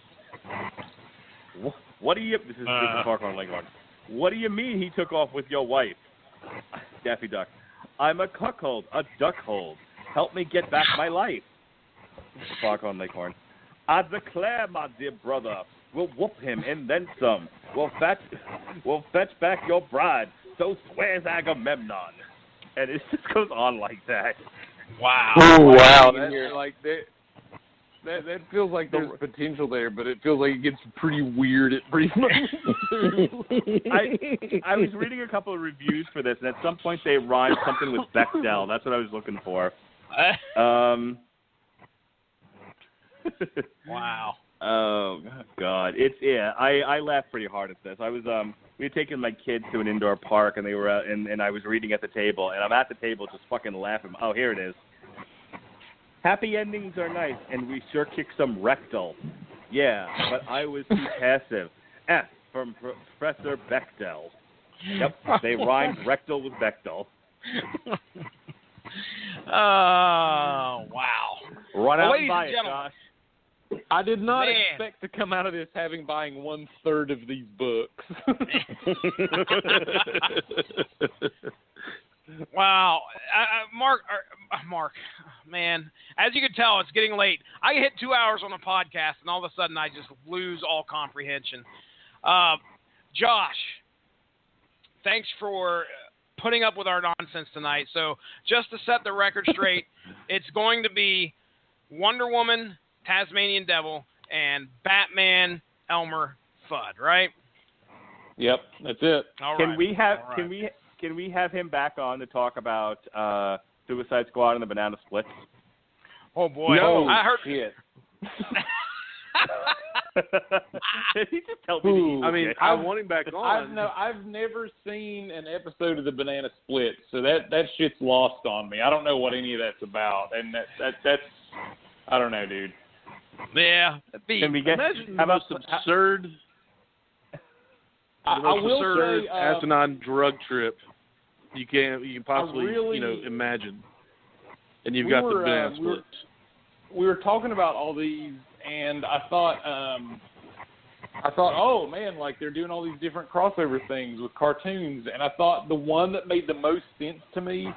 What do you... This is Parker Leghorn. What do you mean he took off with your wife? Daffy Duck. I'm a cuckold, a duckhold. Help me get back my life. Parker Leghorn. I declare, my dear brother, we'll whoop him and then some. We'll fetch back your bride. So swears Agamemnon. And it just goes on like that. Wow. Oh, wow. That feels like there's potential there, but it feels like it gets pretty weird at brief moments. I was reading a couple of reviews for this, and at some point they rhymed something with Bechdel. That's what I was looking for. Wow. Oh God, I laughed pretty hard at this. I was we had taken my kids to an indoor park, and they were and I was reading at the table, and I'm at the table just fucking laughing. Oh, here it is. Happy endings are nice, and we sure kick some rectal. Yeah, but I was too passive. F from Professor Bechdel. Yep, they rhymed rectal with Bechdel. Oh, wow. Run out and buy it, Josh. I did not expect to come out of this buying 1/3 of these books. Wow. Mark, man, as you can tell, it's getting late. I hit 2 hours on a podcast, and all of a sudden I just lose all comprehension. Josh, thanks for putting up with our nonsense tonight. So just to set the record straight, it's going to be Wonder Woman, Tasmanian Devil, and Batman, Elmer, Fudd, right? Yep, that's it. All Can right. we have All right. can we have him back on to talk about Suicide Squad and the Banana Split? Oh boy, No, I heard. shit. He just told me. I mean, I want him back on. I've never seen an episode of the Banana Split, so that shit's lost on me. I don't know what any of that's about, and that's I don't know, dude. Yeah. Can we get? Imagine How the about most absurd, I will say, asinine drug trip you can possibly imagine, and you've got the Banana Split. We were talking about all these, and I thought, oh man, like they're doing all these different crossover things with cartoons, and I thought the one that made the most sense to me,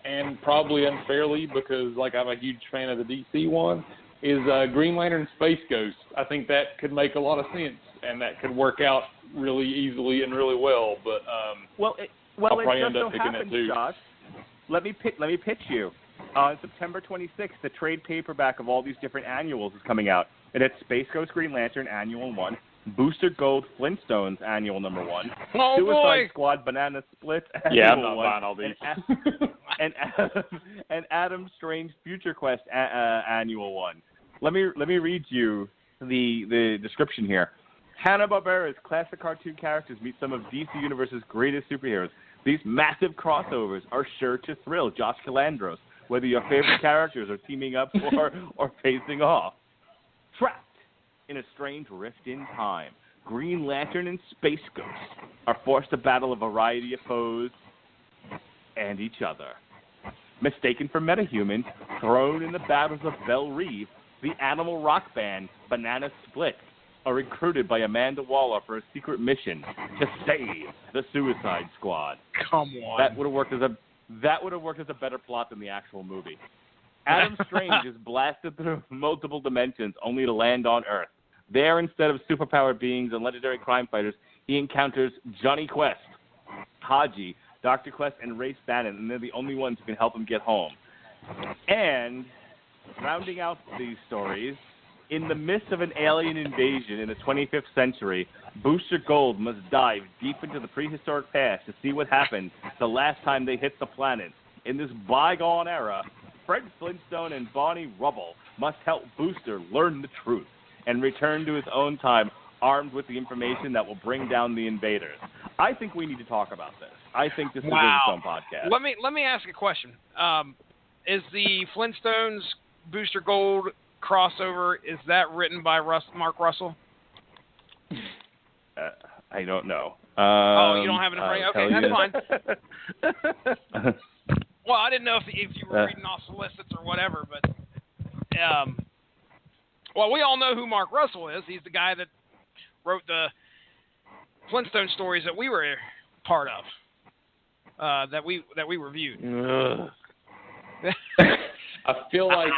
and probably unfairly because like I'm a huge fan of the DC one, is Green Lantern Space Ghost. I think that could make a lot of sense, and that could work out really easily and really well. But Well, I'll probably it end just up so picking happens, it too. Josh. Let me pitch you. On September 26th, the trade paperback of all these different annuals is coming out. And it's Space Ghost Green Lantern Annual 1, Booster Gold Flintstones Annual number 1, Oh Suicide boy. Squad Banana Split Annual Yeah, I'm not 1, buying all these. and Adam Strange Future Quest Annual 1. Let me read you the description here. Hanna-Barbera's classic cartoon characters meet some of DC Universe's greatest superheroes. These massive crossovers are sure to thrill Josh Calandros, whether your favorite characters are teaming up or facing off. Trapped in a strange rift in time, Green Lantern and Space Ghost are forced to battle a variety of foes and each other. Mistaken for metahumans, thrown in the battles of Belle Reve, the animal rock band Banana Split are recruited by Amanda Waller for a secret mission to save the Suicide Squad. Come on. That would have worked as a better plot than the actual movie. Adam Strange is blasted through multiple dimensions only to land on Earth. There, instead of superpowered beings and legendary crime fighters, he encounters Johnny Quest, Haji, Dr. Quest, and Race Bannon, and they're the only ones who can help him get home. And rounding out these stories, in the midst of an alien invasion in the 25th century, Booster Gold must dive deep into the prehistoric past to see what happened the last time they hit the planet. In this bygone era, Fred Flintstone and Bonnie Rubble must help Booster learn the truth and return to his own time armed with the information that will bring down the invaders. I think we need to talk about this. I think this deserves its own podcast. Let me ask a question. Is the Flintstones Booster Gold crossover, is that written by Mark Russell? I don't know. You don't have it in front of you? Okay, that's fine. Well, I didn't know if you were reading off solicits or whatever, but well, we all know who Mark Russell is. He's the guy that wrote the Flintstone stories that we were part of, that we reviewed. I feel like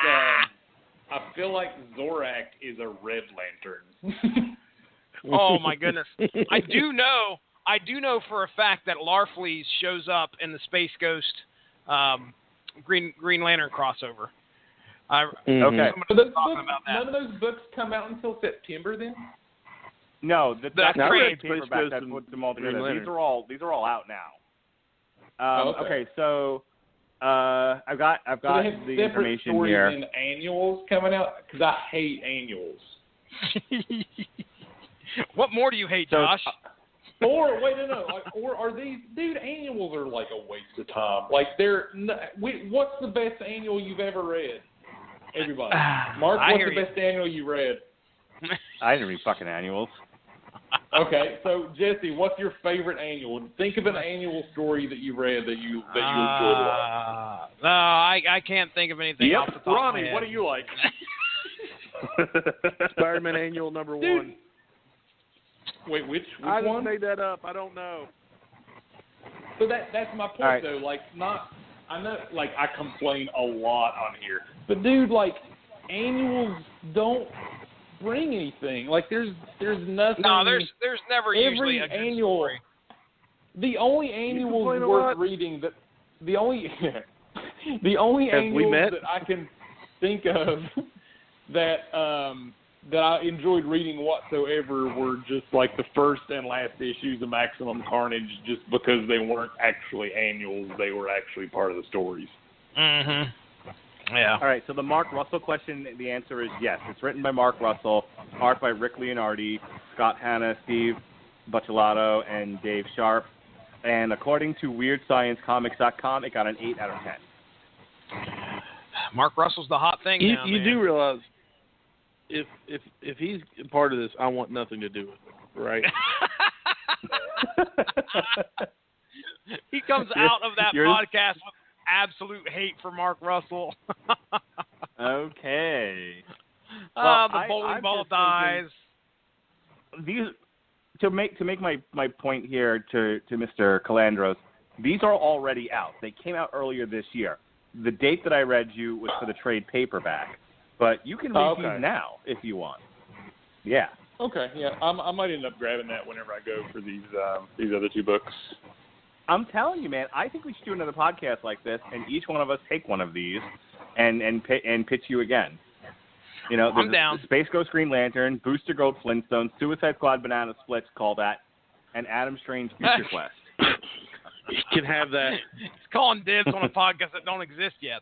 Zorak is a Red Lantern. Oh my goodness! I do know for a fact that Larfleeze shows up in the Space Ghost Green Lantern crossover. Okay. None of those books come out until September, then. No, that's trade trade paperback. That's what them all together. These are all out now. Okay, so I've got the information here. And annuals coming out because I hate annuals. What more do you hate, Josh? Or wait, no. Or are these annuals are like a waste of time. Like what's the best annual you've ever read? Everybody, Mark, what's the best annual you read? I didn't read fucking annuals. Okay, so Jesse, what's your favorite annual? Think of an annual story that you read that you enjoyed a lot. No, I can't think of anything off the top of my Ronnie, head. what do you like? Spider-Man Annual number 1. Wait, which I one? just made that up. I don't know. So that's my point, right. though. Like, I know, like, I complain a lot on here, but dude, like, annuals don't bring anything. Like, there's nothing. No, there's never usually a good annual. story. The only annuals worth reading the only annuals that I can think of that that I enjoyed reading whatsoever were just like the first and last issues of Maximum Carnage, just because they weren't actually annuals; they were actually part of the stories. Mm-hmm. Yeah. All right, so the Mark Russell question, the answer is yes. It's written by Mark Russell, art by Rick Leonardi, Scott Hanna, Steve Buccellato, and Dave Sharp. And according to WeirdScienceComics.com, it got an 8 out of 10. Mark Russell's the hot thing now, You man. do realize if he's part of this, I want nothing to do with it, right? He comes out of that podcast with absolute hate for Mark Russell. Okay. The bowling ball dies. These to make my point here to Mr. Calandros, these are already out. They came out earlier this year. The date that I read you was for the trade paperback, but you can read these now if you want. Yeah. Okay. Yeah, I might end up grabbing that whenever I go for these other two books. I'm telling you, man, I think we should do another podcast like this, and each one of us take one of these and pitch you again. You know, I'm down. Space Ghost Green Lantern, Booster Gold Flintstone, Suicide Squad Banana Splits, call that, and Adam Strange Future Quest. You can have that. He's calling dibs on a podcast that don't exist yet.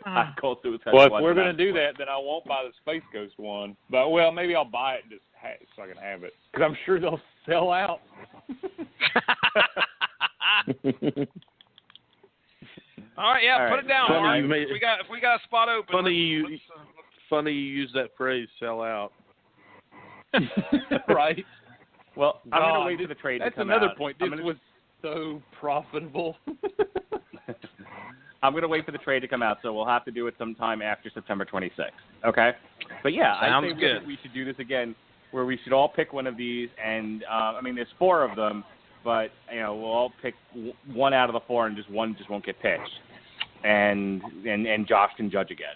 I call Suicide Well, Squad if we're going Banana to do Splits. that, then I won't buy the Space Ghost one. But, well, maybe I'll buy it and just so I can have it. Because I'm sure they'll sell out. All right, yeah, All put right. it down. Funny Mark. you made- If we got a spot open. Funny you use that phrase, sell out. Right? Well, I'm going to God, wait for the trade to That's come another out. point. This was so profitable. I'm going to wait for the trade to come out, so we'll have to do it sometime after September 26th. Okay? But yeah, Sounds I think good. we should do this again, where we should all pick one of these, and I mean, there's 4 of them, but you know, we'll all pick one out of the 4, and just one just won't get pitched, and Josh can judge again.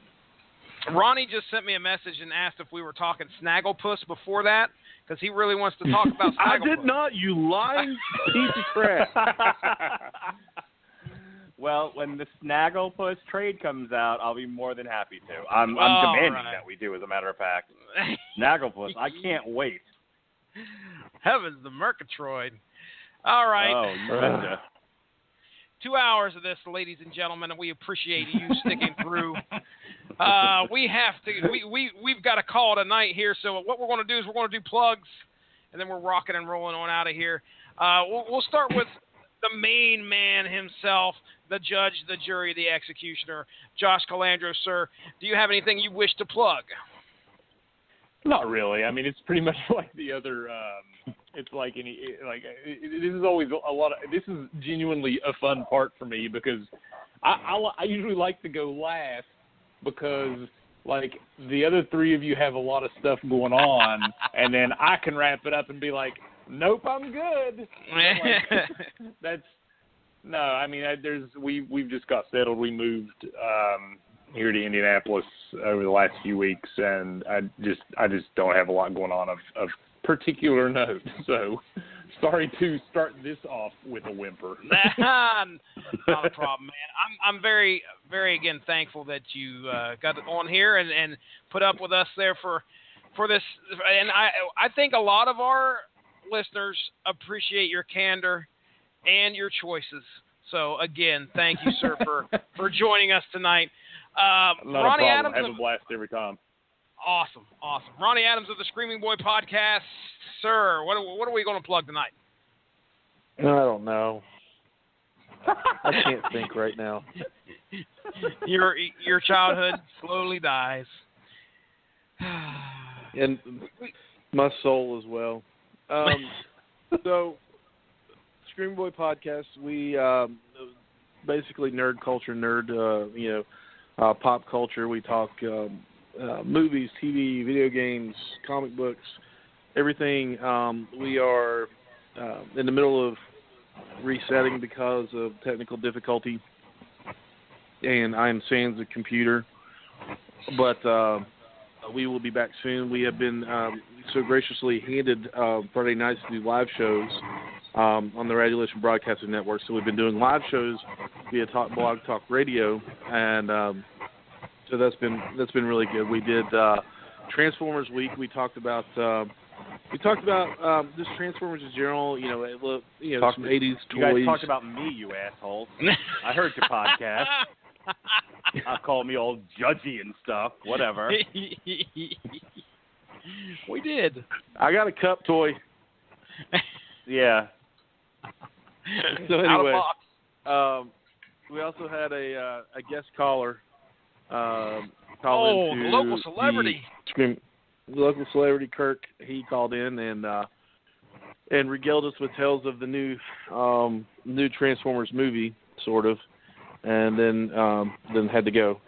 Ronnie just sent me a message and asked if we were talking Snagglepuss before that, because he really wants to talk about Snagglepuss. I did not, you lying piece of crap. Well, when the Snagglepuss trade comes out, I'll be more than happy to. I'm demanding that we do, as a matter of fact. Snagglepuss, I can't wait. Heavens, the Murgatroyd. All right. Oh, you betcha. 2 hours of this, ladies and gentlemen, and we appreciate you sticking through. We've got a call tonight here, so what we're going to do is we're going to do plugs, and then we're rocking and rolling on out of here. We'll start with the main man himself, the judge, the jury, the executioner, Josh Calandro. Sir, do you have anything you wish to plug? Not really. I mean, it's pretty much like the other. It's like this is always a lot of. This is genuinely a fun part for me because I usually like to go last because like the other 3 of you have a lot of stuff going on, and then I can wrap it up and be like, nope, I'm good. That's no. I mean, we've just got settled. We moved here to Indianapolis over the last few weeks, and I just don't have a lot going on of particular note. So sorry to start this off with a whimper. Not a problem, man. I'm very, very again thankful that you got on here and put up with us there for this. And I think a lot of our listeners appreciate your candor and your choices. So again, thank you, sir, for joining us tonight. Not Ronnie a problem. Adams, I have a blast every time. Awesome. Ronnie Adams of the Screaming Boy Podcast, sir. What are we going to plug tonight? I don't know. I can't think right now. Your childhood slowly dies. And my soul as well. So, Screaming Boy Podcast, we basically nerd culture, pop culture. We talk movies, TV, video games, comic books, everything. We are in the middle of resetting because of technical difficulty, and I am sans the computer. But we will be back soon. We have been so graciously handed Friday nights to do live shows on the Radulation Broadcasting Network. So we've been doing live shows via Blog Talk Radio, and so that's been really good. We did Transformers week. We talked about just Transformers in general. You know, some 80s toys. You guys talked about me, you assholes. I heard your podcast. Call me all judgy and stuff. Whatever. We did. I got a cup toy. Yeah. So anyway, we also had a guest caller. The local celebrity. The local celebrity Kirk. He called in and regaled us with tales of the new Transformers movie, sort of, and then had to go.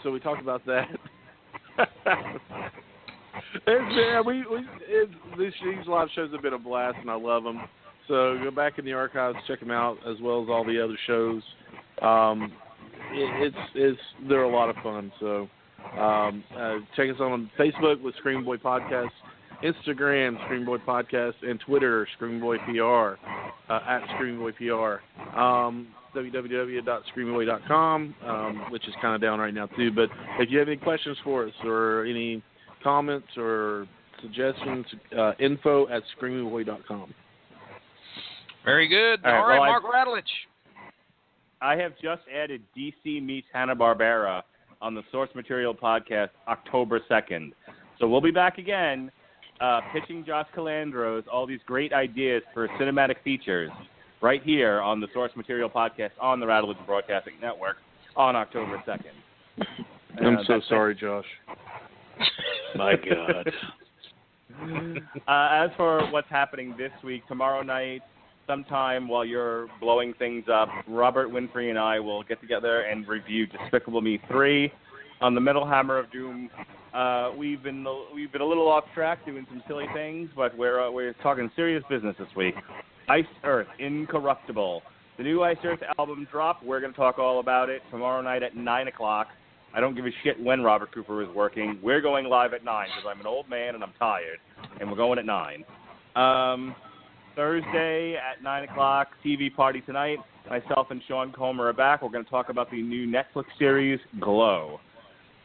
So we talked about that. These live shows have been a blast, and I love them. So go back in the archives, check them out, as well as all the other shows. They're a lot of fun. So check us out on Facebook with Scream Boy Podcast, Instagram Scream Boy Podcast, and Twitter Scream Boy PR at Scream Boy PR. www.screamboy.com, which is kind of down right now too. But if you have any questions for us or any comments or suggestions, info@screamboy.com. Very good. All right, Mark Radulich. I have just added DC Meets Hanna-Barbera on the Source Material Podcast October 2nd. So we'll be back again pitching Josh Calandros all these great ideas for cinematic features right here on the Source Material Podcast on the Radulich Broadcasting Network on October 2nd. I'm so sorry, Josh. My God. As for what's happening this week, tomorrow night, sometime while you're blowing things up, Robert Winfrey and I will get together and review Despicable Me 3 on the Metal Hammer of Doom. We've been a little off track doing some silly things, but we're talking serious business this week. Ice Earth, Incorruptible. The new Ice Earth album dropped. We're going to talk all about it tomorrow night at 9 o'clock. I don't give a shit when Robert Cooper is working. We're going live at 9 because I'm an old man and I'm tired, and we're going at 9. Thursday at 9 o'clock, TV Party Tonight. Myself and Sean Comer are back. We're going to talk about the new Netflix series, Glow.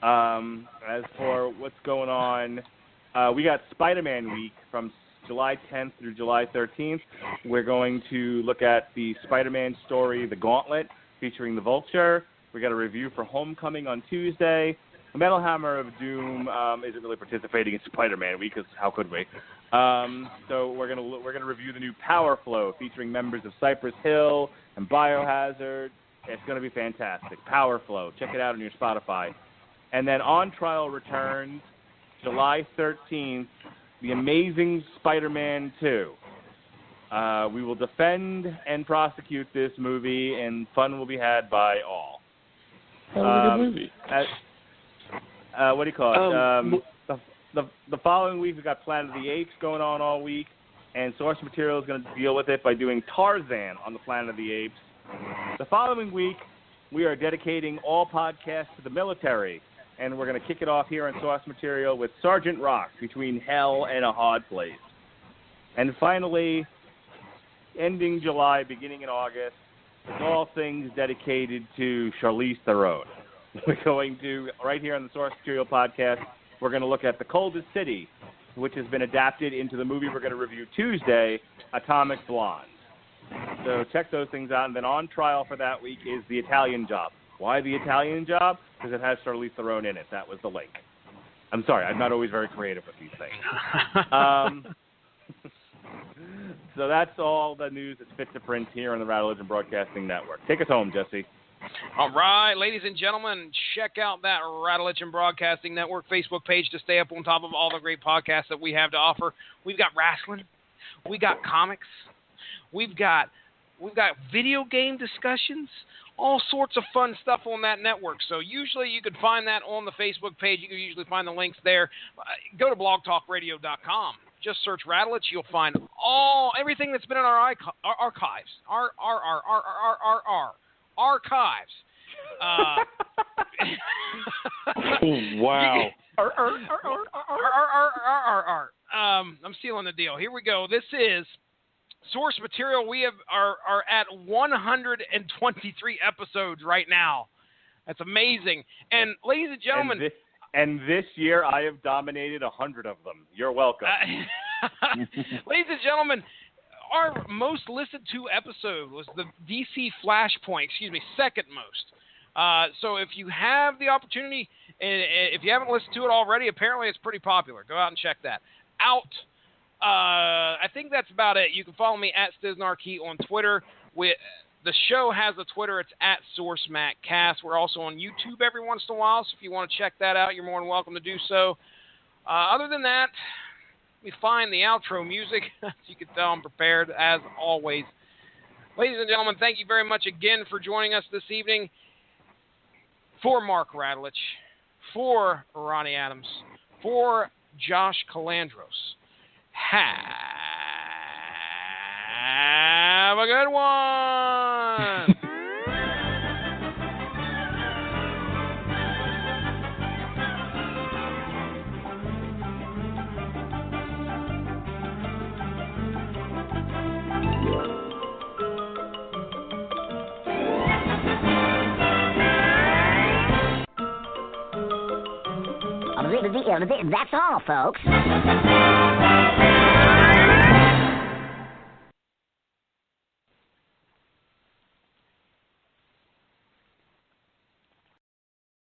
As for what's going on, we got Spider-Man Week from July 10th through July 13th. We're going to look at the Spider-Man story, The Gauntlet, featuring the Vulture. We got a review for Homecoming on Tuesday. The Metal Hammer of Doom isn't really participating in Spider-Man Week, because how could we? So we're gonna review the new Power Flow, featuring members of Cypress Hill and Biohazard. It's gonna be fantastic. Power Flow, check it out on your Spotify. And then On Trial returns July 13th. The Amazing Spider-Man 2. We will defend and prosecute this movie, and fun will be had by all. That was a good movie. What do you call it? The following week, we've got Planet of the Apes going on all week, and Source Material is going to deal with it by doing Tarzan on the Planet of the Apes. The following week, we are dedicating all podcasts to the military, and we're going to kick it off here on Source Material with Sergeant Rock, Between Hell and a Hard Place. And finally, ending July, beginning in August, it's all things dedicated to Charlize Theron. We're going to, right here on the Source Material Podcast, we're going to look at The Coldest City, which has been adapted into the movie we're going to review Tuesday, Atomic Blonde. So check those things out. And then on trial for that week is The Italian Job. Why The Italian Job? Because it has Charlize Theron in it. That was the link. I'm sorry, I'm not always very creative with these things. So that's all the news that's fit to print here on the Radulich Broadcasting Network. Take us home, Jesse. All right, ladies and gentlemen, check out that Radulich Broadcasting Network Facebook page to stay up on top of all the great podcasts that we have to offer. We've got wrestling, we got comics, we've got video game discussions, all sorts of fun stuff on that network. So usually you could find that on the Facebook page. You can usually find the links there. Go to blogtalkradio.com. Just search Radulich. You'll find everything that's been in our archives. Archives. Wow. I'm sealing the deal. Here we go. This is Source Material. We are at 123 episodes right now. That's amazing. And ladies and gentlemen, and this year I have dominated 100 of them. You're welcome. Ladies and gentlemen, our most listened to episode was the DC Flashpoint. Second most. So if you have the opportunity, and if you haven't listened to it already, apparently it's pretty popular. Go out and check that out. I think that's about it. You can follow me at StiznarKey on Twitter. The show has a Twitter. It's at SourceMacCast. We're also on YouTube every once in a while, so if you want to check that out, you're more than welcome to do so. Other than that, we find the outro music. As you can tell, I'm prepared, as always. Ladies and gentlemen, thank you very much again for joining us this evening. For Mark Radulich, for Ronnie Adams, for Josh Calandros, have a good one! That's all, folks.